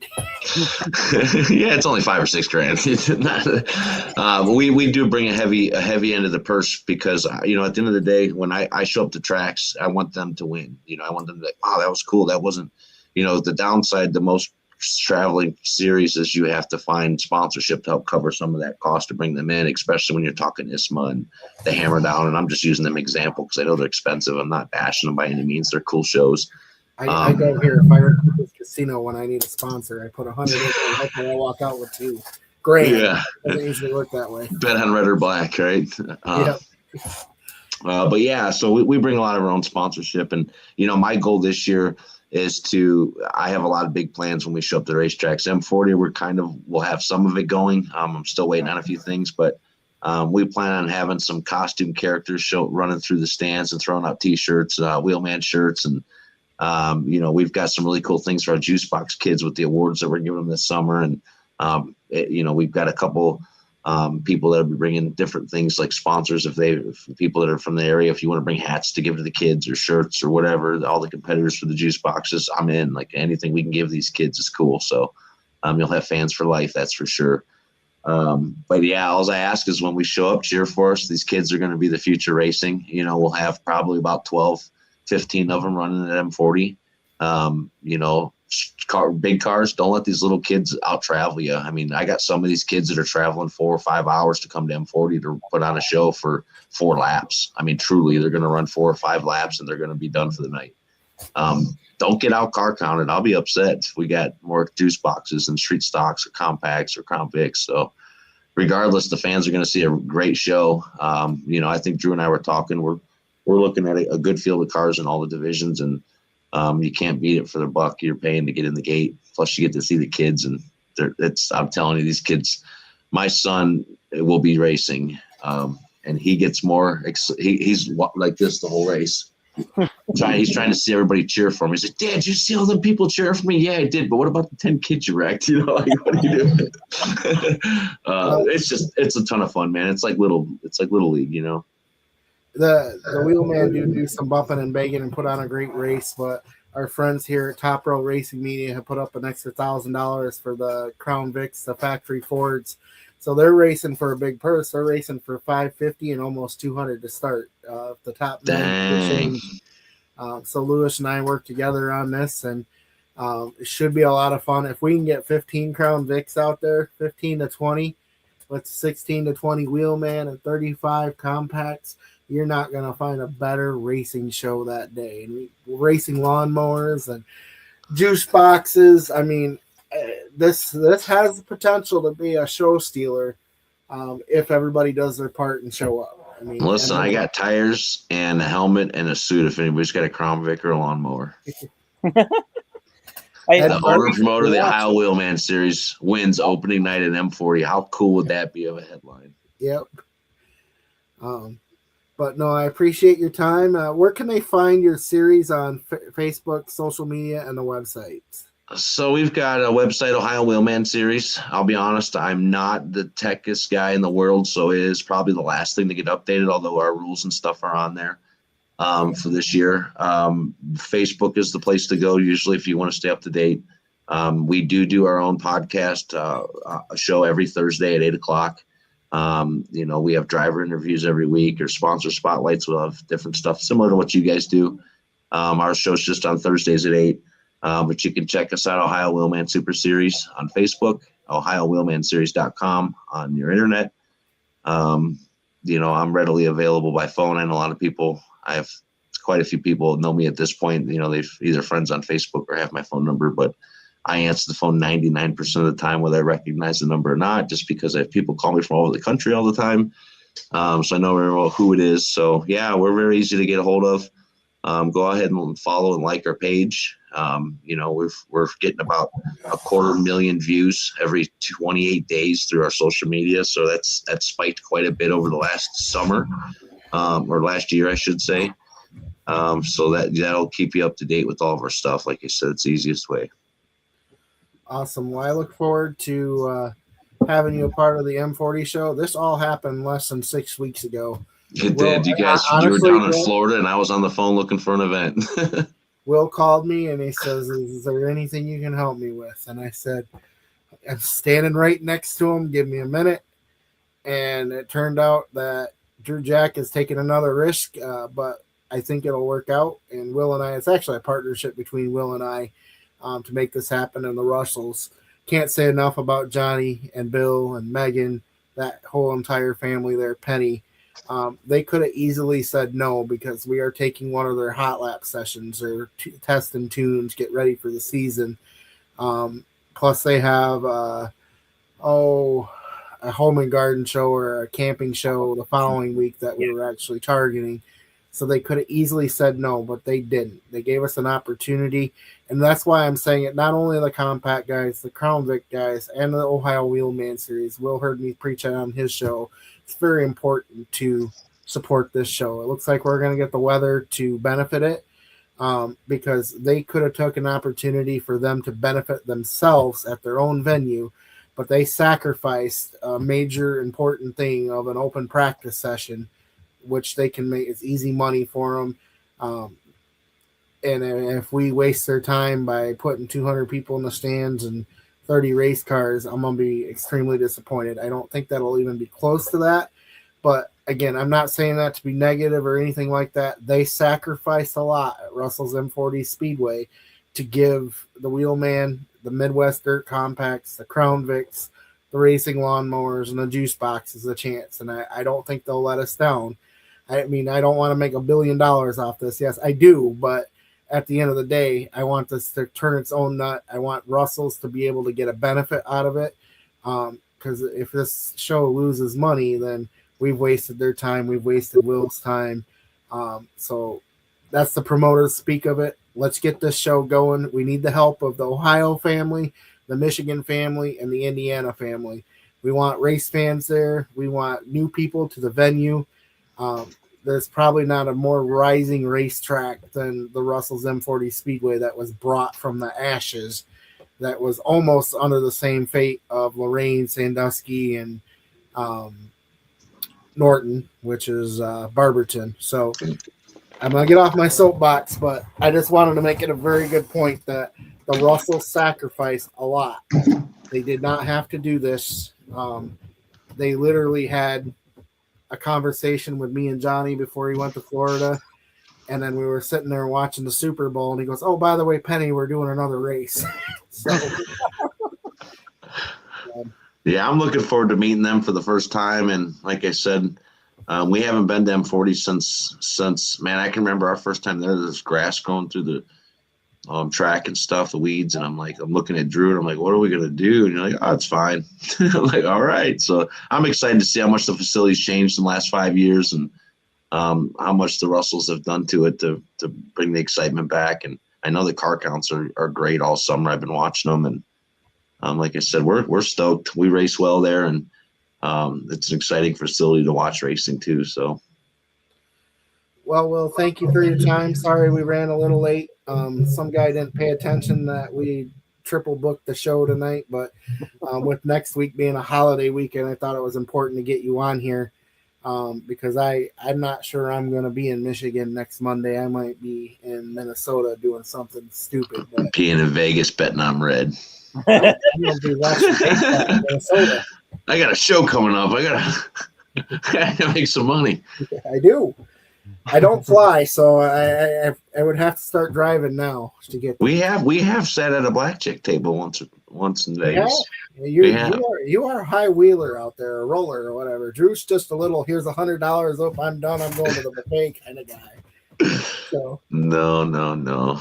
yeah, it's only $5 or $6 grand. It's not, we do bring a heavy end of the purse because at the end of the day, when I show up to tracks, I want them to win. I want them to be like, oh, that was cool. That wasn't, the downside. The most traveling series is you have to find sponsorship to help cover some of that cost to bring them in, especially when you're talking ISMA and the Hammer Down. And I'm just using them example because I know they're expensive. I'm not bashing them by any means. They're cool shows. I go here. If I rent this casino when I need a sponsor, I put 100 in there and hopefully I walk out with $2 grand. Yeah. It doesn't usually work that way. Bet on red or black, right? Yeah. But yeah, so we bring a lot of our own sponsorship. And, my goal this year is I have a lot of big plans when we show up to the racetracks. M40, we'll have some of it going. I'm still waiting on a few things, but we plan on having some costume characters running through the stands and throwing out T-shirts, Wheelman shirts, and we've got some really cool things for our juice box kids with the awards that we're giving them this summer. And, we've got a couple people that will be bringing different things like sponsors. If people that are from the area, if you want to bring hats to give to the kids or shirts or whatever, all the competitors for the juice boxes, I'm in. Like anything we can give these kids is cool. So you'll have fans for life. That's for sure. But yeah, all I ask is when we show up, cheer for us. These kids are going to be the future racing. We'll have probably about 12, 15 of them running at M40. Big cars, don't let these little kids out travel you. I mean, I got some of these kids that are traveling 4 or 5 hours to come to M40 to put on a show for 4 laps. I mean, truly, they're going to run 4 or 5 laps and they're going to be done for the night. Don't get out car counted. I'll be upset if we got more juice boxes and street stocks or compacts or Crown Vics. So regardless, the fans are going to see a great show. I think Drew and I were talking, we're looking at a good field of cars in all the divisions, and you can't beat it for the buck you're paying to get in the gate. Plus, you get to see the kids, and I'm telling you, these kids. My son will be racing, and he gets more. He's like this the whole race. He's trying to see everybody cheer for him. He's like, "Dad, did you see all them people cheering for me?" "Yeah, I did, but what about the 10 kids you wrecked? What do you do?" It's a ton of fun, man. It's like little league, The Wheelman do some bumping and begging and put on a great race, but our friends here at Top Row Racing Media have put up an extra $1,000 for the Crown Vics, the factory Fords. So they're racing for a big purse. They're racing for $550 and almost $200 to start. The top nine. So Lewis and I work together on this, and it should be a lot of fun. If we can get 15 Crown Vics out there, 15 to 20, with 16 to 20 Wheelman and 35 compacts, you're not going to find a better racing show that day. And racing lawnmowers and juice boxes. I mean, this has the potential to be a show stealer if everybody does their part and show up. I mean, listen, I got tires and a helmet and a suit if anybody's got a Crown Vic or a lawnmower. The owner promoter of the Ohio Wheelman Series wins opening night at M40. How cool would that be of a headline? Yep. But no, I appreciate your time. Where can they find your series on Facebook, social media, and the website? So we've got a website, Ohio Wheelman Series. I'll be honest, I'm not the techest guy in the world, so it is probably the last thing to get updated, although our rules and stuff are on there for this year. Facebook is the place to go usually if you want to stay up to date. We do our own podcast, a show every Thursday at 8 o'clock. We have driver interviews every week or sponsor spotlights. We'll have different stuff similar to what you guys do. Our show's just on Thursdays at 8. But you can check us out, Ohio Wheelman Super Series on Facebook, OhioWheelmanSeries.com on your internet. I'm readily available by phone. I know a lot of people, I have quite a few people know me at this point. They've either friends on Facebook or have my phone number, but I answer the phone 99% of the time, whether I recognize the number or not, just because I have people call me from all over the country all the time. So I know very well who it is. So yeah, we're very easy to get a hold of. Go ahead and follow and like our page. We're getting about 250,000 views every 28 days through our social media. So that's spiked quite a bit over the last summer, or last year, I should say. So that'll keep you up to date with all of our stuff. Like I said, it's the easiest way. Awesome. Well, I look forward to having you a part of the M40 show. This all happened less than 6 weeks ago. It Well, did. You guys, you were honestly, down in Will- Florida, and I was on the phone looking for an event. Will called me and he says, "Is there anything you can help me with?" And I said, "I'm standing right next to him. Give me a minute." And it turned out that Drew Jack is taking another risk, but I think it'll work out. And Will and I, it's actually a partnership between Will and I to make this happen. And the Russells, can't say enough about Johnny and Bill and Megan, that whole entire family there, Penny. They could have easily said no because we are taking one of their hot lap sessions or testing tunes, get ready for the season. Plus, they have a home and garden show or a camping show the following week that we were actually targeting. So they could have easily said no, but they didn't. They gave us an opportunity, and that's why I'm saying it. Not only the compact guys, the Crown Vic guys, and the Ohio Wheelman Series. Will heard me preach it on his show. It's very important to support this show. It looks like we're going to get the weather to benefit it because they could have took an opportunity for them to benefit themselves at their own venue, but they sacrificed a major important thing of an open practice session, which they can make. It's easy money for them. And if we waste their time by putting 200 people in the stands and 30 race cars, I'm going to be extremely disappointed. I don't think that'll even be close to that. But again, I'm not saying that to be negative or anything like that. They sacrificed a lot at Russell's M40 Speedway to give the Wheelman, the Midwest Dirt Compacts, the Crown Vics, the racing lawnmowers, and the juice boxes a chance. And I don't think they'll let us down. I mean, I don't want to make $1 billion off this. Yes, I do. But at the end of the day, I want this to turn its own nut. I want Russell's to be able to get a benefit out of it. Because if this show loses money, then we've wasted their time. We've wasted Will's time. So that's the promoters speak of it. Let's get this show going. We need the help of the Ohio family, the Michigan family, and the Indiana family. We want race fans there. We want new people to the venue. There's probably not a more rising racetrack than the Russell's M40 Speedway that was brought from the ashes, that was almost under the same fate of Lorraine, Sandusky, and Norton, which is Barberton. So I'm going to get off my soapbox, but I just wanted to make it a very good point that the Russells sacrificed a lot. They did not have to do this. They literally had a conversation with me and Johnny before he went to Florida, and then we were sitting there watching the Super Bowl, and he goes, "Oh, by the way, Penny, we're doing another race." So, yeah, I'm looking forward to meeting them for the first time. And like I said, we haven't been to M40 since man, I can remember our first time there. There's grass growing through the track and stuff, the weeds, and I'm looking at Drew and I'm like, what are we gonna do? And you're like, oh, it's fine. I'm like, all right. So I'm excited to see how much the facility's changed in the last 5 years and how much the Russells have done to it to bring the excitement back. And I know the car counts are great all summer. I've been watching them, and like I said, we're stoked. We race well there, and it's an exciting facility to watch racing too. So. Well, thank you for your time. Sorry we ran a little late. Some guy didn't pay attention that we triple booked the show tonight, but with next week being a holiday weekend, I thought it was important to get you on here because I'm not sure I'm going to be in Michigan next Monday. I might be in Minnesota doing something stupid. But being in Vegas betting I'm red. I'm going to be watching baseball in Minnesota. I got a show coming up. I gotta make some money. I do. I don't fly, so I would have to start driving now to get there. We have sat at a blackjack table once in Vegas. Yeah. You are a high wheeler out there, a roller or whatever. Drew's just a little, here's $100. Oh, if I'm done, I'm going to the buffet kind of guy. So No.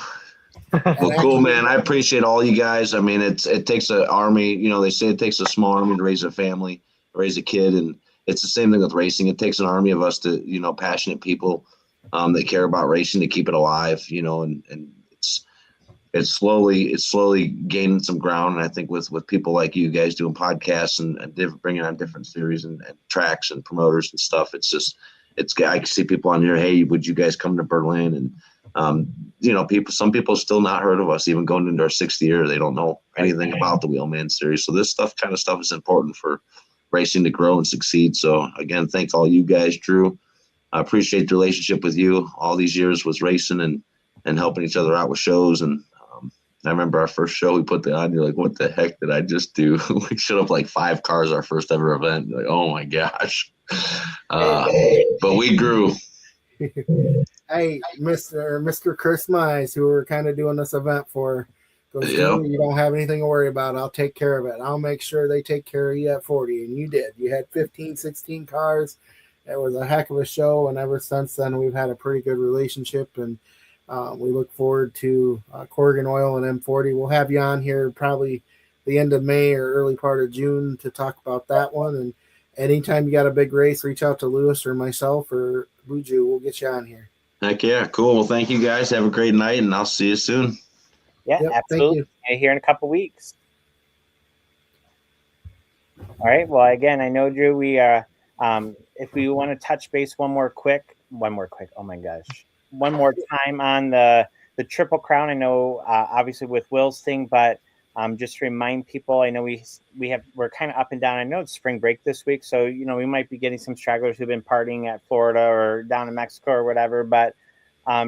Well, cool, man. I appreciate all you guys. I mean, it takes an army. You know, they say it takes a small army to raise a family, raise a kid, and it's the same thing with racing. It takes an army of us to, passionate people that care about racing to keep it alive, and it's slowly gaining some ground. And I think with people like you guys doing podcasts and bringing on different series and tracks and promoters and stuff, I can see people on here. Hey, would you guys come to Berlin? And Some people still not heard of us, even going into our 6th year. They don't know anything about the Wheelman Series. So this kind of stuff is important for racing to grow and succeed. So again, thank all you guys, Drew. I appreciate the relationship with you. All these years was racing and helping each other out with shows. And I remember our first show, we put that on. You're like, what the heck did I just do? We showed up like 5 cars our first ever event. You're like, oh my gosh. But we grew. Hey, Mr. Chris Mize, who we're kind of doing this event for, goes, Yep. You don't have anything to worry about. I'll take care of it. I'll make sure they take care of you at 40. And you did. You had 15, 16 cars. It was a heck of a show. And ever since then, we've had a pretty good relationship. And we look forward to Corrigan Oil and M40. We'll have you on here probably the end of May or early part of June to talk about that one. And anytime you got a big race, reach out to Lewis or myself or Buju. We'll get you on here. Heck yeah. Cool. Well, thank you guys. Have a great night, and I'll see you soon. Yeah, Yep, absolutely. Here in a couple weeks. All right. Well, again, I know, Drew, we if we want to touch base one more quick. Oh my gosh. One more time on the Triple Crown. I know obviously with Will's thing, but just to remind people, I know we're kind of up and down. I know it's spring break this week, so we might be getting some stragglers who've been partying at Florida or down in Mexico or whatever. But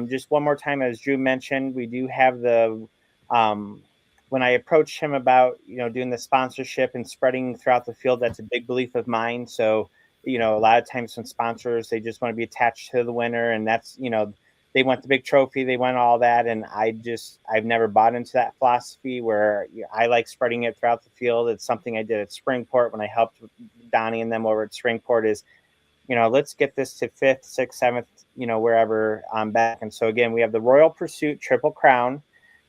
just one more time, as Drew mentioned, we do have the when I approached him about doing the sponsorship and spreading throughout the field, that's a big belief of mine. So a lot of times when sponsors, they just want to be attached to the winner, and that's they want the big trophy, they want all that, and I've never bought into that philosophy where I like spreading it throughout the field. It's something I did at Springport when I helped Donnie and them over at Springport is, let's get this to 5th, 6th, 7th, wherever I'm back. And so again, we have the Royal Pursuit Triple Crown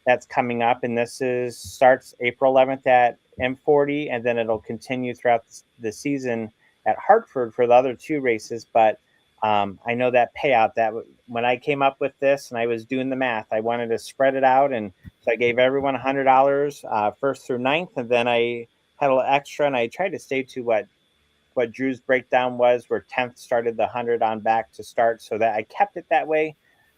that's coming up, and this starts April 11th at M40, and then it'll continue throughout the season at Hartford for the other 2 races. But I know that payout, that when I came up with this and I was doing the math, I wanted to spread it out. And so I gave everyone $100 1st through 9th. And then I had a little extra, and I tried to stay to what Drew's breakdown was, where 10th started the 100 on back to start, so that I kept it that way.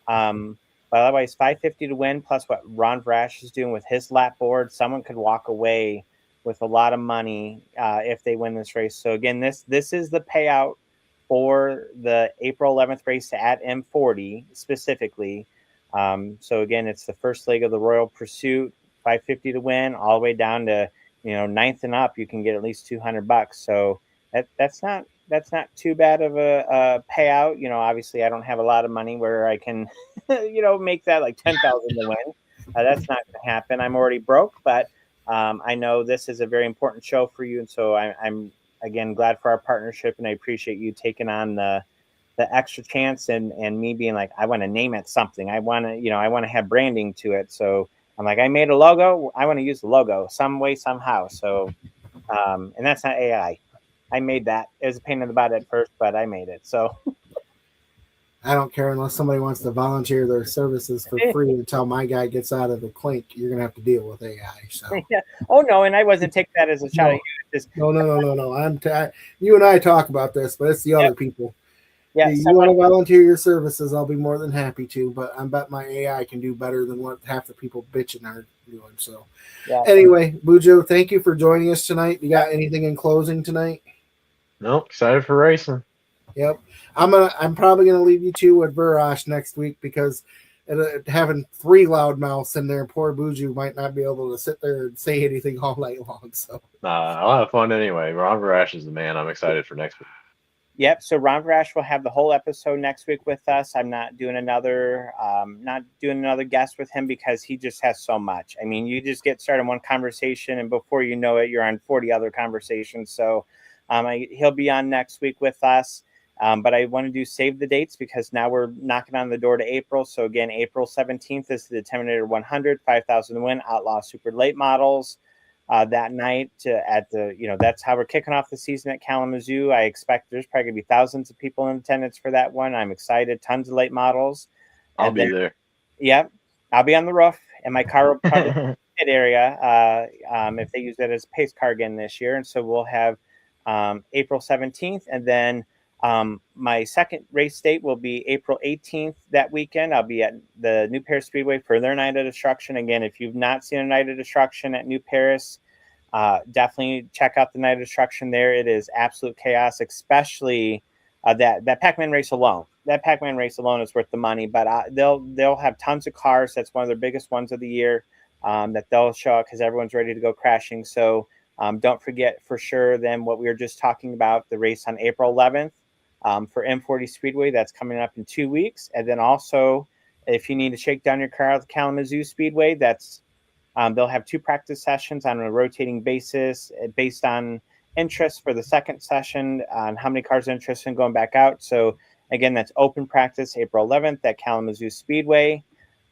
But otherwise, $550 to win, plus what Ron Vrash is doing with his lap board. Someone could walk away with a lot of money if they win this race. So again, this is the payout for the April 11th race at M40 specifically. So again, it's the first leg of the Royal Pursuit, $550 to win, all the way down to 9th and up. You can get at least $200. So that's not too bad of a payout. Obviously, I don't have a lot of money where I can make that like $10,000 to win. That's not going to happen. I'm already broke, but I know this is a very important show for you, and so I'm again glad for our partnership, and I appreciate you taking on the extra chance and me being like, I want to name it something. I want to have branding to it. So I'm like, I made a logo. I want to use the logo some way, somehow. So, and that's not AI. I made that. It was a pain in the butt at first, but I made it. So I don't care unless somebody wants to volunteer their services for free until my guy gets out of the clink. You're going to have to deal with AI. So. Yeah. Oh, no. And I wasn't taking that as a shot at you. Just, no. You and I talk about this, but it's the other people. Yeah. You want to volunteer your services, I'll be more than happy to, but I bet my AI can do better than what half the people bitching are doing. So anyway, Bujo, thank you for joining us tonight. You got anything in closing tonight? No, excited for racing. Yep. I'm probably gonna leave you two with Verash next week because having 3 loudmouths in there, poor Buju might not be able to sit there and say anything all night long. So I'll have fun anyway. Ron Verash is the man. I'm excited for next week. Yep. So Ron Vrash will have the whole episode next week with us. I'm not doing another guest with him because he just has so much. I mean, you just get started in one conversation, and before you know it, you're on 40 other conversations. So he'll be on next week with us. But I want to save the dates because now we're knocking on the door to April. So again, April 17th is the Terminator 100, 5,000 to win, Outlaw Super Late Models. That night that's how we're kicking off the season at Kalamazoo. I expect there's probably gonna be thousands of people in attendance for that one. I'm excited. Tons of late models. I'll be there. Yep. I'll be on the roof, and my car will probably be in the area if they use it as a pace car again this year. And so we'll have April 17th, and then My second race date will be April 18th that weekend. I'll be at the New Paris Speedway for their Night of Destruction. Again, if you've not seen a Night of Destruction at New Paris, definitely check out the Night of Destruction there. It is absolute chaos, especially that Pac-Man race alone. That Pac-Man race alone is worth the money, but they'll have tons of cars. That's one of their biggest ones of the year that they'll show up because everyone's ready to go crashing. So don't forget for sure then what we were just talking about, the race on April 11th for M40 Speedway. That's coming up in 2 weeks. And then also, if you need to shake down your car at the Kalamazoo Speedway, that's they'll have 2 practice sessions on a rotating basis based on interest for the second session on how many cars are interested in going back out. So again, that's open practice April 11th at Kalamazoo Speedway.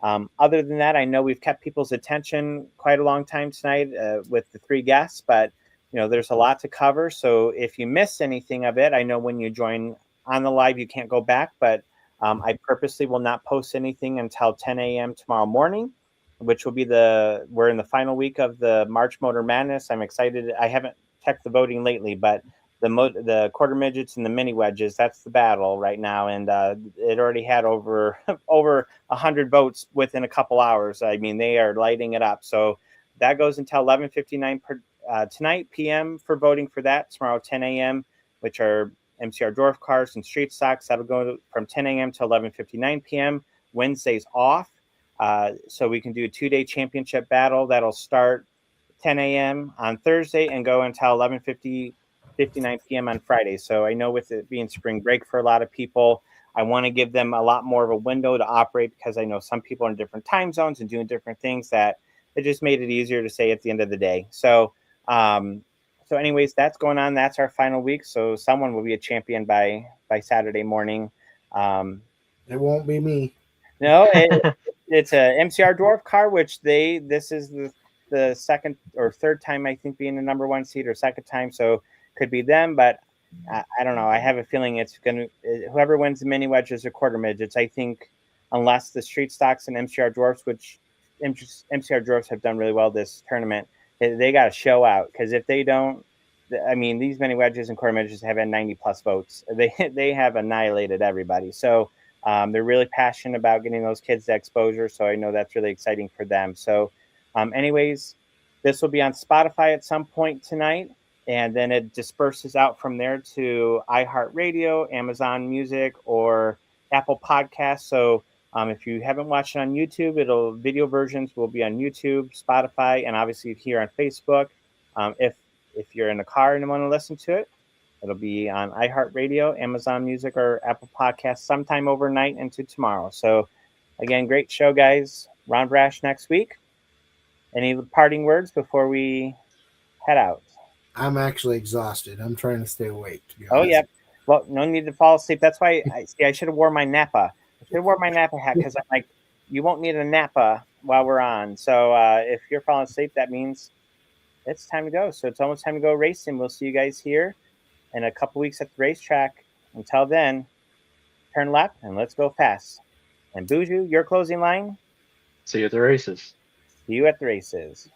Other than that, I know we've kept people's attention quite a long time tonight with the 3 guests, but there's a lot to cover. So if you miss anything of it, I know when you join on the live, you can't go back, but I purposely will not post anything until 10 a.m. tomorrow morning, which will be we're in the final week of the March Motor Madness. I'm excited. I haven't checked the voting lately, but the quarter midgets and the mini wedges, that's the battle right now. And it already had over 100 votes within a couple hours. I mean, they are lighting it up. So that goes until 11:59 tonight p.m. for voting for that. Tomorrow 10 a.m., which are MCR dwarf cars and street stocks. That'll go from 10 a.m. to 11:59 p.m. Wednesday's off. So we can do a 2-day championship battle. That'll start 10 a.m. on Thursday and go until 11:59 p.m. on Friday. So I know with it being spring break for a lot of people, I want to give them a lot more of a window to operate because I know some people are in different time zones and doing different things that it just made it easier to say at the end of the day. So, anyways, that's going on. That's our final week. So someone will be a champion by Saturday morning. It won't be me. No, it's a MCR dwarf car, which this is the second or third time I think being the number 1 seed, or second time, so could be them, but I don't know. I have a feeling it's gonna whoever wins the mini wedges or quarter midgets. I think unless the street stocks and MCR dwarfs, which MCR dwarfs have done really well this tournament, they got to show out, because if they don't, I mean, these mini wedges and quarter midgets have had 90 plus votes. They have annihilated everybody. So they're really passionate about getting those kids the exposure. So I know that's really exciting for them. So anyways, this will be on Spotify at some point tonight, and then it disperses out from there to iHeartRadio, Amazon Music, or Apple Podcasts. So if you haven't watched it on YouTube, video versions will be on YouTube, Spotify, and obviously here on Facebook. If you're in a car and want to listen to it, it'll be on iHeartRadio, Amazon Music, or Apple Podcasts sometime overnight into tomorrow. So again, great show, guys. Ron Brash next week. Any parting words before we head out? I'm actually exhausted. I'm trying to stay awake. To be Oh, honest. yeah. Well, no need to fall asleep. That's why I should have worn my Napa. I should have worn my Napa hat, because I'm like, you won't need a Napa while we're on. So if you're falling asleep, that means it's time to go. So it's almost time to go racing. We'll see you guys here in a couple weeks at the racetrack. Until then, turn left and let's go fast. And Buju, your closing line? See you at the races. See you at the races.